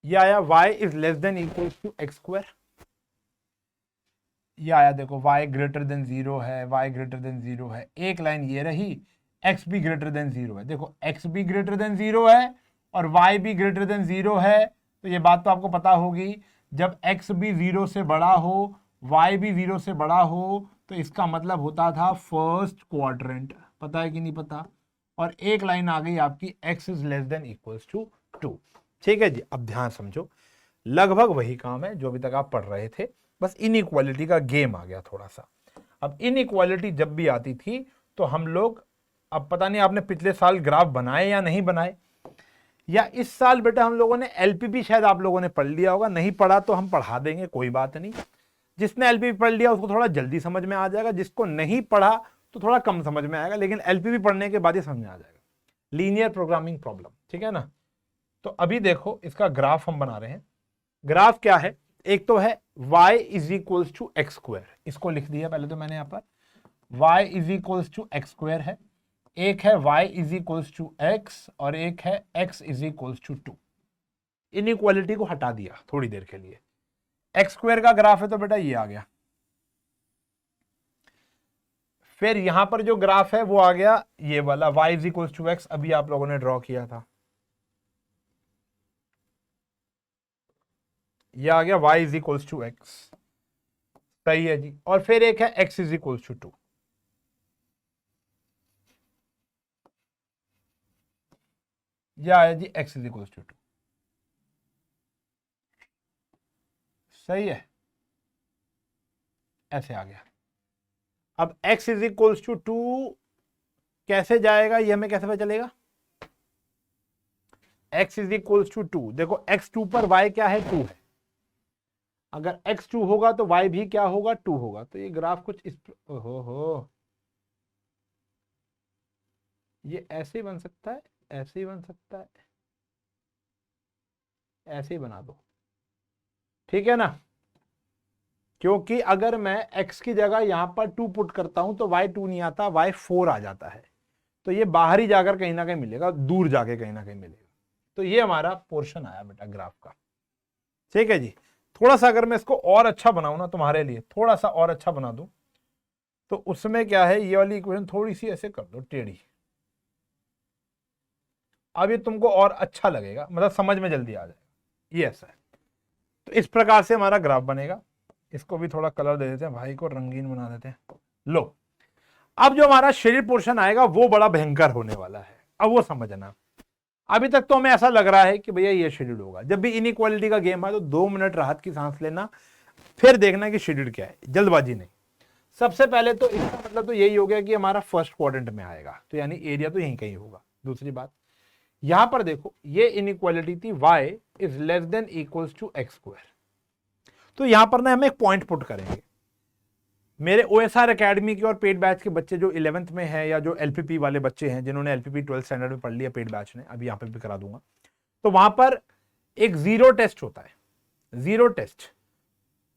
ये आया y is less than equal to x², ये आया देखो y ग्रेटर देन 0 है, y ग्रेटर देन 0 है। एक लाइन ये रही, x भी ग्रेटर देन 0 है। देखो x भी ग्रेटर देन 0 है और y भी ग्रेटर देन 0 है, तो ये बात तो आपको पता होगी, जब x भी 0 से बड़ा हो, y भी 0 से बड़ा हो, तो इसका मतलब होता था फर्स्ट क्वाड्रेंट। पता है कि नहीं पता? और एक लाइन आ गई आपकी x is less than equals to 2। ठीक है जी, अब ध्यान समझो, लगभग वही काम है जो अभी तक आप पढ़ रहे थे, बस इनइक्वालिटी का गेम आ गया थोड़ा सा। अब इनइक्वालिटी जब भी आती थी तो हम लोग, अब पता नहीं आपने पिछले साल ग्राफ बनाए या नहीं बनाए, या इस साल बेटा हम लोगों ने एलपीपी शायद आप लोगों ने पढ़ लिया होगा, नहीं पढ़ा तो हम पढ़ा देंगे, कोई बात नहीं। जिसने एलपीपी पढ़ लिया उसको थोड़ा जल्दी समझ में आ जाएगा, जिसको नहीं पढ़ा तो थोड़ा कम समझ में आएगा, लेकिन एलपीपी पढ़ने के बाद ही समझ में आ जाएगा। लीनियर प्रोग्रामिंग प्रॉब्लम, ठीक है ना? तो अभी देखो इसका ग्राफ हम बना रहे हैं। ग्राफ क्या है? एक तो है y is equals to x square, इसको लिख दिया पहले तो मैंने यहां पर, y is equals to x square है। एक है y is equals to x और एक है x is equals to 2। Inequality को हटा दिया थोड़ी देर के लिए। एक्स स्क्वायर का ग्राफ है तो बेटा ये आ गया, फिर यहां पर जो ग्राफ है वो आ गया ये वाला y is equals to x, अभी आप लोगों ने ड्रॉ किया था, ये आ गया y is equals to x. सही है जी। और फिर एक है x इज इक्वल्स टू 2, यह आया जी x इज इक्वल्स टू 2। सही है, ऐसे आ गया। अब x इज इक्वल्स टू 2 कैसे जाएगा, ये हमें कैसे पता चलेगा? x इज इक्वल्स टू 2, देखो x2 पर y क्या है? 2 है। अगर x2 होगा तो y भी क्या होगा? 2 होगा। तो ये ग्राफ कुछ इस, हो ये ऐसे ही बन सकता है, ऐसे ही बन सकता है, ऐसे ही बना दो, ठीक है ना? क्योंकि अगर मैं x की जगह यहां पर 2 पुट करता हूं तो y 2 नहीं आता, y 4 आ जाता है। तो ये बाहर ही जाकर कहीं ना कहीं मिलेगा, दूर जाके कहीं ना कहीं मिलेगा। तो ये हमारा पोर्शन आया बेटा ग्राफ का, ठीक है जी। थोड़ा सा अगर मैं इसको और अच्छा बनाऊं ना तुम्हारे लिए, थोड़ा सा और अच्छा बना दूं, तो उसमें क्या है, ये वाली इक्वेशन थोड़ी सी ऐसे कर दो टेढ़ी, अब ये तुमको और अच्छा लगेगा, मतलब समझ में जल्दी आ जाएगा। ये ऐसा है, तो इस प्रकार से हमारा ग्राफ बनेगा। इसको भी थोड़ा कलर दे देते हैं, भाई को रंगीन बना देते हैं। लो, अब जो हमारा शेडेड पोर्शन आएगा वो बड़ा भयंकर होने वाला है, अब वो समझना। अभी तक तो हमें ऐसा लग रहा है कि भैया ये शेड्यूल होगा। जब भी इनइक्वालिटी का गेम है तो 2 मिनट राहत की सांस लेना, फिर देखना कि शेड्यूल क्या है, जल्दबाजी नहीं। सबसे पहले तो इसका मतलब तो यही हो गया कि हमारा फर्स्ट क्वाड्रेंट में आएगा, तो यानी एरिया तो यहीं कहीं होगा। दूसरी बात, यहां पर देखो ये इनइक्वालिटी थी y is less than equals to x square, तो यहां पर ना हम एक पॉइंट पुट करेंगे। मेरे OSR एकेडमी के और पेड बैच के बच्चे जो 11th में है, या जो LPP वाले बच्चे हैं जिन्होंने LPP 12th स्टैंडर्ड में पढ़ लिया पेड बैच ने, अभी यहाँ पे भी करा दूंगा, तो वहां पर एक जीरो टेस्ट होता है। जीरो टेस्ट,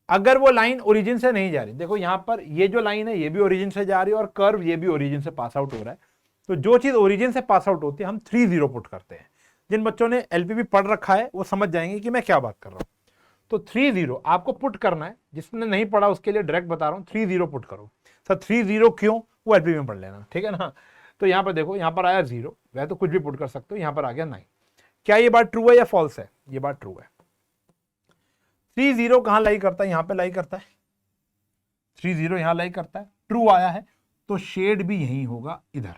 अगर वो लाइन ओरिजिन से नहीं जा रही, देखो यहां पर ये जो लाइन है ये भी ओरिजिन से जा रही है और कर्व ये भी ओरिजिन से पास आउट हो रहा है, तो जो चीज ओरिजिन से पास आउट होती है हम 3-0 पुट करते हैं। जिन बच्चों ने LPP पढ़ रखा है वो समझ जाएंगे कि मैं क्या बात कर रहा हूं। तो 3-0 आपको पुट करना है, जिसने नहीं पढ़ा उसके लिए डायरेक्ट बता रहा हूं, 3-0 पुट करो। सर 3-0 क्यों? वो LPP में पढ़ लेना, ठीक है ना? तो यहां पर देखो, यहां पर आया 0, वह तो कुछ भी पुट कर सकते हो, यहां पर आ गया 9। क्या ये बात ट्रू है या फॉल्स है? ये बात ट्रू है। 3-0 कहां लाई करता है? यहां पे लाई करता है। 3-0 यहां लाई करता है, ट्रू आया है, तो शेड भी यही होगा इधर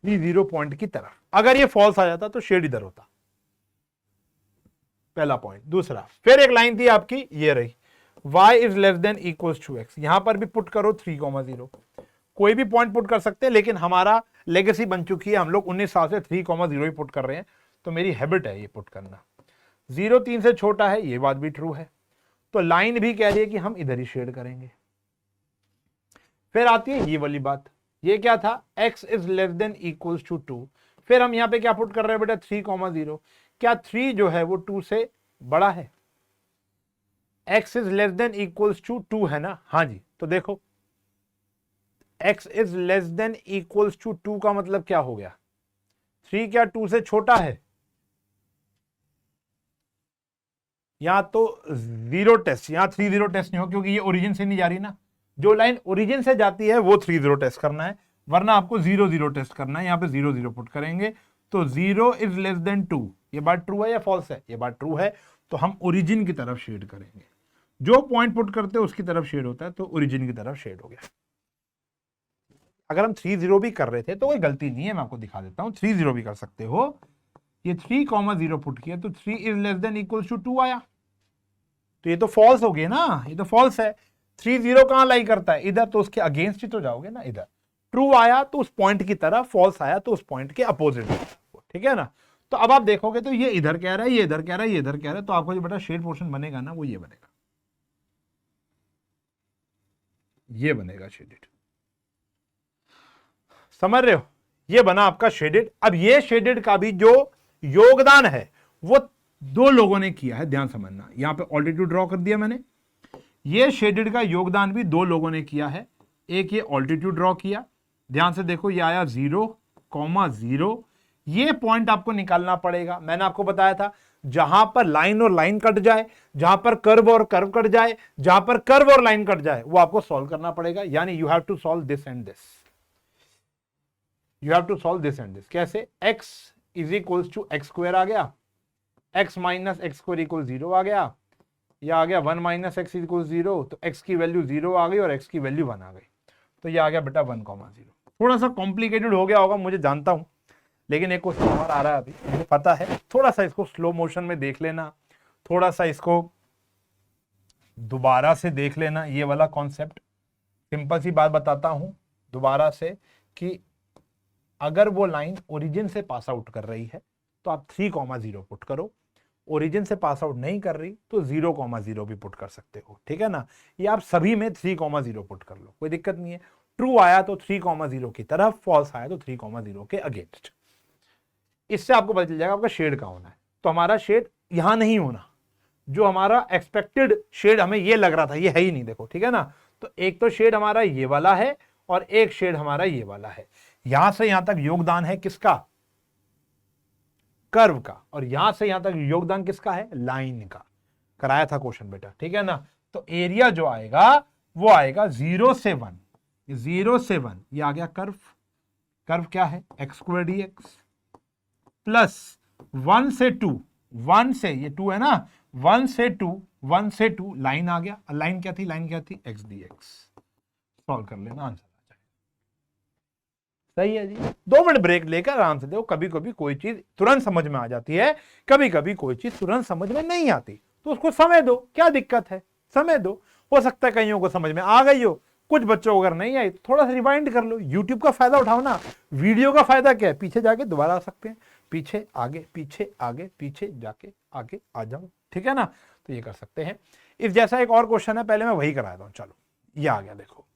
3-0 पॉइंट की तरफ। अगर ये फॉल्स आ जाता तो शेड इधर होता, पहला पॉइंट। दूसरा, फिर एक लाइन थी आपकी ये रही, y is less than equals to x, यहां पर भी पुट करो 3,0, कोई भी पॉइंट पुट कर सकते हैं, लेकिन हमारा लेगेसी बन चुकी है, हम लोग 19 साल से 3,0 ही पुट कर रहे हैं, तो मेरी हैबिट है ये पुट करना। 0 3 से छोटा है, ये बात भी ट्रू है, तो लाइन भी कह रही है कि हम इधर ही शेड करेंगे। फिर आती है ये वाली बात, ये क्या था? x is less than equals to 2, फिर हम यहां पे क्या पुट कर रहे हैं बेटा? 3,0। क्या 3 जो है वो 2 से बड़ा है? x is less than equals to 2 है ना? हाँ जी, तो देखो x is less than equals to 2 का मतलब क्या हो गया? 3 क्या 2 से छोटा है? यहां तो 0 टेस्ट, यहां 3-0 टेस्ट नहीं हो, क्योंकि ये ओरिजिन से नहीं जा रही ना। जो लाइन ओरिजिन से जाती है वो 3-0 टेस्ट करना है, वरना आपको 0-0 टेस्ट करना है। यहां पे 0-0 पुट करेंगे, तो 0 इज लेस देन 2, ये बात ट्रू है या फॉल्स है? ये बात ट्रू है, तो हम ओरिजिन की तरफ शेड करेंगे। जो पॉइंट पुट करते हैं उसकी तरफ शेड होता है, तो ओरिजिन की तरफ शेड हो गया। अगर हम 3-0 भी कर रहे थे तो कोई गलती नहीं है, मैं आपको दिखा देता हूं। 3-0 भी कर सकते हो। ये 3,0 पुट किया तो 3 is less than equals to 2 आया, तो ये तो फॉल्स हो गया ना, ये तो फॉल्स है। 3-0 कहां लाई करता है? इधर, तो उसके अगेंस्ट ही तो जाओगे ना। इधर ट्रू आया तो उस पॉइंट की तरफ, फॉल्स आया तो उस पॉइंट के अपोजिट, ठीक है ना। तो अब आप देखोगे तो ये इधर कह रहा है, ये इधर कह रहा है, ये इधर कह रहा है, तो आपको जो बेटा शेड पोर्शन बनेगा ना वो ये बनेगा, ये बनेगा शेडेड। समझ रहे हो? ये बना आपका शेडेड। अब ये शेडेड का भी जो योगदान है वो दो लोगों ने किया है, ध्यान समझना। यहां पे ऑल्टीट्यूड ड्रॉ कर दिया मैंने। ये शेडेड का योगदान भी दो लोगों ने किया है। एक ये ऑल्टीट्यूड ड्रॉ किया, ध्यान से देखो, ये आया 0,0। ये पॉइंट आपको निकालना पड़ेगा। मैंने आपको बताया था जहां पर लाइन और लाइन कट जाए, जहां पर कर्व और कर्व कट जाए, जहां पर कर्व और लाइन कट जाए, वो आपको सॉल्व करना पड़ेगा। यानी you have to solve this and this, you have to solve this and this. कैसे? x is equals to x square आ गया, x minus x square equal 0 आ गया, यह आ गया 1 माइनस एक्स इक्वल 0, तो x की वैल्यू 0 आ गई और x की वैल्यू 1 आ गई, तो ये आ गया बेटा 1,0। थोड़ा सा कॉम्प्लिकेटेड हो गया होगा, मुझे जानता हूं, लेकिन एक क्वेश्चन हमारा आ रहा है अभी, मुझे पता है। थोड़ा सा इसको स्लो मोशन में देख लेना, थोड़ा सा इसको दोबारा से देख लेना। ये वाला कॉन्सेप्ट, सिंपल सी बात बताता हूं दोबारा से, कि अगर वो लाइन ओरिजिन से पास आउट कर रही है तो आप 3,0 पुट करो, ओरिजिन से पास आउट नहीं कर रही तो 0,0 भी पुट कर सकते हो, ठीक है ना। ये आप सभी में 3,0 पुट कर लो, कोई दिक्कत नहीं है। ट्रू आया तो 3,0 की तरफ, फॉल्स आया तो 3,0 के अगेंस्ट। इससे आपको पता चल जाएगा आपका शेड कहां होना है। तो हमारा शेड यहां नहीं होना, जो हमारा एक्सपेक्टेड शेड हमें ये लग रहा था ये है ही नहीं, देखो, ठीक है ना। तो एक तो शेड हमारा ये वाला है और एक शेड हमारा ये वाला है। यहां से यहां तक योगदान है किसका? कर्व का। और यहां से यहां तक योगदान किसका है? लाइन का। कराया था क्वेश्चन बेटा, ठीक है ना। तो एरिया जो आएगा वो आएगा 0 से 1, 0 से 1 ये आ गया कर्व। कर्व क्या है? एक्स स्क्वायर dx प्लस 1 से 2, 1 से, ये 2 है ना, 1 से 2, 1 से 2 लाइन आ गया। लाइन क्या थी? लाइन क्या थी? x dx। सॉल्व कर लेना, आंसर आ जाएगा। सही है जी। 2 मिनट ब्रेक लेकर आराम से देखो। कभी कभी कोई चीज तुरंत समझ में आ जाती है, कभी कभी कोई चीज तुरंत समझ में नहीं आती, तो उसको समय दो, क्या दिक्कत है, समय दो। हो सकता है कईयों को समझ में आ गई हो, कुछ बच्चों को अगर नहीं आई तो थोड़ा सा रिवाइंड कर लो। यूट्यूब का फायदा उठाओ ना। वीडियो का फायदा क्या है? पीछे जाके दोबारा आ सकते हैं, पीछे आगे, पीछे आगे, पीछे जाके आगे आ जाओ, ठीक है ना। तो ये कर सकते हैं। इस जैसा एक और क्वेश्चन है, पहले मैं वही कराता हूं। चलो, ये आ गया, देखो।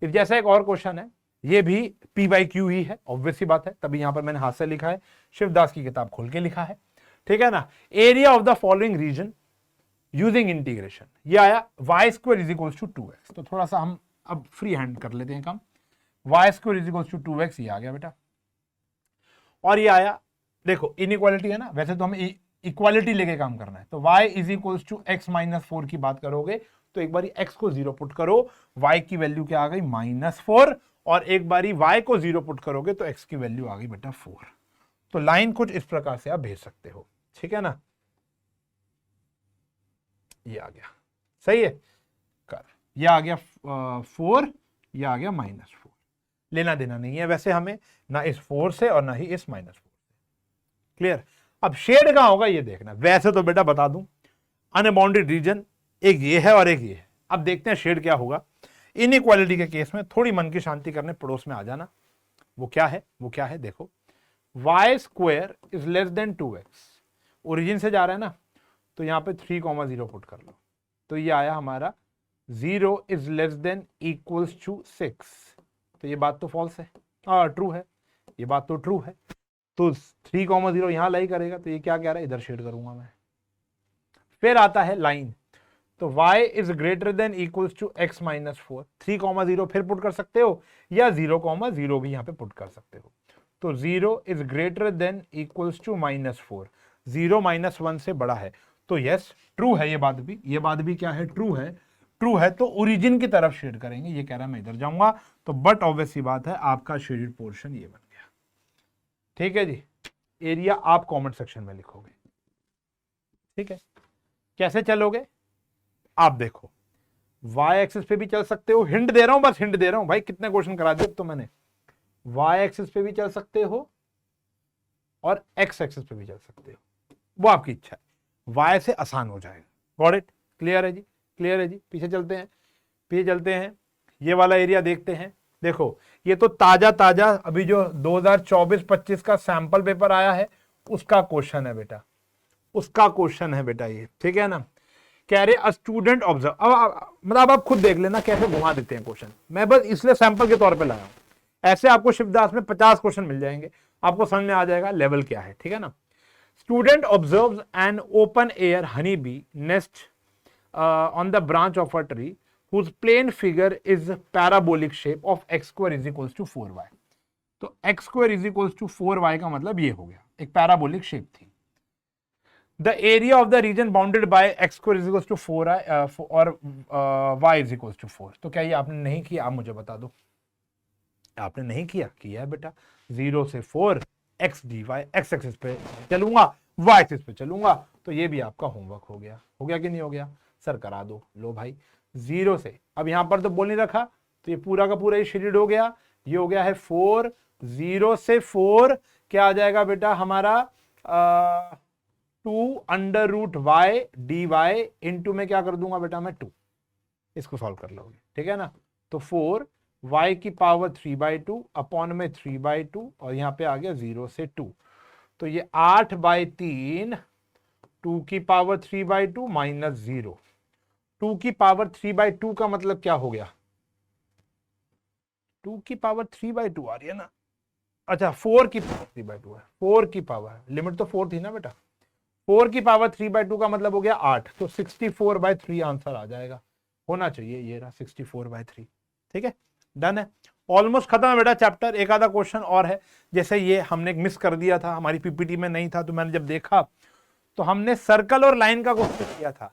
इस जैसा एक और क्वेश्चन है, ये भी P/Q ही है, ऑब्वियस सी बात है, तभी यहां पर मैंने हाथ से लिखा है, शिवदास की किताब खोल के लिखा है, ठीक है ना। Area of the following region using integration, ये आया y square is equals to 2x। तो थोड़ा सा हम अब फ्री हैंड कर लेते हैं काम। y square is equals to 2x, ये आ गया बेटा। और ये आया, देखो इनइक्वालिटी है ना, वैसे तो हमें इक्वालिटी लेके काम करना है। तो y is equals to x minus 4 की बात करोगे तो एक बारी x को 0 पुट करो, y की वैल्यू क्या आ गई? -4। और एक बारी y को 0 पुट करोगे तो x की वैल्यू आ गई बेटा 4। तो लाइन कुछ इस प्रकार से आप भेज सकते हो, ठीक है ना। ये आ गया, सही है। कर, ये आ गया 4, ये आ गया -4। लेना देना नहीं है वैसे हमें, ना इस 4 से और ना ही इस -4 से। क्लियर? अब शेड कहां होगा ये देखना। वैसे तो बेटा बता दूं, अनबाउंडेड रीजन एक ये है और एक ये है। अब देखते हैं शेड क्या होगा। इनइक्वालिटी के केस में थोड़ी मन की शांति करने पड़ोस में आ जाना। वो क्या है? वो क्या है? देखो, y square is less then 2x, origin से जा रहा है ना, तो यहां पे 3,0 पुट कर लो, तो ये आया हमारा 0 is less than equals to 6। तो ये बात तो फॉल्स है, ट्रू है, ये बात तो ट्रू है। तो 3,0 यहां लाई करेगा, तो ये क्या कह रहा है? इधर शेड करूंगा मैं। फिर आता है लाइन, तो y is greater than equals to x minus 4। 3,0 फिर पुट कर सकते हो, या 0,0 भी यहां पे पुट कर सकते हो। तो 0 is greater than equals to -4, 0 -1 से बड़ा है। तो यस, ट्रू है ये बात भी। ये बात भी क्या है? ट्रू है। ट्रू है तो ओरिजिन की तरफ शेड करेंगे। ये कह रहा है मैं इधर जाऊंगा, तो बट ऑब्वियस सी बात है आपका शेडेड पोर्शन ये बन गया, ठीक है जी। एरिया आप कमेंट सेक्शन में लिखोगे, ठीक है। कैसे चलोगे आप देखो, y एक्सिस पे भी चल सकते हो, हिंट दे रहा हूं, बस हिंट दे रहा हूं भाई, कितने क्वेश्चन करा दिए तो मैंने। y एक्सिस पे भी चल सकते हो और x एक्सिस पे भी चल सकते हो, वो आपकी इच्छा है, y से आसान हो जाएगा। Got it? क्लियर है जी? क्लियर है जी? पीछे चलते हैं, पीछे चलते हैं, ये वाला एरिया देखते हैं। देखो ये तो ताजा ताजा अभी जो 2024-25 का सैंपल पेपर आया है उसका क्वेश्चन है बेटा, उसका क्वेश्चन है बेटा ये, ठीक है ना। कह रहे अ स्टूडेंट ऑब्जर्व, अब मतलब आप खुद देख लेना कैसे घुमा देते हैं क्वेश्चन, मैं बस इसलिए सैंपल के तौर पे लाया हूं। ऐसे आपको शिवदास में 50 क्वेश्चन मिल जाएंगे, आपको समझ में आ जाएगा लेवल क्या है, ठीक है ना। Student observes an open air honey bee nest on the branch of a tree whose plane figure is parabolic shape of x square is equals to 4y। तो x square is equals to 4y का मतलब ये हो गया, एक parabolic shape थी। The area of the region bounded by x square is equals to 4y और y is equals to 4। तो क्या ये आपने नहीं किया? आप मुझे बता दो, आपने नहीं किया? किया है बेटा। 0 से 4 x dy, x एक्सिस पे चलूंगा, y एक्सिस पे चलूंगा, तो ये भी आपका होमवर्क हो गया। हो गया कि नहीं हो गया? सर करा दो। लो भाई 0 से, अब यहां पर तो बोल नहीं रखा, तो ये पूरा का पूरा ये शेड्यूल हो गया, ये हो गया है 4। 0 से 4 क्या आ जाएगा बेटा हमारा 2 under root y d y, into में क्या कर दूंगा बेटा मैं 2, इसको सॉल्व कर लोगे, ठीक है ना। तो 4 y की पावर 3/2 अपॉन में 3/2 और यहां पे आ गया 0 से 2, तो ये 8/3 2 की पावर 3/2 माइनस 0। 2 की पावर 3/2 का मतलब क्या हो गया? 2 की पावर 3/2 आ रही है ना, अच्छा 4 की पावर 3/2 है, 4 की पावर, लिमिट तो 4 थी ना बेटा, 4 की पावर 3/2 का मतलब हो गया 8, तो 64/3 आंसर आ जाएगा, होना चाहिए ये रहा 64/3। ठीक है, डन है, ऑलमोस्ट खत्म है बेटा चैप्टर। एक आधा क्वेश्चन और है, जैसे ये हमने मिस कर दिया था, हमारी पीपीटी में नहीं था, तो मैंने जब देखा तो हमने सर्कल और लाइन का क्वेश्चन किया था,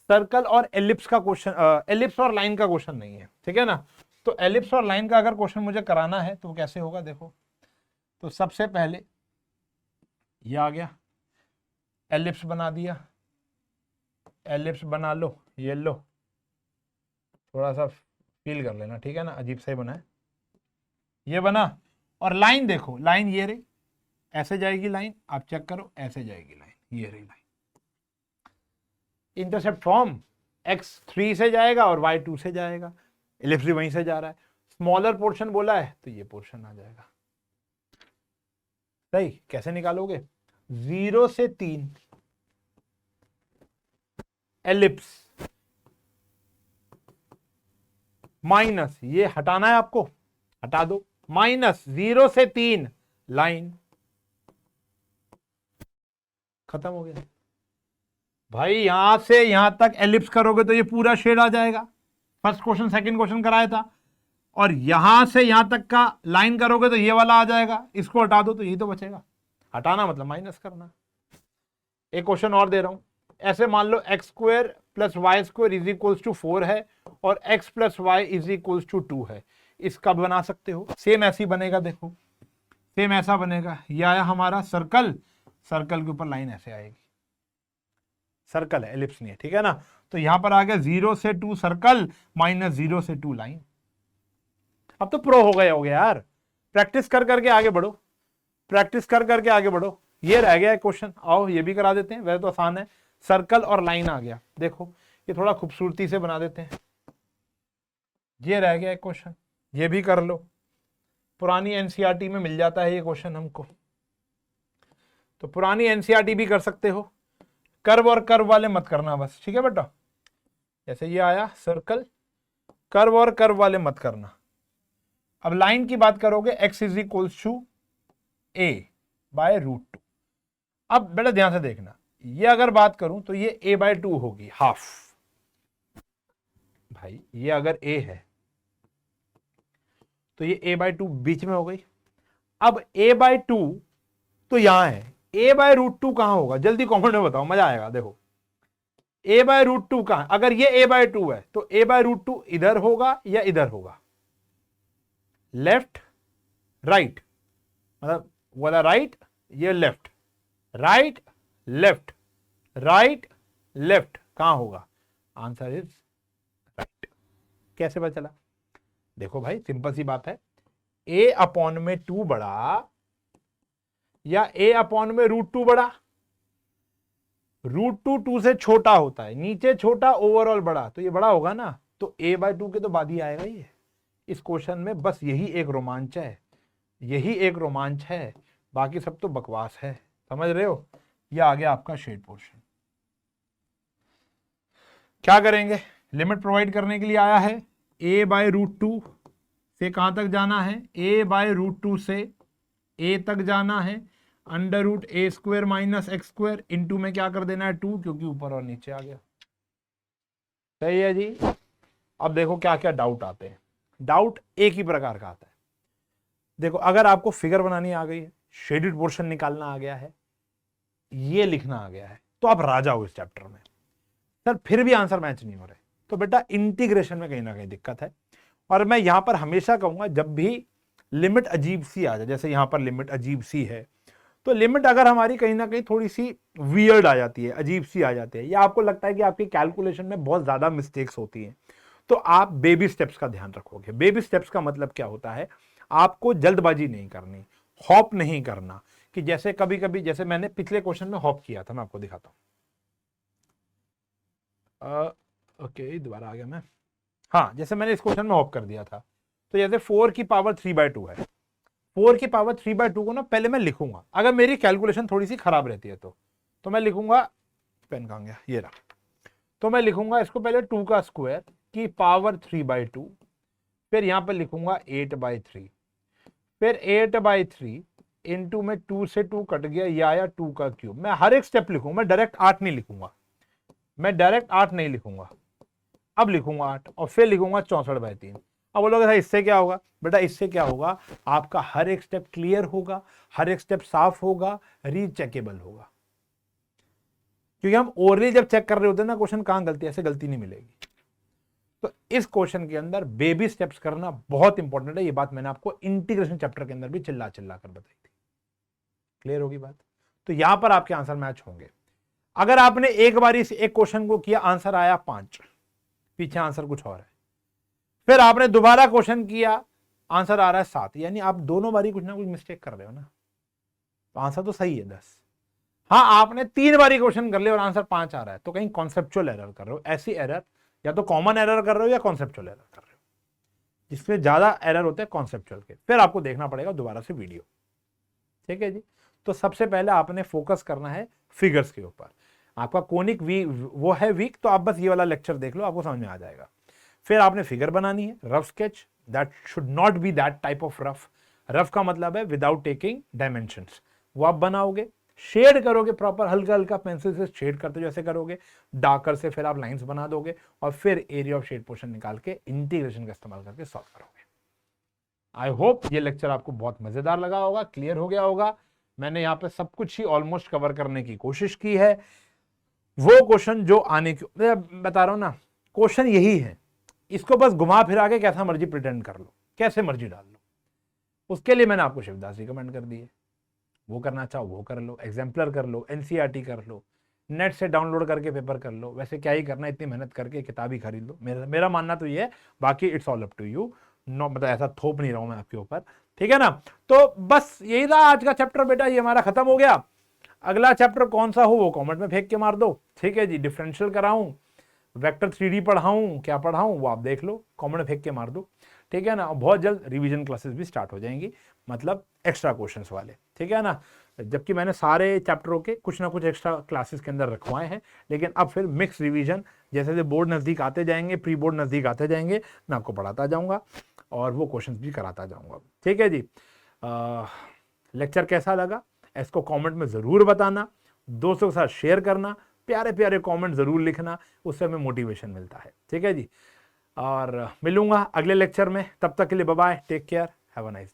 सर्कल और एलिप्स का क्वेश्चन, एलिप्स और लाइन का क्वेश्चन नहीं है, ठीक है ना। तो एलिप्स और लाइन का अगर क्वेश्चन मुझे कराना है तो कैसे होगा, देखो तो सबसे पहले ये आ गया, एलिप्स बना दिया, एलिप्स बना लो, ये लो, थोड़ा सा फील कर लेना, ठीक है ना, अजीब सा ही बना है, ये बना। और लाइन देखो, लाइन ये रही, ऐसे जाएगी लाइन, आप चेक करो, ऐसे जाएगी लाइन, ये रही लाइन, इंटरसेप्ट फॉर्म x3 से जाएगा और y2 से जाएगा, एलिप्स भी वहीं से जा रहा है, स्मॉलर पोर्शन बोला है तो ये पोर्शन आ जाएगा। सही, कैसे निकालोगे? 0 से 3 एलिप्स माइनस, ये हटाना है आपको, हटा दो, माइनस 0 से 3 लाइन, खत्म हो गया भाई। यहां से यहां तक एलिप्स करोगे तो ये पूरा शेड आ जाएगा, फर्स्ट क्वेश्चन सेकंड क्वेश्चन कराया था, और यहां से यहां तक का लाइन करोगे तो ये वाला आ जाएगा, इसको हटा दो तो यही तो बचेगा, हटाना मतलब माइनस करना। एक क्वेश्चन और दे रहा हूं, ऐसे मान लो x square plus Y square is equals to 4 है और x plus Y is equals to 2 है, इसका बना सकते हो, सेम ऐसी बनेगा, देखो सेम ऐसा बनेगा, ये आया हमारा सर्कल, सर्कल के ऊपर लाइन ऐसे आएगी, सर्कल है, एलिप्स नहीं है, ठीक है ना। तो यहां पर आ गया 0 से 2 सर्कल माइनस 0 से 2 लाइन। अब तो प्रो हो गए, हो गया यार, प्रैक्टिस कर करके आगे बढ़ो, प्रैक्टिस कर करके आगे बढ़ो। ये रह गया क्वेश्चन, आओ ये भी करा देते हैं, वैसे तो आसान है, सर्कल और लाइन आ गया, देखो ये थोड़ा खूबसूरती से बना देते हैं, ये रह गया एक क्वेश्चन, ये भी कर लो, पुरानी एनसीईआरटी में मिल जाता है ये क्वेश्चन हमको, तो पुरानी एनसीईआरटी भी कर सकते हो, कर्व और कर्व वाले मत करना बस, ठीक है बेटा। जैसे ये आया सर्कल, कर्व और कर्व वाले मत करना। अब लाइन की बात करोगे, x is equals to a by root 2। अब बेटा ध्यान से देखना, ये अगर बात करूं तो ये a/2 होगी, हाफ, भाई ये अगर a है तो ये a/2 बीच में हो गई। अब a/2 तो यहां है, a/√2 कहां होगा, जल्दी कमेंट में बताओ, मजा आएगा। देखो a/√2 कहां, अगर ये a/2 है तो a/√2 इधर होगा या इधर होगा, लेफ्ट राइट, मतलब वाला राइट, ये left, right left, right left, कहां होगा? Answer is right. कैसे पता चला? देखो भाई सिंपल सी बात है, a अपॉन में 2 बड़ा या a अपॉन में √2 बड़ा? √2 2 से छोटा होता है, नीचे छोटा ओवरऑल बड़ा, तो ये बड़ा होगा ना, तो a/2 के तो बाद ही आएगा ये। इस क्वेश्चन में बस यही एक रोमांच है, यही एक रोमांच है, बाकी सब तो बकवास है। समझ रहे हो? ये आ गया आपका शेड पोर्शन। क्या करेंगे? लिमिट प्रोवाइड करने के लिए आया है, a/√2 से कहां तक जाना है? a/√2 से a तक जाना है, √a² - x² इंटू में क्या कर देना है 2, क्योंकि ऊपर और नीचे आ गया। सही है जी। अब देखो क्या क्या डाउट आते हैं। डाउट एक ही प्रकार का आता है। देखो अगर आपको फिगर बनानी आ गई है, शेडेड पोर्शन निकालना आ गया है, ये लिखना आ गया है, तो आप राजा हो इस चैप्टर में। सर फिर भी आंसर मैच नहीं हो रहे, तो बेटा इंटीग्रेशन में कहीं ना कहीं दिक्कत है। और मैं यहां पर हमेशा कहूंगा, जब भी लिमिट अजीब सी आ जाए, जैसे यहां पर लिमिट अजीब सी है, तो लिमिट अगर हमारी कहीं ना कहीं थोड़ी सी वियर्ड आ जाती है, अजीब सी आ जाती है, या आपको लगता है कि आपकी कैलकुलेशन में बहुत ज्यादा मिस्टेक्स होती हैं, तो आप बेबी स्टेप्स का ध्यान रखोगे। बेबी स्टेप्स का मतलब क्या होता है? आपको जल्दबाजी नहीं करनी, हॉप नहीं करना, कि जैसे कभी कभी, जैसे मैंने पिछले क्वेश्चन में हॉप किया था, मैं आपको दिखाता हूं। ओके दोबारा आ गया मैं। हाँ, जैसे मैंने इस क्वेश्चन में हॉप कर दिया था, तो जैसे 4 की पावर 3/2 है, 4 की पावर 3/2 को ना पहले मैं लिखूंगा, अगर मेरी कैलकुलेशन थोड़ी सी खराब रहती है तो मैं लिखूंगा, पेन कहां गया, ये रहा, तो मैं लिखूंगा इसको पहले 2 का स्क्वायर की पावर 3/2, फिर यहां पर लिखूंगा 8/3, फिर 8/3 इंटू में 2 से 2 कट गया, ये आया 2 का क्यूब। मैं हर एक स्टेप लिखूंगा, मैं डायरेक्ट 8 नहीं लिखूंगा, मैं डायरेक्ट 8 नहीं लिखूंगा, अब लिखूंगा 8 और फिर लिखूंगा 64/3। अब बोलोगे था इससे क्या होगा? बेटा इससे क्या होगा, आपका हर एक स्टेप क्लियर होगा, हर एक स्टेप साफ होगा, रीचेकेबल होगा। क्योंकि हम ओरली जब चेक कर रहे होते हैं ना क्वेश्चन, कहां गलती, ऐसे गलती नहीं मिलेगी। तो इस क्वेश्चन के अंदर बेबी स्टेप्स करना बहुत इंपॉर्टेंट है। ये बात मैंने आपको इंटीग्रेशन चैप्टर के अंदर भी चिल्ला चिल्ला कर बताई थी। क्लियर होगी बात? तो यहां पर आपके आंसर मैच होंगे। अगर आपने एक बार इस एक क्वेश्चन को किया, आंसर आया 5, पीछे आंसर कुछ और है, फिर आपने दोबारा क्वेश्चन किया, आंसर आ रहा है 7, यानी आप दोनों बारी कुछ ना कुछ मिस्टेक कर रहे हो ना, तो आंसर तो सही है 10। हाँ, आपने 3 बारी क्वेश्चन कर लिया और आंसर 5 आ रहा है, तो कहीं कॉन्सेप्चुअल एरर कर रहे हो। ऐसी एरर या तो कॉमन एरर कर रहे हो या कॉन्सेप्चुअल एरर कर रहे हो, जिसमें ज्यादा एरर होते हैं कॉन्सेप्चुअल के, फिर आपको देखना पड़ेगा दोबारा से वीडियो। ठीक है जी। तो सबसे पहले आपने फोकस करना है फिगर्स के ऊपर। आपका कोनिक वो है वीक, तो आप बस ये वाला लेक्चर देख लो, आपको समझ में आ जाएगा। फिर आपने फिगर बनानी है, rough sketch, that should not be that type of rough. Rough का मतलब है विदाउट टेकिंग डायमेंशंस, वो आप बनाओगे। शेड करोगे प्रॉपर, हल्का हल्का पेंसिल से शेड करते जैसे करोगे, डार्कर से फिर आप लाइंस बना दोगे, और फिर एरिया ऑफ शेड पोर्शन निकाल के इंटीग्रेशन का इस्तेमाल करके सॉल्व करोगे। आई होप ये लेक्चर आपको बहुत मजेदार लगा होगा, क्लियर हो गया होगा। मैंने यहाँ पे सब कुछ ही ऑलमोस्ट कवर करने की कोशिश की है। वो क्वेश्चन जो आने की, मैं बता रहा हूं ना, क्वेश्चन यही है, इसको बस घुमा फिरा के कैसा मर्जी प्रिटेंड कर लो, कैसे मर्जी डाल लो। उसके लिए मैंने आपको शिवदास रिकमेंड कर दिए, वो करना चाहो वो कर लो, एग्जाम्पलर कर लो, एनसीईआरटी कर लो, नेट से डाउनलोड करके पेपर कर लो। वैसे क्या ही करना, इतनी मेहनत करके किताब ही खरीद लो। मेरा मानना तो ये है, बाकी it's all up to you. No मतलब ऐसा थोप नहीं रहा हूं मैं आपके ऊपर, ठीक है ना। तो बस यही था आज का चैप्टर बेटा, ये हमारा खत्म हो गया। अगला चैप्टर कौन सा हो वो कमेंट में फेंक के मार दो, ठीक है जी। डिफरेंशियल कराऊं, वेक्टर 3D पढ़ाऊं, क्या पढ़ाऊं वो आप देख लो, कमेंट में फेंक के मार दो, ठीक है ना। बहुत जल्द रिवीजन क्लासेस भी स्टार्ट हो जाएंगी, मतलब एक्स्ट्रा क्वेश्चंस वाले, ठीक है ना। जबकि मैंने सारे चैप्टरों के कुछ ना कुछ एक्स्ट्रा क्लासेस के अंदर रखवाए हैं, लेकिन अब फिर मिक्स रिवीजन, जैसे जैसे बोर्ड नज़दीक आते जाएंगे, प्री बोर्ड नज़दीक आते जाएंगे, मैं आपको पढ़ाता जाऊंगा और वो क्वेश्चंस भी कराता जाऊंगा, ठीक है जी। लेक्चर कैसा लगा इसको कमेंट में ज़रूर बताना, दोस्तों के साथ शेयर करना, प्यारे प्यारे कमेंट ज़रूर लिखना, उससे हमें मोटिवेशन मिलता है, ठीक है जी। और मिलूंगा अगले लेक्चर में, तब तक के लिए bye bye, take care, have a nice day.